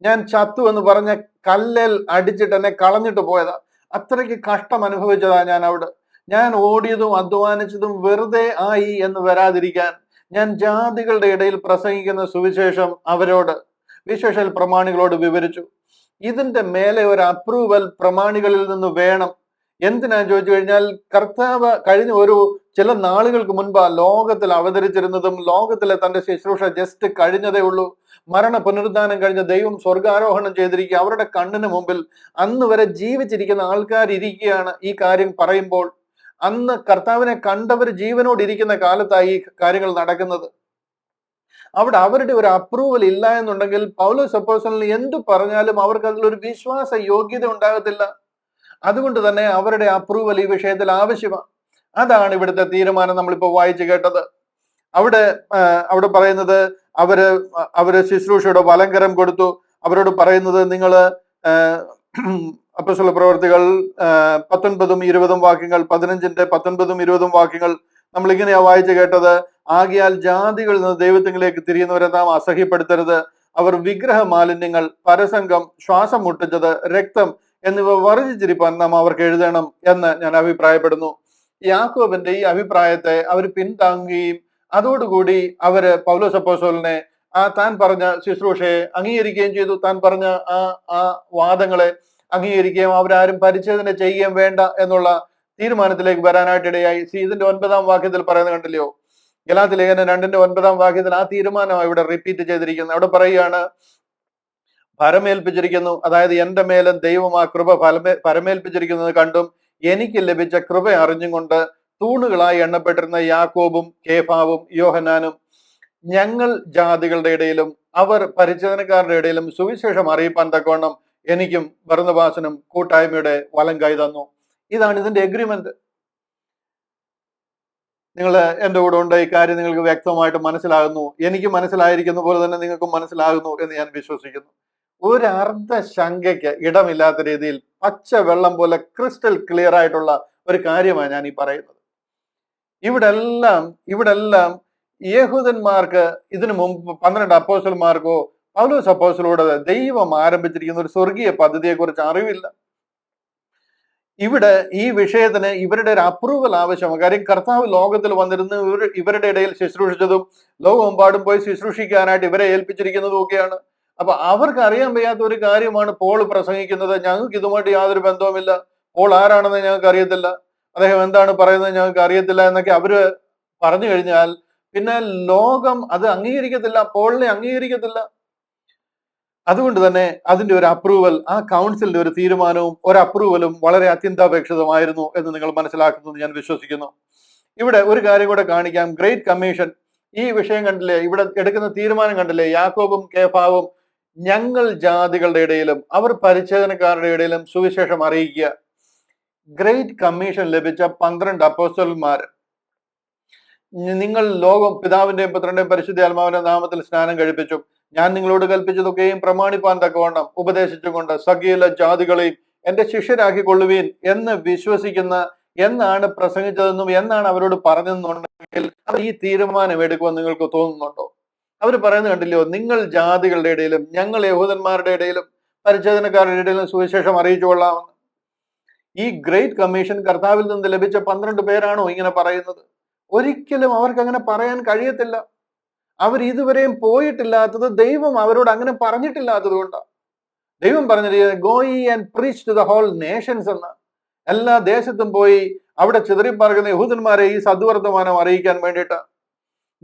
ഞാൻ ചത്തു എന്ന് പറഞ്ഞ കല്ലിൽ അടിച്ചിട്ട് എന്നെ കളഞ്ഞിട്ട് പോയതാ. അത്രയ്ക്ക് കഷ്ടം അനുഭവിച്ചതാ ഞാൻ അവിടെ. ഞാൻ ഓടിയതും അധ്വാനിച്ചതും വെറുതെ ആയി എന്ന് വരാതിരിക്കാൻ ഞാൻ ജാതികളുടെ ഇടയിൽ പ്രസംഗിക്കുന്ന സുവിശേഷം അവരോട്, വിശേഷാൽ പ്രമാണികളോട് വിവരിച്ചു. ഇതിന്റെ മേലെ ഒരു അപ്രൂവൽ പ്രമാണികളിൽ നിന്ന് വേണം. എന്തിനാ ചോദിച്ചു കഴിഞ്ഞാൽ, കർത്താവ് കഴിഞ്ഞ ചില നാളുകൾക്ക് മുൻപ് ലോകത്തിൽ അവതരിച്ചിരുന്നതും ലോകത്തിലെ തന്റെ ശുശ്രൂഷ ജസ്റ്റ് കഴിഞ്ഞതേ ഉള്ളൂ. മരണ പുനരുദ്ധാനം കഴിഞ്ഞ ദൈവം സ്വർഗാരോഹണം ചെയ്തിരിക്കുക. അവരുടെ കണ്ണിന് മുമ്പിൽ അന്ന് വരെ ജീവിച്ചിരിക്കുന്ന ആൾക്കാർ ഇരിക്കുകയാണ് ഈ കാര്യം പറയുമ്പോൾ. അന്ന് കർത്താവിനെ കണ്ടവർ ജീവനോട് ഇരിക്കുന്ന കാലത്തായി ഈ കാര്യങ്ങൾ നടക്കുന്നത്. അവിടെ അവരുടെ ഒരു അപ്രൂവൽ ഇല്ല എന്നുണ്ടെങ്കിൽ പൗലോസ് അപ്പോസ്തലൻ എന്തു പറഞ്ഞാലും അവർക്ക് അതിലൊരു വിശ്വാസ യോഗ്യത ഉണ്ടാകത്തില്ല. അതുകൊണ്ട് തന്നെ അവരുടെ അപ്രൂവൽ ഈ വിഷയത്തിൽ ആവശ്യമാണ്. അതാണ് ഇവിടുത്തെ തീരുമാനം നമ്മളിപ്പോൾ വായിച്ചു കേട്ടത്. അവിടെ പറയുന്നത് അവര് ശുശ്രൂഷയുടെ വലങ്കരം കൊടുത്തു. അവരോട് പറയുന്നത്, നിങ്ങള് അപ്പോസ്തല പ്രവർത്തികൾ 19ഉം 20ഉം വാക്യങ്ങൾ, 15ന്റെ 19ഉം 20ഉം വാക്യങ്ങൾ നമ്മൾ ഇങ്ങനെയാ വായിച്ചു കേട്ടത്. ആകയാൽ ജാതികളിൽ നിന്ന് ദൈവത്തിലേക്ക് തിരിയുന്നവരെ നാം അസഹ്യപ്പെടുത്തരുത്. അവർ വിഗ്രഹ മാലിന്യങ്ങൾ, പരസംഗം, ശ്വാസം മുട്ടിച്ചത്, രക്തം എന്നിവ വർജിച്ചിരിപ്പാൻ നാം അവർക്ക് എഴുതണം എന്ന് ഞാൻ അഭിപ്രായപ്പെടുന്നു. യാക്കോബിന്റെ ഈ അഭിപ്രായത്തെ അവർ പിന്താങ്ങുകയും അതോടുകൂടി അവര് പൗലോസ് അപ്പോസ്തലനെ താൻ പറഞ്ഞ ശുശ്രൂഷയെ അംഗീകരിക്കുകയും ചെയ്തു. താൻ പറഞ്ഞ ആ വാദങ്ങളെ അംഗീകരിക്കുകയും അവരാരും പരിച്ഛേദന ചെയ്യുകയും വേണ്ട എന്നുള്ള തീരുമാനത്തിലേക്ക് വരാനായിട്ട് ഇടയായി. ഇതിന്റെ 9ാം വാക്യത്തിൽ പറയുന്നത് കണ്ടില്ലയോ? ഗലാത്യ ലേഖനം 2ന്റെ 9ാം വാക്യത്തിൽ ആ തീരുമാനമാണ് ഇവിടെ റിപ്പീറ്റ് ചെയ്തിരിക്കുന്നത്. അവിടെ പറയുകയാണ്, ഭരമേൽപ്പിച്ചിരിക്കുന്നു, അതായത് എന്റെ മേലും ദൈവം ആ കൃപ പരമേൽപ്പിച്ചിരിക്കുന്നത് കണ്ടും എനിക്ക് ലഭിച്ച കൃപ അറിഞ്ഞും കൊണ്ട് തൂണുകളായി എണ്ണപ്പെട്ടിരുന്ന യാക്കോബും കേഫാവും യോഹന്നാനും ഞങ്ങൾ ജാതികളുടെ ഇടയിലും അവർ പരിച്ഛേദനക്കാരുടെ ഇടയിലും സുവിശേഷം അറിയിപ്പാൻ തക്കവണ്ണം എനിക്കും ബർന്നബാസിനും കൂട്ടായ്മയുടെ വലം കൈ തന്നു. ഇതാണ് ഇതിന്റെ എഗ്രിമെന്റ്. നിങ്ങൾ എൻ്റെ കൂടെ ഉണ്ട്, ഈ കാര്യം നിങ്ങൾക്ക് വ്യക്തമായിട്ട് മനസ്സിലാകുന്നു. എനിക്ക് മനസ്സിലായിരിക്കുന്ന പോലെ തന്നെ നിങ്ങൾക്കും മനസ്സിലാകുന്നു എന്ന് ഞാൻ വിശ്വസിക്കുന്നു. ഒരു അർദ്ധ ശങ്കയ്ക്ക് ഇടമില്ലാത്ത രീതിയിൽ പച്ച വെള്ളം പോലെ ക്രിസ്റ്റൽ ക്ലിയർ ആയിട്ടുള്ള ഒരു കാര്യമാണ് ഞാൻ ഈ പറയുന്നത്. ഇവിടെല്ലാം യഹൂദന്മാർക്ക് ഇതിനു മുമ്പ് 12 അപ്പോസ്തലന്മാർക്കോ പൗലോസ് അപ്പോസ്തലനോട് ദൈവം ആരംഭിച്ചിരിക്കുന്ന ഒരു സ്വർഗീയ പദ്ധതിയെ കുറിച്ച് അറിവില്ല. ഇവിടെ ഈ വിഷയത്തിന് ഇവരുടെ ഒരു അപ്രൂവൽ ആവശ്യമാണ്. കാര്യം കർത്താവ് ലോകത്തിൽ വന്നിരുന്ന് ഇവരുടെ ഇടയിൽ ശുശ്രൂഷിച്ചതും ലോകമെമ്പാടും പോയി ശുശ്രൂഷിക്കാനായിട്ട് ഇവരെ ഏൽപ്പിച്ചിരിക്കുന്നതും ഒക്കെയാണ്. അപ്പൊ അവർക്ക് അറിയാൻ വയ്യാത്ത ഒരു കാര്യമാണ് പോൾ പ്രസംഗിക്കുന്നത്. ഞങ്ങൾക്ക് ഇതുമായിട്ട് യാതൊരു ബന്ധവുമില്ല, പോൾ ആരാണെന്ന് ഞങ്ങൾക്ക് അറിയത്തില്ല, അദ്ദേഹം എന്താണ് പറയുന്നത് ഞങ്ങൾക്ക് അറിയത്തില്ല എന്നൊക്കെ അവര് പറഞ്ഞു കഴിഞ്ഞാൽ പിന്നെ ലോകം അത് അംഗീകരിക്കത്തില്ല, പോളിനെ അംഗീകരിക്കത്തില്ല. അതുകൊണ്ട് തന്നെ അതിന്റെ ഒരു അപ്രൂവൽ, ആ കൗൺസിലിന്റെ ഒരു തീരുമാനവും ഒരു അപ്രൂവലും വളരെ അത്യന്താപേക്ഷിതമായിരുന്നു എന്ന് നിങ്ങൾ മനസ്സിലാക്കുന്നത് ഞാൻ വിശ്വസിക്കുന്നു. ഇവിടെ ഒരു കാര്യം കൂടെ കാണിക്കാം. ഗ്രേറ്റ് കമ്മീഷൻ ഈ വിഷയം കണ്ടില്ലേ, ഇവിടെ എടുക്കുന്ന തീരുമാനം കണ്ടില്ലേ? യാക്കോബും കേഫാവും ഞങ്ങൾ ജാതികളുടെ ഇടയിലും അവർ പരിച്ഛേദനക്കാരുടെ ഇടയിലും സുവിശേഷം അറിയിക്കുക. ഗ്രേറ്റ് കമ്മീഷൻ ലഭിച്ച 12 അപ്പോസ്തലന്മാർ, നിങ്ങൾ ലോകം പിതാവിന്റെയും പുത്രന്റെയും പരിശുദ്ധ ആത്മാവിന്റെ നാമത്തിൽ സ്നാനം കഴിപ്പിച്ചു, ഞാൻ നിങ്ങളോട് കൽപ്പിച്ചതൊക്കെയും പ്രമാണിപ്പാൻ തക്കവണ്ണം ഉപദേശിച്ചുകൊണ്ട് സകല ജാതികളെയും എന്റെ ശിഷ്യരാക്കിക്കൊള്ളുവീൻ എന്ന് വിശ്വസിക്കുന്ന എന്നാണ് പ്രസംഗിച്ചതെന്നും എന്നാണ് അവരോട് പറഞ്ഞതെന്നുണ്ടെങ്കിൽ ഈ തീരുമാനം എടുക്കുമെന്ന് നിങ്ങൾക്ക് തോന്നുന്നുണ്ടോ? അവർ പറയുന്നത് കണ്ടില്ലയോ, നിങ്ങൾ ജാതികളുടെ ഇടയിലും ഞങ്ങൾ യഹൂദന്മാരുടെ ഇടയിലും പരിച്ഛേദനക്കാരുടെ ഇടയിലും സുവിശേഷം അറിയിച്ചുകൊള്ളാമെന്ന്. ഈ ഗ്രേറ്റ് കമ്മീഷൻ കർത്താവിൽ നിന്ന് ലഭിച്ച 12 പേരാണോ ഇങ്ങനെ പറയുന്നത്? ഒരിക്കലും അവർക്ക് അങ്ങനെ പറയാൻ കഴിയത്തില്ല. അവർ ഇതുവരെയും പോയിട്ടില്ലാത്തത് ദൈവം അവരോട് അങ്ങനെ പറഞ്ഞിട്ടില്ലാത്തത് കൊണ്ടാണ്. ദൈവം പറഞ്ഞിരിക്കുന്നത് go ye and preach to the whole nations എന്ന്. എല്ലാ ദേശത്തും പോയി അവിടെ ചിതറിപ്പറക്കുന്ന യഹൂദന്മാരെ ഈ സദ്വർത്തമാനം അറിയിക്കാൻ വേണ്ടിയിട്ട്.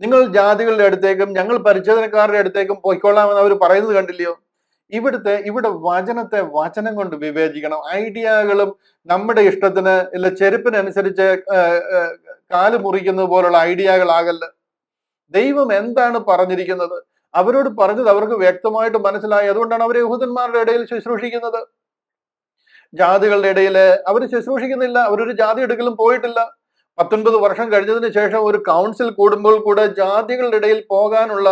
നിങ്ങൾ ജാതികളുടെ അടുത്തേക്കും ഞങ്ങൾ പരിച്ഛേദനക്കാരുടെ അടുത്തേക്കും പോയിക്കൊള്ളാമെന്ന് അവർ പറയുന്നത് കണ്ടില്ലയോ? ഇവിടെ വചനത്തെ വചനം കൊണ്ട് വിവേചിക്കണം. ഐഡിയകളും നമ്മുടെ ഇഷ്ടത്തിന് ഇല്ല ചെരുപ്പിനനുസരിച്ച് കാല് മുറിക്കുന്നത് പോലുള്ള ഐഡിയകളാകല്ല. ദൈവം എന്താണ് പറഞ്ഞിരിക്കുന്നത് അവരോട് പറഞ്ഞത് അവർക്ക് വ്യക്തമായിട്ട് മനസ്സിലായി. അതുകൊണ്ടാണ് അവർ യഹൂദന്മാരുടെ ഇടയിൽ ശുശ്രൂഷിക്കുന്നത്. ജാതികളുടെ ഇടയിൽ അവർ ശുശ്രൂഷിക്കുന്നില്ല. അവരൊരു ജാതി എടുക്കലും പോയിട്ടില്ല. 19 വർഷം കഴിഞ്ഞതിന് ശേഷം ഒരു കൗൺസിൽ കൂടുമ്പോൾ കൂടെ ജാതികളുടെ ഇടയിൽ പോകാനുള്ള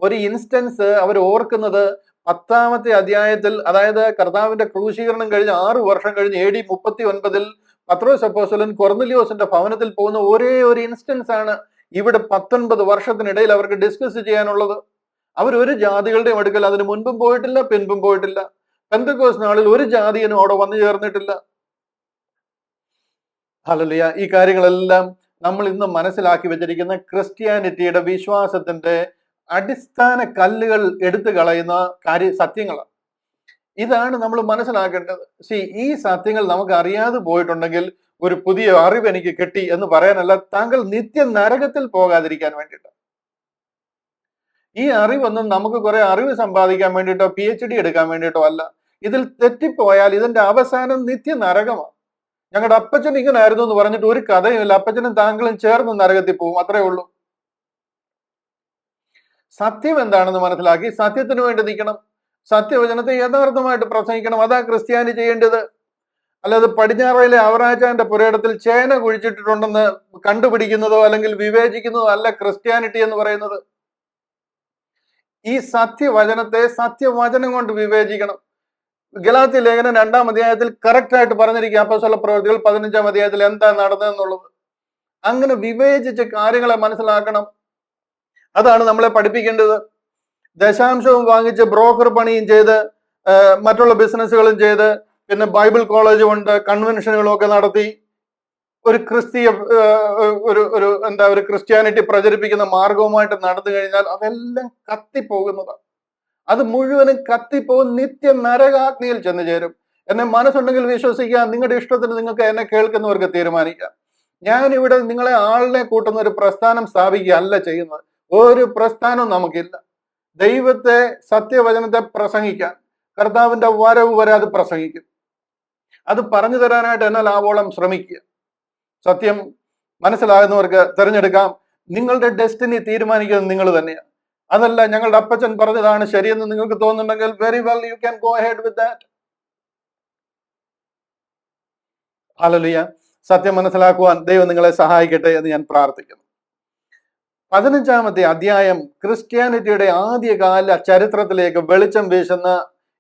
ഒരു ഇൻസ്റ്റൻസ് അവർ ഓർക്കുന്നത് 10ാമത്തെ അധ്യായത്തിൽ, അതായത് കർത്താവിന്റെ ക്രൂശീകരണം കഴിഞ്ഞ് 6 വർഷം കഴിഞ്ഞ് AD 39 പത്രോസ് അപ്പോസ്തലൻ കൊർന്നലിയോസിന്റെ ഭവനത്തിൽ പോകുന്ന ഒരേ ഒരു ഇൻസ്റ്റൻസ് ആണ് ഇവിടെ 19 വർഷത്തിനിടയിൽ അവർക്ക് ഡിസ്കസ് ചെയ്യാനുള്ളത്. ഒരു ജാതികളുടെയും അടുക്കൽ അതിന് മുൻപും പോയിട്ടില്ല, പിൻപും പോയിട്ടില്ല. പെന്തക്കോസ്ത് നാളിൽ ഒരു ജാതിയനും അവിടെ വന്നു ചേർന്നിട്ടില്ല. ഹല്ലേലൂയ. ഈ കാര്യങ്ങളെല്ലാം നമ്മൾ ഇന്ന് മനസ്സിലാക്കി വെച്ചിരിക്കുന്ന ക്രിസ്ത്യാനിറ്റിയുടെ വിശ്വാസത്തിന്റെ അടിസ്ഥാന കല്ലുകൾ എടുത്തു കളയുന്ന സത്യങ്ങളാണ്. ഇതാണ് നമ്മൾ മനസ്സിലാക്കേണ്ടത്. ഈ സത്യങ്ങൾ നമുക്ക് അറിയാതെ പോയിട്ടുണ്ടെങ്കിൽ ഒരു പുതിയ അറിവ് എനിക്ക് കിട്ടി എന്ന് പറയാനല്ല, താങ്കൾ നിത്യ നരകത്തിൽ പോകാതിരിക്കാൻ വേണ്ടിയിട്ട്. ഈ അറിവൊന്നും നമുക്ക് കുറെ അറിവ് സമ്പാദിക്കാൻ വേണ്ടിയിട്ടോ PhD എടുക്കാൻ വേണ്ടിയിട്ടോ അല്ല. ഇതിൽ തെറ്റിപ്പോയാൽ ഇതിന്റെ അവസാനം നിത്യ നരകമാണ്. ഞങ്ങളുടെ അപ്പച്ചൻ ഇങ്ങനെ ആയിരുന്നു എന്ന് പറഞ്ഞിട്ട് ഒരു കഥയുമില്ല. അപ്പച്ചനും താങ്കളും ചേർന്ന് നരകത്തിൽ പോകും, അത്രേ ഉള്ളൂ. സത്യം എന്താണെന്ന് മനസ്സിലാക്കി സത്യത്തിന് വേണ്ടി നിൽക്കണം. സത്യവചനത്തെ യഥാർത്ഥമായിട്ട് പ്രസംഗിക്കണം. അതാ ക്രിസ്ത്യാനി ചെയ്യേണ്ടത്. അല്ലാതെ പടിഞ്ഞാറയിലെ അവറാച്ചാന്റെ പുരയിടത്തിൽ ചേന കുഴിച്ചിട്ടുണ്ടെന്ന് കണ്ടുപിടിക്കുന്നതോ അല്ലെങ്കിൽ വിവേചിക്കുന്നതോ അല്ല ക്രിസ്ത്യാനിറ്റി എന്ന് പറയുന്നത്. ഈ സത്യവചനത്തെ സത്യവചനം കൊണ്ട് വിവേചിക്കണം. ഗലാത്യ ലേഖനം 2ാം അധ്യായത്തിൽ കറക്റ്റ് ആയിട്ട് പറഞ്ഞിരിക്കുക അപ്പോസ്തല പ്രവൃത്തികൾ 15ാം അധ്യായത്തിൽ എന്താ നടന്നതെന്നുള്ളത്. അങ്ങനെ വിവേചിച്ച് കാര്യങ്ങളെ മനസ്സിലാക്കണം. അതാണ് നമ്മളെ പഠിപ്പിക്കേണ്ടത്. ദശാംശവും വാങ്ങിച്ച് ബ്രോക്കർ പണിയും ചെയ്ത് മറ്റുള്ള ബിസിനസ്സുകളും ചെയ്ത് പിന്നെ ബൈബിൾ കോളേജ് കൊണ്ട് കൺവെൻഷനുകളും ഒക്കെ നടത്തി ഒരു ക്രിസ്തീയ ഒരു ക്രിസ്ത്യാനിറ്റി പ്രചരിപ്പിക്കുന്ന മാർഗവുമായിട്ട് നടന്നു കഴിഞ്ഞാൽ അതെല്ലാം കത്തിപ്പോകുന്നതാണ്. അത് മുഴുവനും കത്തിപ്പോകും, നിത്യ നരകാഗ്നിയിൽ ചെന്ന് ചേരും. എന്നെ മനസ്സുണ്ടെങ്കിൽ വിശ്വസിക്കാം. നിങ്ങളുടെ ഇഷ്ടത്തിന് നിങ്ങൾക്ക് എന്നെ കേൾക്കുന്നവർക്ക് തീരുമാനിക്കാം. ഞാനിവിടെ നിങ്ങളെ ആളിനെ കൂട്ടുന്ന ഒരു പ്രസ്ഥാനം സ്ഥാപിക്കുക അല്ല ചെയ്യുന്നത്. ഒരു പ്രസ്ഥാനവും നമുക്കില്ല. ദൈവത്തെ സത്യവചനത്തെ പ്രസംഗിക്കാൻ കർത്താവിന്റെ വരവ് വരെ അത് പ്രസംഗിക്കും. അത് പറഞ്ഞു തരാനായിട്ട് എന്നാൽ ആവോളം ശ്രമിക്കുക. സത്യം മനസ്സിലാകുന്നവർക്ക് തിരഞ്ഞെടുക്കാം. നിങ്ങളുടെ ഡെസ്റ്റിനി തീരുമാനിക്കുന്നത് നിങ്ങൾ തന്നെയാണ്. അതല്ല ഞങ്ങളുടെ അപ്പച്ചൻ പറഞ്ഞതാണ് ശരിയെന്ന് നിങ്ങൾക്ക് തോന്നുന്നുണ്ടെങ്കിൽ very well, you can go ahead with that. Hallelujah. സത്യം മനസ്സിലാക്കുവാൻ ദൈവം നിങ്ങളെ സഹായിക്കട്ടെ എന്ന് ഞാൻ പ്രാർത്ഥിക്കുന്നു. 15ാമത്തെ അധ്യായം ക്രിസ്ത്യാനിറ്റിയുടെ ആദ്യകാല ചരിത്രത്തിലേക്ക് വെളിച്ചം വീശുന്ന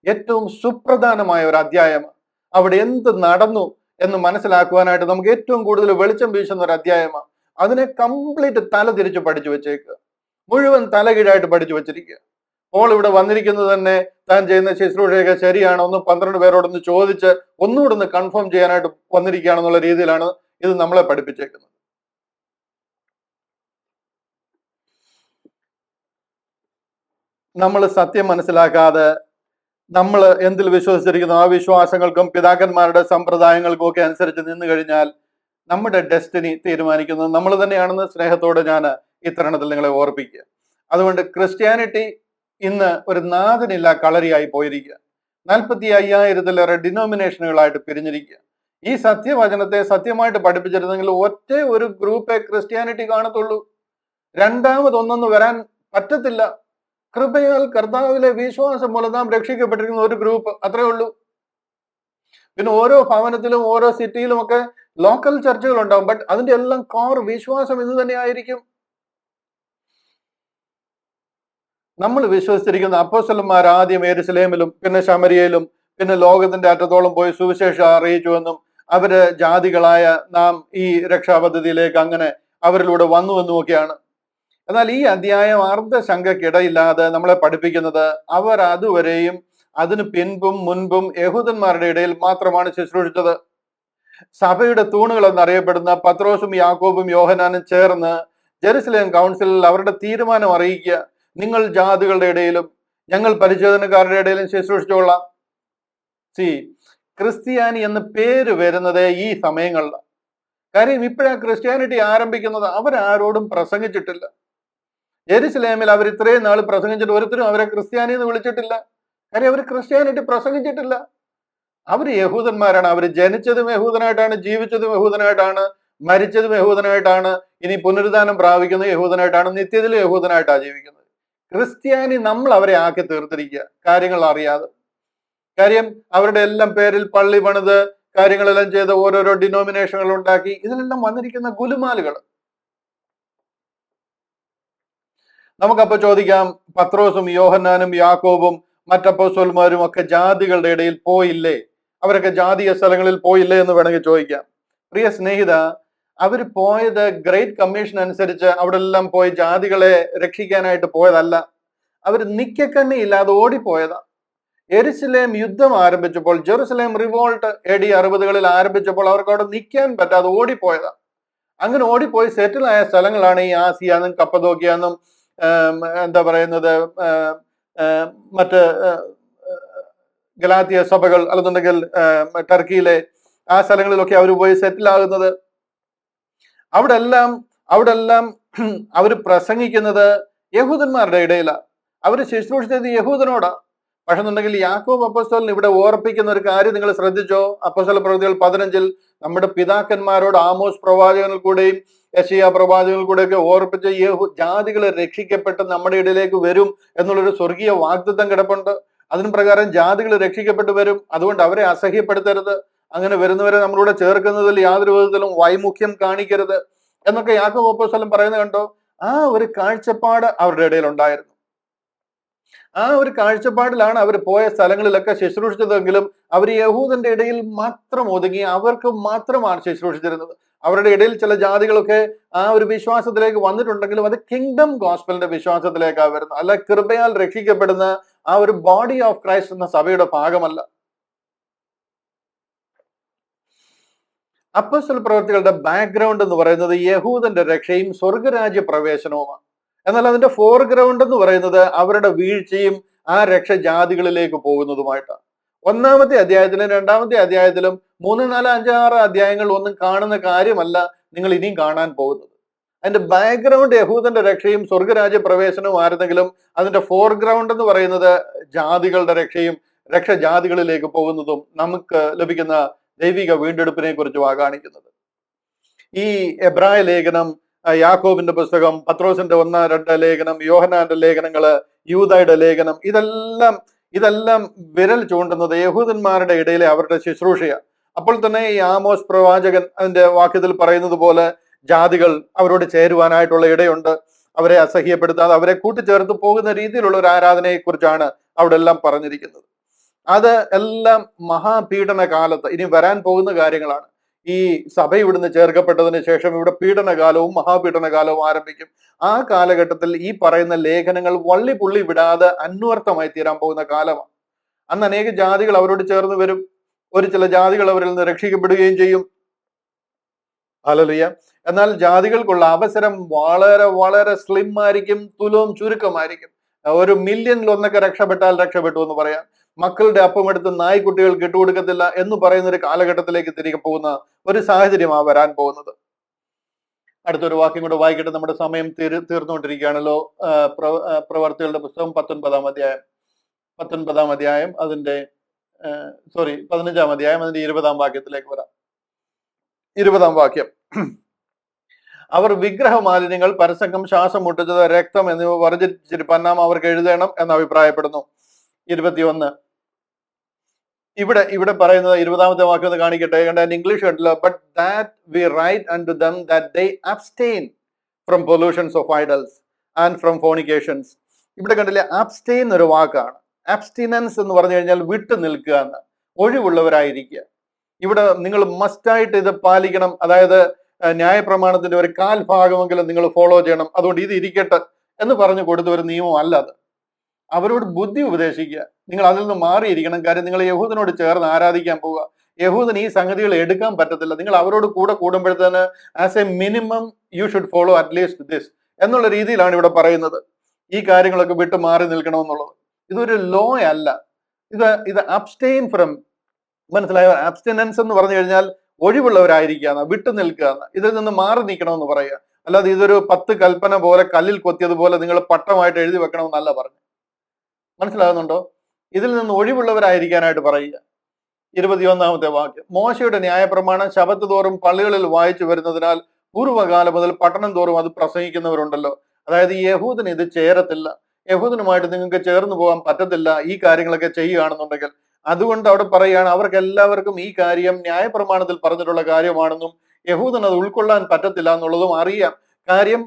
ഏറ്റവും സുപ്രധാനമായ ഒരു അധ്യായമാണ്. അവിടെ എന്ത് നടന്നു എന്ന് മനസ്സിലാക്കുവാനായിട്ട് നമുക്ക് ഏറ്റവും കൂടുതൽ വെളിച്ചം വീശുന്ന ഒരു അധ്യായമാണ്. അതിനെ കംപ്ലീറ്റ് തല തിരിച്ച് പഠിച്ചു വെച്ചേക്കുക, മുഴുവൻ തലകീഴായിട്ട് പഠിച്ചു വെച്ചിരിക്കുക. പോൾ ഇവിടെ വന്നിരിക്കുന്നത് തന്നെ താൻ ചെയ്യുന്ന ശുശ്രൂഷയൊക്കെ ശരിയാണോ ഒന്ന് 12 പേരോടൊന്ന് ചോദിച്ച് ഒന്നുകൂടെ ഒന്ന് കൺഫേം ചെയ്യാനായിട്ട് വന്നിരിക്കുകയാണെന്നുള്ള രീതിയിലാണ് ഇത് നമ്മളെ പഠിപ്പിച്ചേക്കുന്നത്. നമ്മൾ സത്യം മനസ്സിലാക്കാതെ നമ്മൾ എന്തിൽ വിശ്വസിച്ചിരിക്കുന്നു ആ വിശ്വാസങ്ങൾക്കും പിതാക്കന്മാരുടെ സമ്പ്രദായങ്ങൾക്കും ഒക്കെ അനുസരിച്ച് നിന്നു കഴിഞ്ഞാൽ നമ്മുടെ ഡെസ്റ്റിനി തീരുമാനിക്കുന്നത് നമ്മൾ തന്നെയാണെന്ന് സ്നേഹത്തോടെ ഞാൻ ഈ തരുണത്തിൽ നിങ്ങളെ ഓർപ്പിക്കുക. അതുകൊണ്ട് ക്രിസ്ത്യാനിറ്റി ഇന്ന് ഒരു നാഥനില്ല കളരിയായി പോയിരിക്കുക. 45,000-ലേറെ ഡിനോമിനേഷനുകളായിട്ട് പിരിഞ്ഞിരിക്കുക. ഈ സത്യവചനത്തെ സത്യമായിട്ട് പഠിപ്പിച്ചിരുന്നെങ്കിൽ ഒറ്റ ഒരു ഗ്രൂപ്പേ ക്രിസ്ത്യാനിറ്റി കാണത്തുള്ളൂ. രണ്ടാമതൊന്നൊന്ന് വരാൻ പറ്റത്തില്ല. കൃപയാൽ കർത്താവിലെ വിശ്വാസം മൂലം നാം രക്ഷിക്കപ്പെട്ടിരിക്കുന്ന ഒരു ഗ്രൂപ്പ്, അത്രേ ഉള്ളൂ. പിന്നെ ഓരോ ഭവനത്തിലും ഓരോ സിറ്റിയിലും ഒക്കെ ലോക്കൽ ചർച്ചുകൾ ഉണ്ടാവും. ബട്ട് അതിന്റെ എല്ലാം കോർ വിശ്വാസം ഇത് തന്നെ ആയിരിക്കും. നമ്മൾ വിശ്വസിച്ചിരിക്കുന്ന അപ്പോസ്തലന്മാർ ആദ്യം യെരുശലേമിലും പിന്നെ ശമരിയയിലും പിന്നെ ലോകത്തിന്റെ അറ്റത്തോളം പോയി സുവിശേഷം അറിയിച്ചുവെന്നും അവര് ജാതികളായ നാം ഈ രക്ഷാപദ്ധതിയിലേക്ക് അങ്ങനെ അവരിലൂടെ വന്നുവെന്നുമൊക്കെയാണ്. എന്നാൽ ഈ അധ്യായം അർദ്ധശങ്കയ്ക്കിടയില്ലാതെ നമ്മളെ പഠിപ്പിക്കുന്നത് അവർ അതുവരെയും അതിന് പിൻപും മുൻപും യഹൂദന്മാരുടെ ഇടയിൽ മാത്രമാണ് ശുശ്രൂഷിച്ചത്. സഭയുടെ തൂണുകൾ എന്നറിയപ്പെടുന്ന പത്രോസും യാക്കോബും യോഹനാനും ചേർന്ന് ജെറുസലേം കൗൺസിലിൽ അവരുടെ തീരുമാനം അറിയിക്കുക, നിങ്ങൾ ജാതികളുടെ ഇടയിലും ഞങ്ങൾ പരിച്ഛേദനക്കാരുടെ ഇടയിലും ശുശ്രൂഷിച്ചോളാം. ക്രിസ്ത്യാനി എന്ന് പേര് വരുന്നത് ഈ സമയങ്ങളിലാണ്. കാര്യം ഇപ്പോഴാണ് ക്രിസ്ത്യാനിറ്റി ആരംഭിക്കുന്നത്. അവരാരോടും പ്രസംഗിച്ചിട്ടില്ല. യെരുശലേമിൽ അവർ ഇത്രയും നാൾ പ്രസംഗിച്ചിട്ട് ഒരുത്തരും അവരെ ക്രിസ്ത്യാനി എന്ന് വിളിച്ചിട്ടില്ല. കാര്യം അവർ ക്രിസ്ത്യാനിറ്റി പ്രസംഗിച്ചിട്ടില്ല. അവർ യഹൂദന്മാരാണ്. അവർ ജനിച്ചതും യഹൂദനായിട്ടാണ്, ജീവിച്ചതും യഹൂദനായിട്ടാണ്, മരിച്ചതും യഹൂദനായിട്ടാണ്, ഇനി പുനരുദ്ധാനം പ്രാപിക്കുന്നത് യഹൂദനായിട്ടാണ്, നിത്യത്തിലും യഹൂദനായിട്ടാണ് ജീവിക്കുന്നത്. ക്രിസ്ത്യാനി നമ്മൾ അവരെ ആക്കി തീർത്തിരിക്കുക കാര്യങ്ങൾ അറിയാതെ. കാര്യം അവരുടെ എല്ലാം പേരിൽ പള്ളി പണിത് കാര്യങ്ങളെല്ലാം ചെയ്ത് ഓരോരോ ഡിനോമിനേഷനുകൾ ഉണ്ടാക്കി ഇതിലെല്ലാം വന്നിരിക്കുന്ന ഗുലുമാലുകൾ. നമുക്കപ്പോ ചോദിക്കാം, പത്രോസും യോഹന്നാനും യാക്കോബും മറ്റപ്പോസ്തലന്മാരും ഒക്കെ ജാതികളുടെ ഇടയിൽ പോയില്ലേ? അവരൊക്കെ ജാതീയ സ്ഥലങ്ങളിൽ പോയില്ലേ എന്ന് വേണമെങ്കിൽ ചോദിക്കാം. പ്രിയ സ്നേഹിത, അവർ പോയത് ഗ്രേറ്റ് കമ്മീഷൻ അനുസരിച്ച് അവിടെ എല്ലാം പോയി ജാതികളെ രക്ഷിക്കാനായിട്ട് പോയതല്ല. അവർ നിക്കക്കണ്ണി ഇല്ലാതെ ഓടിപ്പോയതാ. യെരുശലേം യുദ്ധം ആരംഭിച്ചപ്പോൾ, ജെറുസലേം റിവോൾട്ട് AD 60-കളിൽ ആരംഭിച്ചപ്പോൾ അവർക്ക് അവിടെ നിൽക്കാൻ പറ്റാതെ ഓടിപ്പോയതാ. അങ്ങനെ ഓടിപ്പോയി സെറ്റിൽ ആയ സ്ഥലങ്ങളാണ് ഈ ആസിയാന്നും കപ്പദോക്കിയാന്നും എന്താ പറയുന്നത് മറ്റ് ഗലാത്തിയ സഭകൾ അല്ലെന്നുണ്ടെങ്കിൽ ടർക്കിയിലെ ആ സ്ഥലങ്ങളിലൊക്കെ അവർ പോയി സെറ്റിൽ ആകുന്നത്. അവിടെ എല്ലാം അവർ പ്രസംഗിക്കുന്നത് യഹൂദന്മാരുടെ ഇടയിലാണ്. അവർ ശുശ്രൂഷിച്ചത് യഹൂദനോടാ. പക്ഷെ എന്നുണ്ടെങ്കിൽ യാക്കോബ് അപ്പോസ്തലൻ ഇവിടെ ഓർപ്പിക്കുന്ന ഒരു കാര്യം നിങ്ങൾ ശ്രദ്ധിച്ചോ? അപ്പോസ്തല പ്രവൃത്തികൾ 15-ൽ നമ്മുടെ പിതാക്കന്മാരോട് ആമോസ് പ്രവാചകനിൽ കൂടെയും യെശയ്യാ പ്രവാചകനിൽ കൂടെയൊക്കെ ഓർപ്പിച്ച ജാതികളെ രക്ഷിക്കപ്പെട്ട് നമ്മുടെ ഇടയിലേക്ക് വരും എന്നുള്ളൊരു സ്വർഗീയ വാഗ്ദത്തം കിടപ്പുണ്ട്. അതിന് പ്രകാരം ജാതികൾ രക്ഷിക്കപ്പെട്ട് വരും. അതുകൊണ്ട് അവരെ അസഹ്യപ്പെടുത്തരുത്. അങ്ങനെ വരുന്നവരെ നമ്മളൂടെ ചേർക്കുന്നതിൽ യാതൊരു വിധത്തിലും വൈമുഖ്യം കാണിക്കരുത് എന്നൊക്കെ യാക്കോബ് അപ്പോസ്തലൻ പറയുന്നത് കണ്ടോ? ആ ഒരു കാഴ്ചപ്പാട് അവരുടെ ഇടയിൽ ഉണ്ടായിരുന്നു. ആ ഒരു കാഴ്ചപ്പാടിലാണ് അവർ പോയ സ്ഥലങ്ങളിലൊക്കെ ശുശ്രൂഷിച്ചതെങ്കിലും അവർ യഹൂദന്റെ ഇടയിൽ മാത്രം ഒതുങ്ങി അവർക്ക് മാത്രമാണ് ശുശ്രൂഷിച്ചിരുന്നത്. അവരുടെ ഇടയിൽ ചില ജാതികളൊക്കെ ആ ഒരു വിശ്വാസത്തിലേക്ക് വന്നിട്ടുണ്ടെങ്കിലും അത് കിങ്ഡം ഗോസ്പലിന്റെ വിശ്വാസത്തിലേക്കാണ് വരുന്നത്. അല്ല കൃപയാൽ രക്ഷിക്കപ്പെടുന്ന ആ ഒരു ബോഡി ഓഫ് ക്രൈസ്റ്റ് എന്ന സഭയുടെ ഭാഗമല്ല. അപ്പോസ്തല പ്രവൃത്തികളുടെ ബാക്ക്ഗ്രൗണ്ട് എന്ന് പറയുന്നത് യഹൂദന്റെ രക്ഷയും സ്വർഗരാജ്യ പ്രവേശനവുമാണ്. എന്നാൽ അതിന്റെ ഫോർഗ്രൗണ്ട് എന്ന് പറയുന്നത് അവരുടെ വീഴ്ചയും ആ രക്ഷ ജാതികളിലേക്ക് പോകുന്നതുമായിട്ടാണ്. 1-ാമത്തെ അധ്യായത്തിലും 2-ാമത്തെ അധ്യായത്തിലും 3, 4, 5, 6 അധ്യായങ്ങൾ ഒന്നും കാണുന്ന കാര്യമല്ല നിങ്ങൾ ഇനിയും കാണാൻ പോകുന്നത്. അതിന്റെ ബാക്ക്ഗ്രൗണ്ട് യഹൂദന്റെ രക്ഷയും സ്വർഗരാജ്യ പ്രവേശനവും ആയിരുന്നെങ്കിലും അതിന്റെ ഫോർഗ്രൗണ്ട് എന്ന് പറയുന്നത് ജാതികളുടെ രക്ഷയും രക്ഷ ജാതികളിലേക്ക് പോകുന്നതും നമുക്ക് ലഭിക്കുന്ന ദൈവിക വീണ്ടെടുപ്പിനെ കുറിച്ചുമാണ് കാണിക്കുന്നത്. ഈ എബ്രായ ലേഖനം, യാക്കോബിന്റെ പുസ്തകം, പത്രോസിന്റെ 1, 2 ലേഖനം, യോഹന്നാന്റെ ലേഖനങ്ങള്, യൂദായുടെ ലേഖനം, ഇതെല്ലാം വിരൽ ചൂണ്ടുന്നത് യഹൂദന്മാരുടെ ഇടയിലെ അവരുടെ ശുശ്രൂഷയാണ്. അപ്പോൾ തന്നെ ഈ ആമോസ് പ്രവാചകൻ അതിന്റെ വാക്യത്തിൽ പറയുന്നത് പോലെ ജാതികൾ അവരോട് ചേരുവാനായിട്ടുള്ള ഇടയുണ്ട്. അവരെ അസഹ്യപ്പെടുത്താതെ അവരെ കൂട്ടിച്ചേർത്ത് പോകുന്ന രീതിയിലുള്ള ഒരു ആരാധനയെ കുറിച്ചാണ് അവിടെ എല്ലാം പറഞ്ഞിരിക്കുന്നത്. അത് എല്ലാം മഹാപീഡന കാലത്ത് ഇനി വരാൻ പോകുന്ന കാര്യങ്ങളാണ്. ഈ സഭ ഇവിടുന്ന് ചേർക്കപ്പെട്ടതിന് ശേഷം ഇവിടെ പീഡനകാലവും മഹാപീഡനകാലവും ആരംഭിക്കും. ആ കാലഘട്ടത്തിൽ ഈ പറയുന്ന ലേഖനങ്ങൾ വള്ളി പുള്ളി വിടാതെ അന്വർത്ഥമായി തീരാൻ പോകുന്ന കാലമാണ്. അന്ന് അനേക ജാതികൾ അവരോട് ചേർന്ന് വരും. ഒരു ചില ജാതികൾ അവരിൽ നിന്ന് രക്ഷിക്കപ്പെടുകയും ചെയ്യും. ഹല്ലേലൂയ. എന്നാൽ ജാതികൾക്കുള്ള അവസരം വളരെ വളരെ സ്ലിം ആയിരിക്കും, തുലവും ചുരുക്കമായിരിക്കും. 1,000,000 രക്ഷപ്പെട്ടാൽ രക്ഷപ്പെട്ടു എന്ന് പറയാം. മക്കളുടെ അപ്പമെടുത്ത് നായ്ക്കുട്ടികൾക്ക് ഇട്ടുകൊടുക്കത്തില്ല എന്ന് പറയുന്ന ഒരു കാലഘട്ടത്തിലേക്ക് തിരികെ പോകുന്ന ഒരു സാഹചര്യമാണ് വരാൻ പോകുന്നത്. അടുത്തൊരു വാക്യം കൂടെ വായിക്കട്ടെ, നമ്മുടെ സമയം തീർന്നുകൊണ്ടിരിക്കുകയാണല്ലോ. പ്രവർത്തികളുടെ പുസ്തകം 19-ാം അധ്യായം അതിന്റെ 15-ാം അധ്യായം അതിന്റെ 20-ാം വാക്യത്തിലേക്ക് വരാം. 20-ാം വാക്യം. അവർ വിഗ്രഹ മാലിന്യങ്ങൾ, പരസംഗം, ശ്വാസം മുട്ടിച്ചത്, രക്തം എന്നിവ വർജിച്ചിരിപ്പാൻ നാം അവർക്ക് എഴുതണം എന്ന് അഭിപ്രായപ്പെടുന്നു. 21. ഇവിടെ പറയുന്നത് 20-ാമത്തെ വാക്യം ഒന്ന് കാണിക്കട്ടെ. ഇംഗ്ലീഷ് കണ്ടില്ല. But that we write unto them that they abstain from pollutions of idols and from fornications. ഇവിടെ കണ്ടില്ലേ, അബ്സ്റ്റെയിൻ ഒരു വാക്കാണ്. അബ്സ്റ്റിനൻസ് എന്ന് പറഞ്ഞു കഴിഞ്ഞാൽ വിട്ടു നിൽക്കുക എന്ന്, ഒഴിവുള്ളവരായിരിക്കുക. ഇവിടെ നിങ്ങൾ മസ്റ്റായിട്ട് ഇത് പാലിക്കണം. അതായത് ന്യായപ്രമാണത്തിന്റെ ഒരു 1/4 ഭാഗമെങ്കിലും നിങ്ങൾ ഫോളോ ചെയ്യണം. അതുകൊണ്ട് ഇത് ഇരിക്കട്ടെ എന്ന് പറഞ്ഞു കൊടുത്ത ഒരു നിയമം അല്ല അത്. അവരോട് ബുദ്ധി ഉപദേശിക്കുക, നിങ്ങൾ അതിൽ നിന്ന് മാറിയിരിക്കണം. കാര്യം നിങ്ങൾ യഹൂദനോട് ചേർന്ന് ആരാധിക്കാൻ പോവുക. യഹൂദന് ഈ സംഗതികൾ എടുക്കാൻ പറ്റത്തില്ല. നിങ്ങൾ അവരോട് കൂടെ കൂടുമ്പോഴത്തേന് as a minimum you should follow at least this എന്നുള്ള രീതിയിലാണ് ഇവിടെ പറയുന്നത്. ഈ കാര്യങ്ങളൊക്കെ വിട്ട് മാറി നിൽക്കണമെന്നുള്ളത്. ഇതൊരു ലോ അല്ല. ഇത് അബ്സ്റ്റെയിൻ ഫ്രം, മനസ്സിലായോ? അബ്സ്റ്റിനൻസ് എന്ന് പറഞ്ഞു കഴിഞ്ഞാൽ ഒഴിവുള്ളവരായിരിക്കുക, വിട്ടു നിൽക്കുക, ഇതിൽ നിന്ന് മാറി നിൽക്കണമെന്ന് പറയുക. അല്ലാതെ ഇതൊരു 10 കൽപ്പന പോലെ കല്ലിൽ കൊത്തിയതുപോലെ നിങ്ങൾ പട്ടമായിട്ട് എഴുതി വെക്കണമെന്നല്ല പറഞ്ഞു. മനസ്സിലാകുന്നുണ്ടോ? ഇതിൽ നിന്ന് ഒഴിവുള്ളവരായിരിക്കാനായിട്ട് പറയുക. 21-ാമത്തെ വാക്യം. മോശയുടെ ന്യായപ്രമാണം ശബത്ത് തോറും പള്ളികളിൽ വായിച്ചു വരുന്നതിനാൽ പൂർവ്വകാലം മുതൽ പട്ടണം തോറും അത് പ്രസംഗിക്കുന്നവരുണ്ടല്ലോ. അതായത് യഹൂദന് ഇത് ചേരത്തില്ല, യഹൂദനുമായിട്ട് നിങ്ങൾക്ക് ചേർന്ന് പോകാൻ പറ്റത്തില്ല ഈ കാര്യങ്ങളൊക്കെ ചെയ്യുകയാണെന്നുണ്ടെങ്കിൽ. അതുകൊണ്ട് അവിടെ പറയുകയാണ്, അവർക്ക് എല്ലാവർക്കും ഈ കാര്യം ന്യായപ്രമാണത്തിൽ പറഞ്ഞിട്ടുള്ള കാര്യമാണെന്നും യഹൂദൻ അത് ഉൾക്കൊള്ളാൻ പറ്റത്തില്ല എന്നുള്ളതും അറിയാം. കാര്യം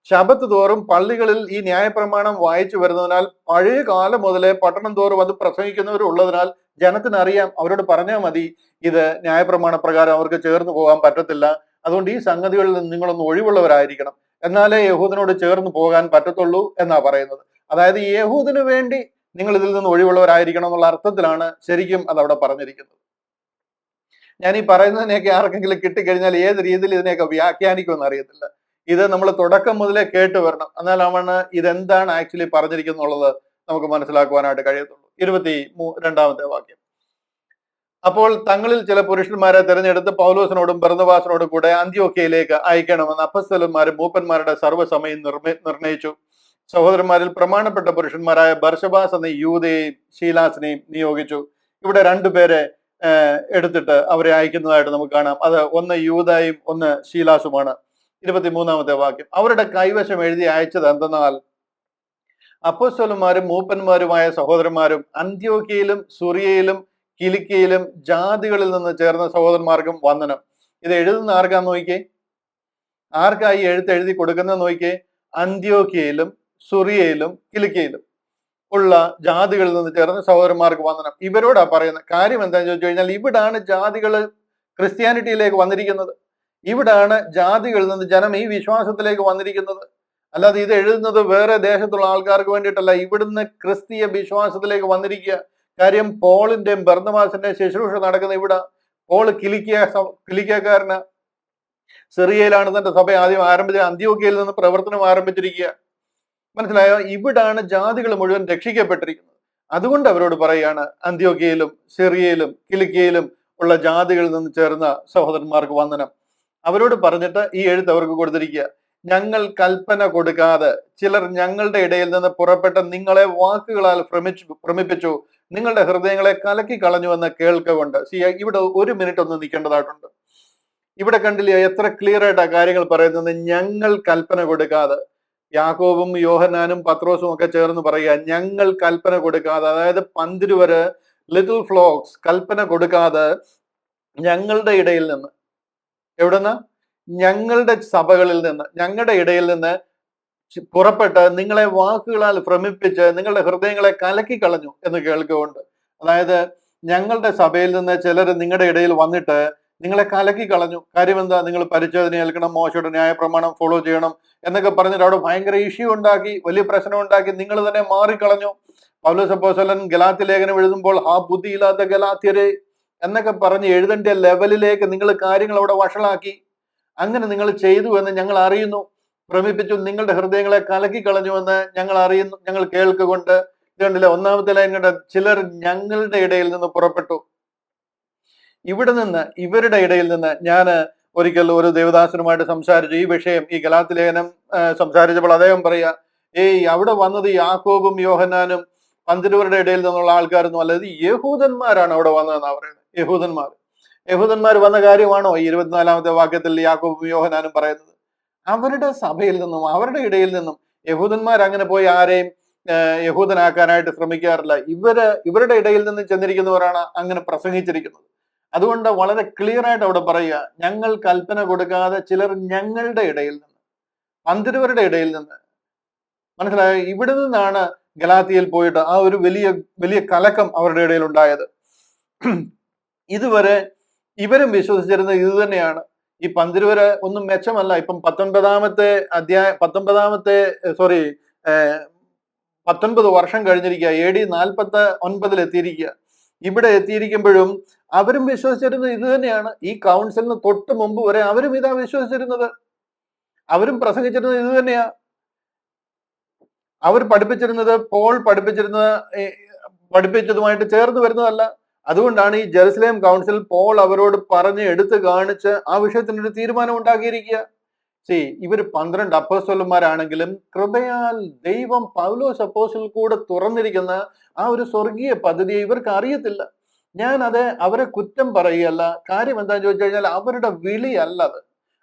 ശബത്ത് തോറും പള്ളികളിൽ ഈ ന്യായപ്രമാണം വായിച്ചു വരുന്നതിനാൽ പഴയ കാലം മുതലേ പട്ടണം തോറും അത് പ്രസംഗിക്കുന്നവരുള്ളതിനാൽ ജനത്തിന് അറിയാം. അവരോട് പറഞ്ഞാൽ മതി, ഇത് ന്യായപ്രമാണ പ്രകാരം അവർക്ക് ചേർന്ന് പോകാൻ പറ്റത്തില്ല. അതുകൊണ്ട് ഈ സംഗതികളിൽ നിന്ന് നിങ്ങളൊന്ന് ഒഴിവുള്ളവരായിരിക്കണം, എന്നാലേ യഹൂദനോട് ചേർന്ന് പോകാൻ പറ്റത്തുള്ളൂ എന്നാ പറയുന്നത്. അതായത് യഹൂദിന് വേണ്ടി നിങ്ങൾ ഇതിൽ നിന്ന് ഒഴിവുള്ളവരായിരിക്കണം എന്നുള്ള അർത്ഥത്തിലാണ് ശരിക്കും അതവിടെ പറഞ്ഞിരിക്കുന്നത്. ഞാൻ ഈ പറയുന്നതിനെയൊക്കെ ആർക്കെങ്കിലും കിട്ടിക്കഴിഞ്ഞാൽ ഏത് രീതിയിൽ ഇതിനെയൊക്കെ വ്യാഖ്യാനിക്കുമെന്ന് അറിയത്തില്ല. ഇത് നമ്മൾ തുടക്കം മുതലേ കേട്ട് വരണം, എന്നാലാണ് ഇതെന്താണ് ആക്ച്വലി പറഞ്ഞിരിക്കുന്നുള്ളത് നമുക്ക് മനസ്സിലാക്കുവാനായിട്ട് കഴിയത്തുള്ളൂ. 22-ാമത്തെ വാക്യം. അപ്പോൾ തങ്ങളിൽ ചില പുരുഷന്മാരെ തിരഞ്ഞെടുത്ത് പൗലോസിനോടും ബർന്നബാസിനോടും കൂടെ അന്ത്യോക്യയിലേക്ക് അയക്കണമെന്ന് അപ്പസ്തലന്മാരും മൂപ്പന്മാരുടെ സർവ്വസമയം നിർണയിച്ചു. സഹോദരന്മാരിൽ പ്രമാണപ്പെട്ട പുരുഷന്മാരായ ബർശബാസ് എന്ന യൂദയെയും ശീലാസിനെയും നിയോഗിച്ചു. ഇവിടെ 2 പേരെ എടുത്തിട്ട് അവരെ അയക്കുന്നതായിട്ട് നമുക്ക് കാണാം. അത് ഒന്ന് യൂദയും ഒന്ന് ശീലാസുമാണ്. 23-ാമത്തെ വാക്യം. അവരുടെ കൈവശം എഴുതി അയച്ചത് എന്തെന്നാൽ, അപ്പോസ്തലന്മാരും മൂപ്പന്മാരുമായ സഹോദരന്മാരും അന്ത്യോക്യയിലും സുറിയയിലും കിലിക്കയിലും ജാതികളിൽ നിന്ന് ചേർന്ന സഹോദരന്മാർക്കും വന്ദനം. ഇത് എഴുതുന്ന ആർക്കാന്ന് നോക്കിയേ, ആർക്കായി എഴുതി കൊടുക്കുന്നത് നോക്കിയേ. അന്ത്യോക്യയിലും സുറിയയിലും കിലിക്കയിലും ഉള്ള ജാതികളിൽ നിന്ന് ചേർന്ന സഹോദരന്മാർക്ക് വന്ദനം. ഇവരോടാ പറയുന്ന കാര്യം എന്താണെന്ന് ചോദിച്ചു കഴിഞ്ഞാൽ, ഇവിടാണ് ജാതികൾ ക്രിസ്ത്യാനിറ്റിയിലേക്ക് വന്നിരിക്കുന്നത്. ഇവിടാണ് ജാതികളിൽ നിന്ന് ജനം ഈ വിശ്വാസത്തിലേക്ക് വന്നിരിക്കുന്നത്. അല്ലാതെ ഇത് എഴുതുന്നത് വേറെ ദേശത്തുള്ള ആൾക്കാർക്ക് വേണ്ടിയിട്ടല്ല, ഇവിടുന്ന് ക്രിസ്തീയ വിശ്വാസത്തിലേക്ക് കാര്യം പോളിന്റെയും ബർന്നബാസിന്റെയും ശുശ്രൂഷ നടക്കുന്ന ഇവിടെ. പോള് കിലിക്കക്കാരന്, സിറിയയിലാണ് തന്റെ സഭ ആദ്യം ആരംഭിച്ചത്, അന്ത്യോക്യയിൽ നിന്ന് പ്രവർത്തനം ആരംഭിച്ചിരിക്കുക. മനസ്സിലായോ? ഇവിടാണ് ജാതികൾ മുഴുവൻ രക്ഷിക്കപ്പെട്ടിരിക്കുന്നത്. അതുകൊണ്ട് അവരോട് പറയാണ്, അന്ത്യോക്യയിലും സിറിയയിലും കിലിക്കയിലും ഉള്ള ജാതികളിൽ നിന്ന് ചേർന്ന സഹോദരന്മാർക്ക് വന്ദനം. അവരോട് പറഞ്ഞിട്ട് ഈ എഴുത്ത് അവർക്ക് കൊടുത്തിരിക്കുക. ഞങ്ങൾ കൽപ്പന കൊടുക്കാതെ ചിലർ ഞങ്ങളുടെ ഇടയിൽ നിന്ന് പുറപ്പെട്ട് നിങ്ങളെ വാക്കുകളാൽ ഭ്രമിപ്പിച്ചു, നിങ്ങളുടെ ഹൃദയങ്ങളെ കലക്കി കളഞ്ഞുവെന്ന് കേൾക്കൊണ്ട്. ഇവിടെ 1 മിനിറ്റ് ഒന്ന് നിൽക്കേണ്ടതായിട്ടുണ്ട്. ഇവിടെ കണ്ടില്ലേ എത്ര ക്ലിയർ ആയിട്ട് ആ കാര്യങ്ങൾ പറയുന്നത്. ഞങ്ങൾ കൽപ്പന കൊടുക്കാതെ, യാക്കോബും യോഹന്നാനും പത്രോസും ഒക്കെ ചേർന്ന് പറയുക, ഞങ്ങൾ കൽപ്പന കൊടുക്കാതെ, അതായത് 12 ലിറ്റിൽ ഫ്ലോക്സ് കൽപ്പന കൊടുക്കാതെ ഞങ്ങളുടെ ഇടയിൽ നിന്ന്, എവിടുന്ന്? ഞങ്ങളുടെ സഭകളിൽ നിന്ന്, ഞങ്ങളുടെ ഇടയിൽ നിന്ന് പുറപ്പെട്ട് നിങ്ങളെ വാക്കുകളാൽ ഭ്രമിപ്പിച്ച് നിങ്ങളുടെ ഹൃദയങ്ങളെ കലക്കി കളഞ്ഞു എന്ന് കേൾക്കുകൊണ്ട്. അതായത് ഞങ്ങളുടെ സഭയിൽ നിന്ന് ചിലർ നിങ്ങളുടെ ഇടയിൽ വന്നിട്ട് നിങ്ങളെ കലക്കി കളഞ്ഞു. കാര്യം എന്താ? നിങ്ങൾ പരിച്ഛേദന ഏൽക്കണം, മോശയുടെ ന്യായപ്രമാണം ഫോളോ ചെയ്യണം എന്നൊക്കെ പറഞ്ഞിട്ട് അവിടെ ഭയങ്കര ഇഷ്യൂ ഉണ്ടാക്കി, വലിയ പ്രശ്നം ഉണ്ടാക്കി, നിങ്ങൾ തന്നെ മാറിക്കളഞ്ഞു. പൗലോസ് അപ്പോസ്തലൻ ഗലാത്യ ലേഖനം എഴുതുമ്പോൾ ആ ബുദ്ധിയില്ലാത്ത ഗലാത്യരെ എന്നൊക്കെ പറഞ്ഞ് എഴുതേണ്ട ലെവലിലേക്ക് നിങ്ങൾ കാര്യങ്ങൾ അവിടെ വഷളാക്കി. അങ്ങനെ നിങ്ങൾ ചെയ്തു എന്ന് ഞങ്ങൾ അറിയുന്നു, ഭ്രമിപ്പിച്ചു, നിങ്ങളുടെ ഹൃദയങ്ങളെ കലക്കി കളഞ്ഞുവെന്ന് ഞങ്ങൾ അറിയുന്നു, ഞങ്ങൾ കേൾക്കുകൊണ്ട്. ഇത് കണ്ടില്ലേ, ഒന്നാമത്തെ ലൈൻ കണ്ട, ചിലർ ഞങ്ങളുടെ ഇടയിൽ നിന്ന് പുറപ്പെട്ടു. ഇവരുടെ ഇടയിൽ നിന്ന് ഞാൻ ഒരിക്കൽ ഒരു ദേവദാസനുമായിട്ട് സംസാരിച്ചു ഈ വിഷയം. ഈ ഗലാത്യ ലേഖനം സംസാരിച്ചപ്പോൾ അദ്ദേഹം പറയാ, അവിടെ വന്നത് യാക്കോബും യോഹന്നാനും പന്തിരുവരുടെ ഇടയിൽ നിന്നുള്ള ആൾക്കാരൊന്നും അല്ല, ഇത് യഹൂദന്മാരാണ് അവിടെ വന്നതെന്നാ പറയുന്നത്. യഹൂദന്മാർ വന്ന കാര്യമാണോ ഈ 24-ാമത്തെ വാക്യത്തിൽ യാക്കോബും യോഹന്നാനും പറയുന്നത്? അവരുടെ സഭയിൽ നിന്നും അവരുടെ ഇടയിൽ നിന്നും. യഹൂദന്മാർ അങ്ങനെ പോയി ആരെയും യഹൂദനാക്കാനായിട്ട് ശ്രമിക്കാറില്ല. ഇവരുടെ ഇടയിൽ നിന്ന് ചെന്നിരിക്കുന്നവരാണ് അങ്ങനെ പ്രസംഗിച്ചിരിക്കുന്നത്. അതുകൊണ്ട് വളരെ ക്ലിയർ ആയിട്ട് അവിടെ പറയുക, ഞങ്ങൾ കൽപ്പന കൊടുക്കാതെ ചിലർ ഞങ്ങളുടെ ഇടയിൽ നിന്ന്, പന്തിരുവരുടെ ഇടയിൽ നിന്ന്. മനസ്സിലായോ? ഇവിടെ നിന്നാണ് ഗലാത്തിയിൽ പോയിട്ട് ആ ഒരു വലിയ വലിയ കലക്കം അവരുടെ ഇടയിൽ ഉണ്ടായത്. ഇതുവരെ ഇവരും വിശ്വസിച്ചിരുന്നത് ഇത് തന്നെയാണ്. ഈ പന്തിരുവര് ഒന്നും മെച്ചമല്ല. ഇപ്പം 19 വർഷം കഴിഞ്ഞിരിക്കുക, AD 49 എത്തിയിരിക്കുക. ഇവിടെ എത്തിയിരിക്കുമ്പോഴും അവരും വിശ്വസിച്ചിരുന്നത് ഇത് തന്നെയാണ്. ഈ കൗൺസിലിന് തൊട്ട് മുമ്പ് വരെ അവരും ഇതാ വിശ്വസിച്ചിരുന്നത്. അവരും പ്രസംഗിച്ചിരുന്നത് ഇത് തന്നെയാ. അവർ പഠിപ്പിച്ചിരുന്നത് പോൾ പഠിപ്പിച്ചതുമായിട്ട് ചേർന്ന് വരുന്നതല്ല. അതുകൊണ്ടാണ് ഈ ജെറുസലേം കൗൺസിൽ പോൾ അവരോട് പറഞ്ഞ് എടുത്തു കാണിച്ച് ആ വിഷയത്തിനൊരു തീരുമാനം ഉണ്ടാക്കിയിരിക്കുക. ഇവര് 12 അപ്പോസ്തലന്മാരാണെങ്കിലും കൃപയാൽ ദൈവം പൗലോസ് അപ്പോസ്തലൻ കൂടെ തുറന്നിരിക്കുന്ന ആ ഒരു സ്വർഗീയ പദ്ധതിയെ ഇവർക്ക് അറിയത്തില്ല. അവരെ കുറ്റം പറയുകയല്ല. കാര്യം എന്താണെന്ന് ചോദിച്ചു കഴിഞ്ഞാൽ അവരുടെ വിളിയല്ല അത്,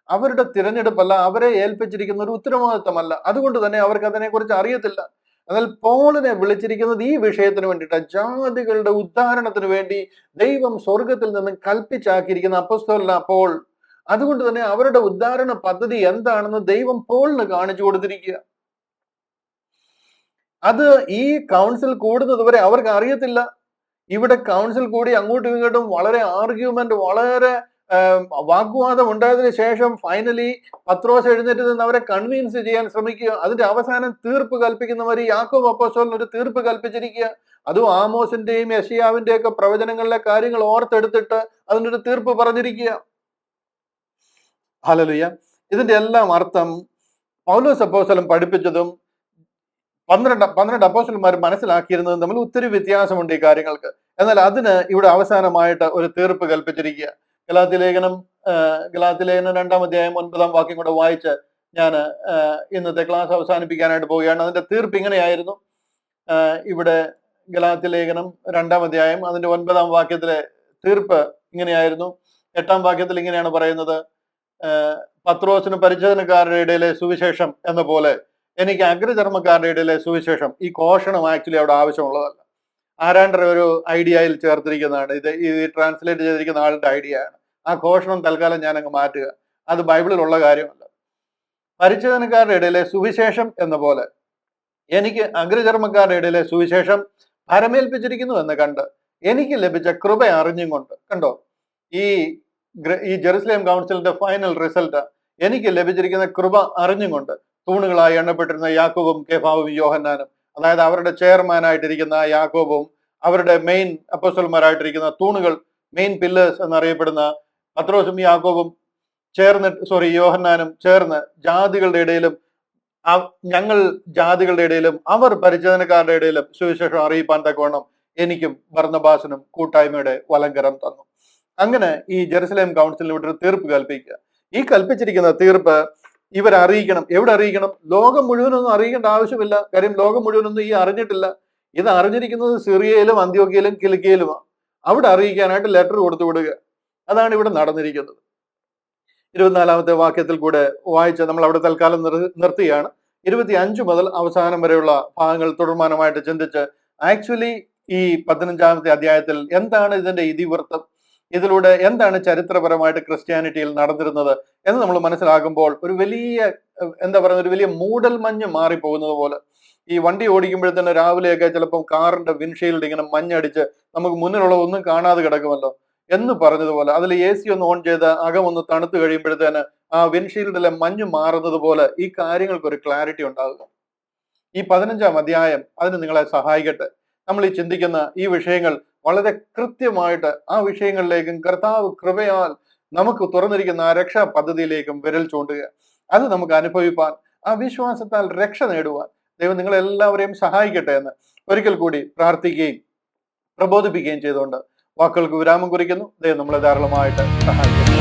അവരുടെ തിരഞ്ഞെടുപ്പല്ല, അവരെ ഏൽപ്പിച്ചിരിക്കുന്ന ഒരു ഉത്തരവാദിത്തമല്ല. അതുകൊണ്ട് തന്നെ അവർക്ക് അതിനെക്കുറിച്ച് അറിയത്തില്ല. എന്നാൽ പോളിനെ വിളിച്ചിരിക്കുന്നത് ഈ വിഷയത്തിന് വേണ്ടിയിട്ട്, ജാതികളുടെ ഉദ്ധാരണത്തിന് വേണ്ടി ദൈവം സ്വർഗത്തിൽ നിന്നും കൽപ്പിച്ചാക്കിയിരിക്കുന്ന അപ്പോസ്തലനാ പോൾ. അതുകൊണ്ട് തന്നെ അവരുടെ ഉദ്ധാരണ പദ്ധതി എന്താണെന്ന് ദൈവം പോളിന് കാണിച്ചു കൊടുത്തിരിക്കുക. അത് ഈ കൗൺസിൽ കൂടുന്നത് വരെ അവർക്ക് അറിയത്തില്ല. ഇവിടെ കൗൺസിൽ കൂടി അങ്ങോട്ടും ഇങ്ങോട്ടും വളരെ ആർഗ്യുമെന്റ്, വളരെ വാഗ്വാദം ഉണ്ടായതിനു ശേഷം ഫൈനലി പത്രോസ് എഴുന്നേറ്റ് നിന്ന് അവരെ കൺവിൻസ് ചെയ്യാൻ ശ്രമിക്കുക. അതിന്റെ അവസാനം തീർപ്പ് കൽപ്പിക്കുന്നവർ യാക്കോബ് അപ്പോസ്തലൻ ഒരു തീർപ്പ് കൽപ്പിച്ചിരിക്കുക. അതും ആമോസിന്റെയും യെശയ്യാവിന്റെയും ഒക്കെ പ്രവചനങ്ങളിലെ കാര്യങ്ങൾ ഓർത്തെടുത്തിട്ട് അതിനൊരു തീർപ്പ് പറഞ്ഞിരിക്കുക. ഹല്ലേലൂയ. ഇതിന്റെ എല്ലാം അർത്ഥം പൗലോസ് അപ്പോസ്തലൻ പഠിപ്പിച്ചതും 12 അപ്പോസ്തലന്മാർ മനസ്സിലാക്കിയിരുന്നതും തമ്മിൽ ഒത്തിരി വ്യത്യാസമുണ്ട് ഈ കാര്യങ്ങൾക്ക്. എന്നാൽ അതിന് ഇവിടെ അവസാനമായിട്ട് ഒരു തീർപ്പ് കൽപ്പിച്ചിരിക്കുക. ഗലാത്യ ലേഖനം 2-ാം അധ്യായം 9-ാം വാക്യം കൂടെ വായിച്ച് ഞാൻ ഇന്നത്തെ ക്ലാസ് അവസാനിപ്പിക്കാനായിട്ട് പോവുകയാണ്. അതിന്റെ തീർപ്പ് ഇങ്ങനെയായിരുന്നു. ഇവിടെ ഗലാത്യ ലേഖനം 2-ാം അധ്യായം അതിന്റെ 9-ാം വാക്യത്തിലെ തീർപ്പ് ഇങ്ങനെയായിരുന്നു. 8-ാം വാക്യത്തിൽ ഇങ്ങനെയാണ് പറയുന്നത്, പത്രോസിന് പരിച്ഛേദനക്കാരുടെ ഇടയിലെ സുവിശേഷം എന്ന പോലെ എനിക്ക് അഗ്രചർമ്മക്കാരുടെ ഇടയിലെ സുവിശേഷം. ഈ ഘോഷണം ആക്ച്വലി അവിടെ ആവശ്യമുള്ളതല്ല, ആരാണ്ടര ഒരു ഐഡിയയിൽ ചേർത്തിരിക്കുന്നതാണ്. ഇത് ട്രാൻസ്ലേറ്റ് ചെയ്തിരിക്കുന്ന ആളുടെ ഐഡിയ ആണ്. ആ ഘോഷണം തൽക്കാലം ഞാൻ അങ്ങ് മാറ്റുക, അത് ബൈബിളിലുള്ള കാര്യമല്ല. പരിച്ഛേദനക്കാരുടെ ഇടയിലെ സുവിശേഷം എന്ന പോലെ എനിക്ക് അഗ്രചർമ്മക്കാരുടെ ഇടയിലെ സുവിശേഷം ഭരമേൽപ്പിച്ചിരിക്കുന്നു എന്ന് കണ്ട് എനിക്ക് ലഭിച്ച കൃപ അറിഞ്ഞും കൊണ്ട്, കണ്ടോ, ഈ ജെറുസലേം കൗൺസിലിന്റെ ഫൈനൽ റിസൾട്ട് എനിക്ക് ലഭിച്ചിരിക്കുന്ന കൃപ അറിഞ്ഞും കൊണ്ട് തൂണുകളായി എണ്ണപ്പെട്ടിരുന്ന യാക്കോബും കേഫാവും യോഹന്നാനും, അതായത് അവരുടെ ചെയർമാനായിട്ടിരിക്കുന്ന യാക്കോബും അവരുടെ മെയിൻ അപ്പോസ്തലന്മാരായിട്ടിരിക്കുന്ന തൂണുകൾ, മെയിൻ പില്ലേഴ്സ് എന്നറിയപ്പെടുന്ന പത്രോസും യാക്കോബും യോഹന്നാനും ചേർന്ന് ജാതികളുടെ ഇടയിലും ഞങ്ങൾ ജാതികളുടെ ഇടയിലും അവർ പരിച്ഛേദനക്കാരുടെ ഇടയിലും സുവിശേഷം അറിയിപ്പാൻ തക്കവണ്ണം എനിക്കും ബർന്നബാസിനും കൂട്ടായ്മയുടെ വലങ്കരം തന്നു. അങ്ങനെ ഈ ജെറുസലേം കൗൺസിലിന് ഇവിടെ ഒരു തീർപ്പ് കൽപ്പിക്കുക. ഈ കൽപ്പിച്ചിരിക്കുന്ന തീർപ്പ് ഇവരറിയിക്കണം. എവിടെ അറിയിക്കണം? ലോകം മുഴുവനൊന്നും അറിയിക്കേണ്ട ആവശ്യമില്ല. കാര്യം ലോകം മുഴുവനൊന്നും ഈ അറിഞ്ഞിട്ടില്ല. ഇത് അറിഞ്ഞിരിക്കുന്നത് സിറിയയിലും അന്ത്യോക്യയിലും കിലിക്കിയയിലുമാണ്. അവിടെ അറിയിക്കാനായിട്ട് ലെറ്റർ കൊടുത്തു വിടുക. അതാണ് ഇവിടെ നടന്നിരിക്കുന്നത്. 24-ാമത്തെ വാക്യത്തിൽ കൂടെ വായിച്ച് നമ്മൾ അവിടെ തൽക്കാലം നിർത്തുകയാണ്. 25 മുതൽ അവസാനം വരെയുള്ള ഭാഗങ്ങൾ തുടർമാനമായിട്ട് ചിന്തിച്ച് ആക്ച്വലി ഈ 15-ാമത്തെ അധ്യായത്തിൽ എന്താണ് ഇതിന്റെ ഇതിവൃത്തം, ഇതിലൂടെ എന്താണ് ചരിത്രപരമായിട്ട് ക്രിസ്ത്യാനിറ്റിയിൽ നടന്നിരുന്നത് എന്ന് നമ്മൾ മനസ്സിലാക്കുമ്പോൾ ഒരു വലിയ ഒരു വലിയ മൂടൽ മഞ്ഞ് മാറിപ്പോകുന്നത് പോലെ. ഈ വണ്ടി ഓടിക്കുമ്പോഴത്തന്നെ രാവിലെയൊക്കെ ചിലപ്പം കാറിന്റെ വിൻഷീൽഡ് ഇങ്ങനെ മഞ്ഞടിച്ച് നമുക്ക് മുന്നിലുള്ള ഒന്നും കാണാതെ കിടക്കുമല്ലോ എന്ന് പറഞ്ഞതുപോലെ, അതിൽ AC ഒന്ന് ഓൺ ചെയ്ത് അകമൊന്ന് തണുത്ത് കഴിയുമ്പോഴത്തേന് ആ വിൻഷീൽഡിലെ മഞ്ഞ് മാറുന്നത് പോലെ ഈ കാര്യങ്ങൾക്ക് ഒരു ക്ലാരിറ്റി ഉണ്ടാകുക. ഈ 15-ാം അധ്യായം അതിന് നിങ്ങളെ സഹായിക്കട്ടെ. നമ്മൾ ഈ ചിന്തിക്കുന്ന ഈ വിഷയങ്ങൾ വളരെ കൃത്യമായിട്ട് ആ വിഷയങ്ങളിലേക്കും കർത്താവ് കൃപയാൽ നമുക്ക് തുറന്നിരിക്കുന്ന ആ രക്ഷാ പദ്ധതിയിലേക്കും വിരൽ ചൂണ്ടുക. അത് നമുക്ക് അനുഭവിപ്പാൻ, ആ വിശ്വാസത്താൽ രക്ഷ നേടുവാൻ ദൈവം നിങ്ങളെല്ലാവരെയും സഹായിക്കട്ടെ എന്ന് ഒരിക്കൽ കൂടി പ്രാർത്ഥിക്കുകയും പ്രബോധിപ്പിക്കുകയും ചെയ്തുകൊണ്ട് വാക്കുകൾക്ക് വിരാമം കുറിക്കുന്നു. ദൈവം നമ്മളെ ധാരാളമായിട്ട് സഹായിക്കുന്നു.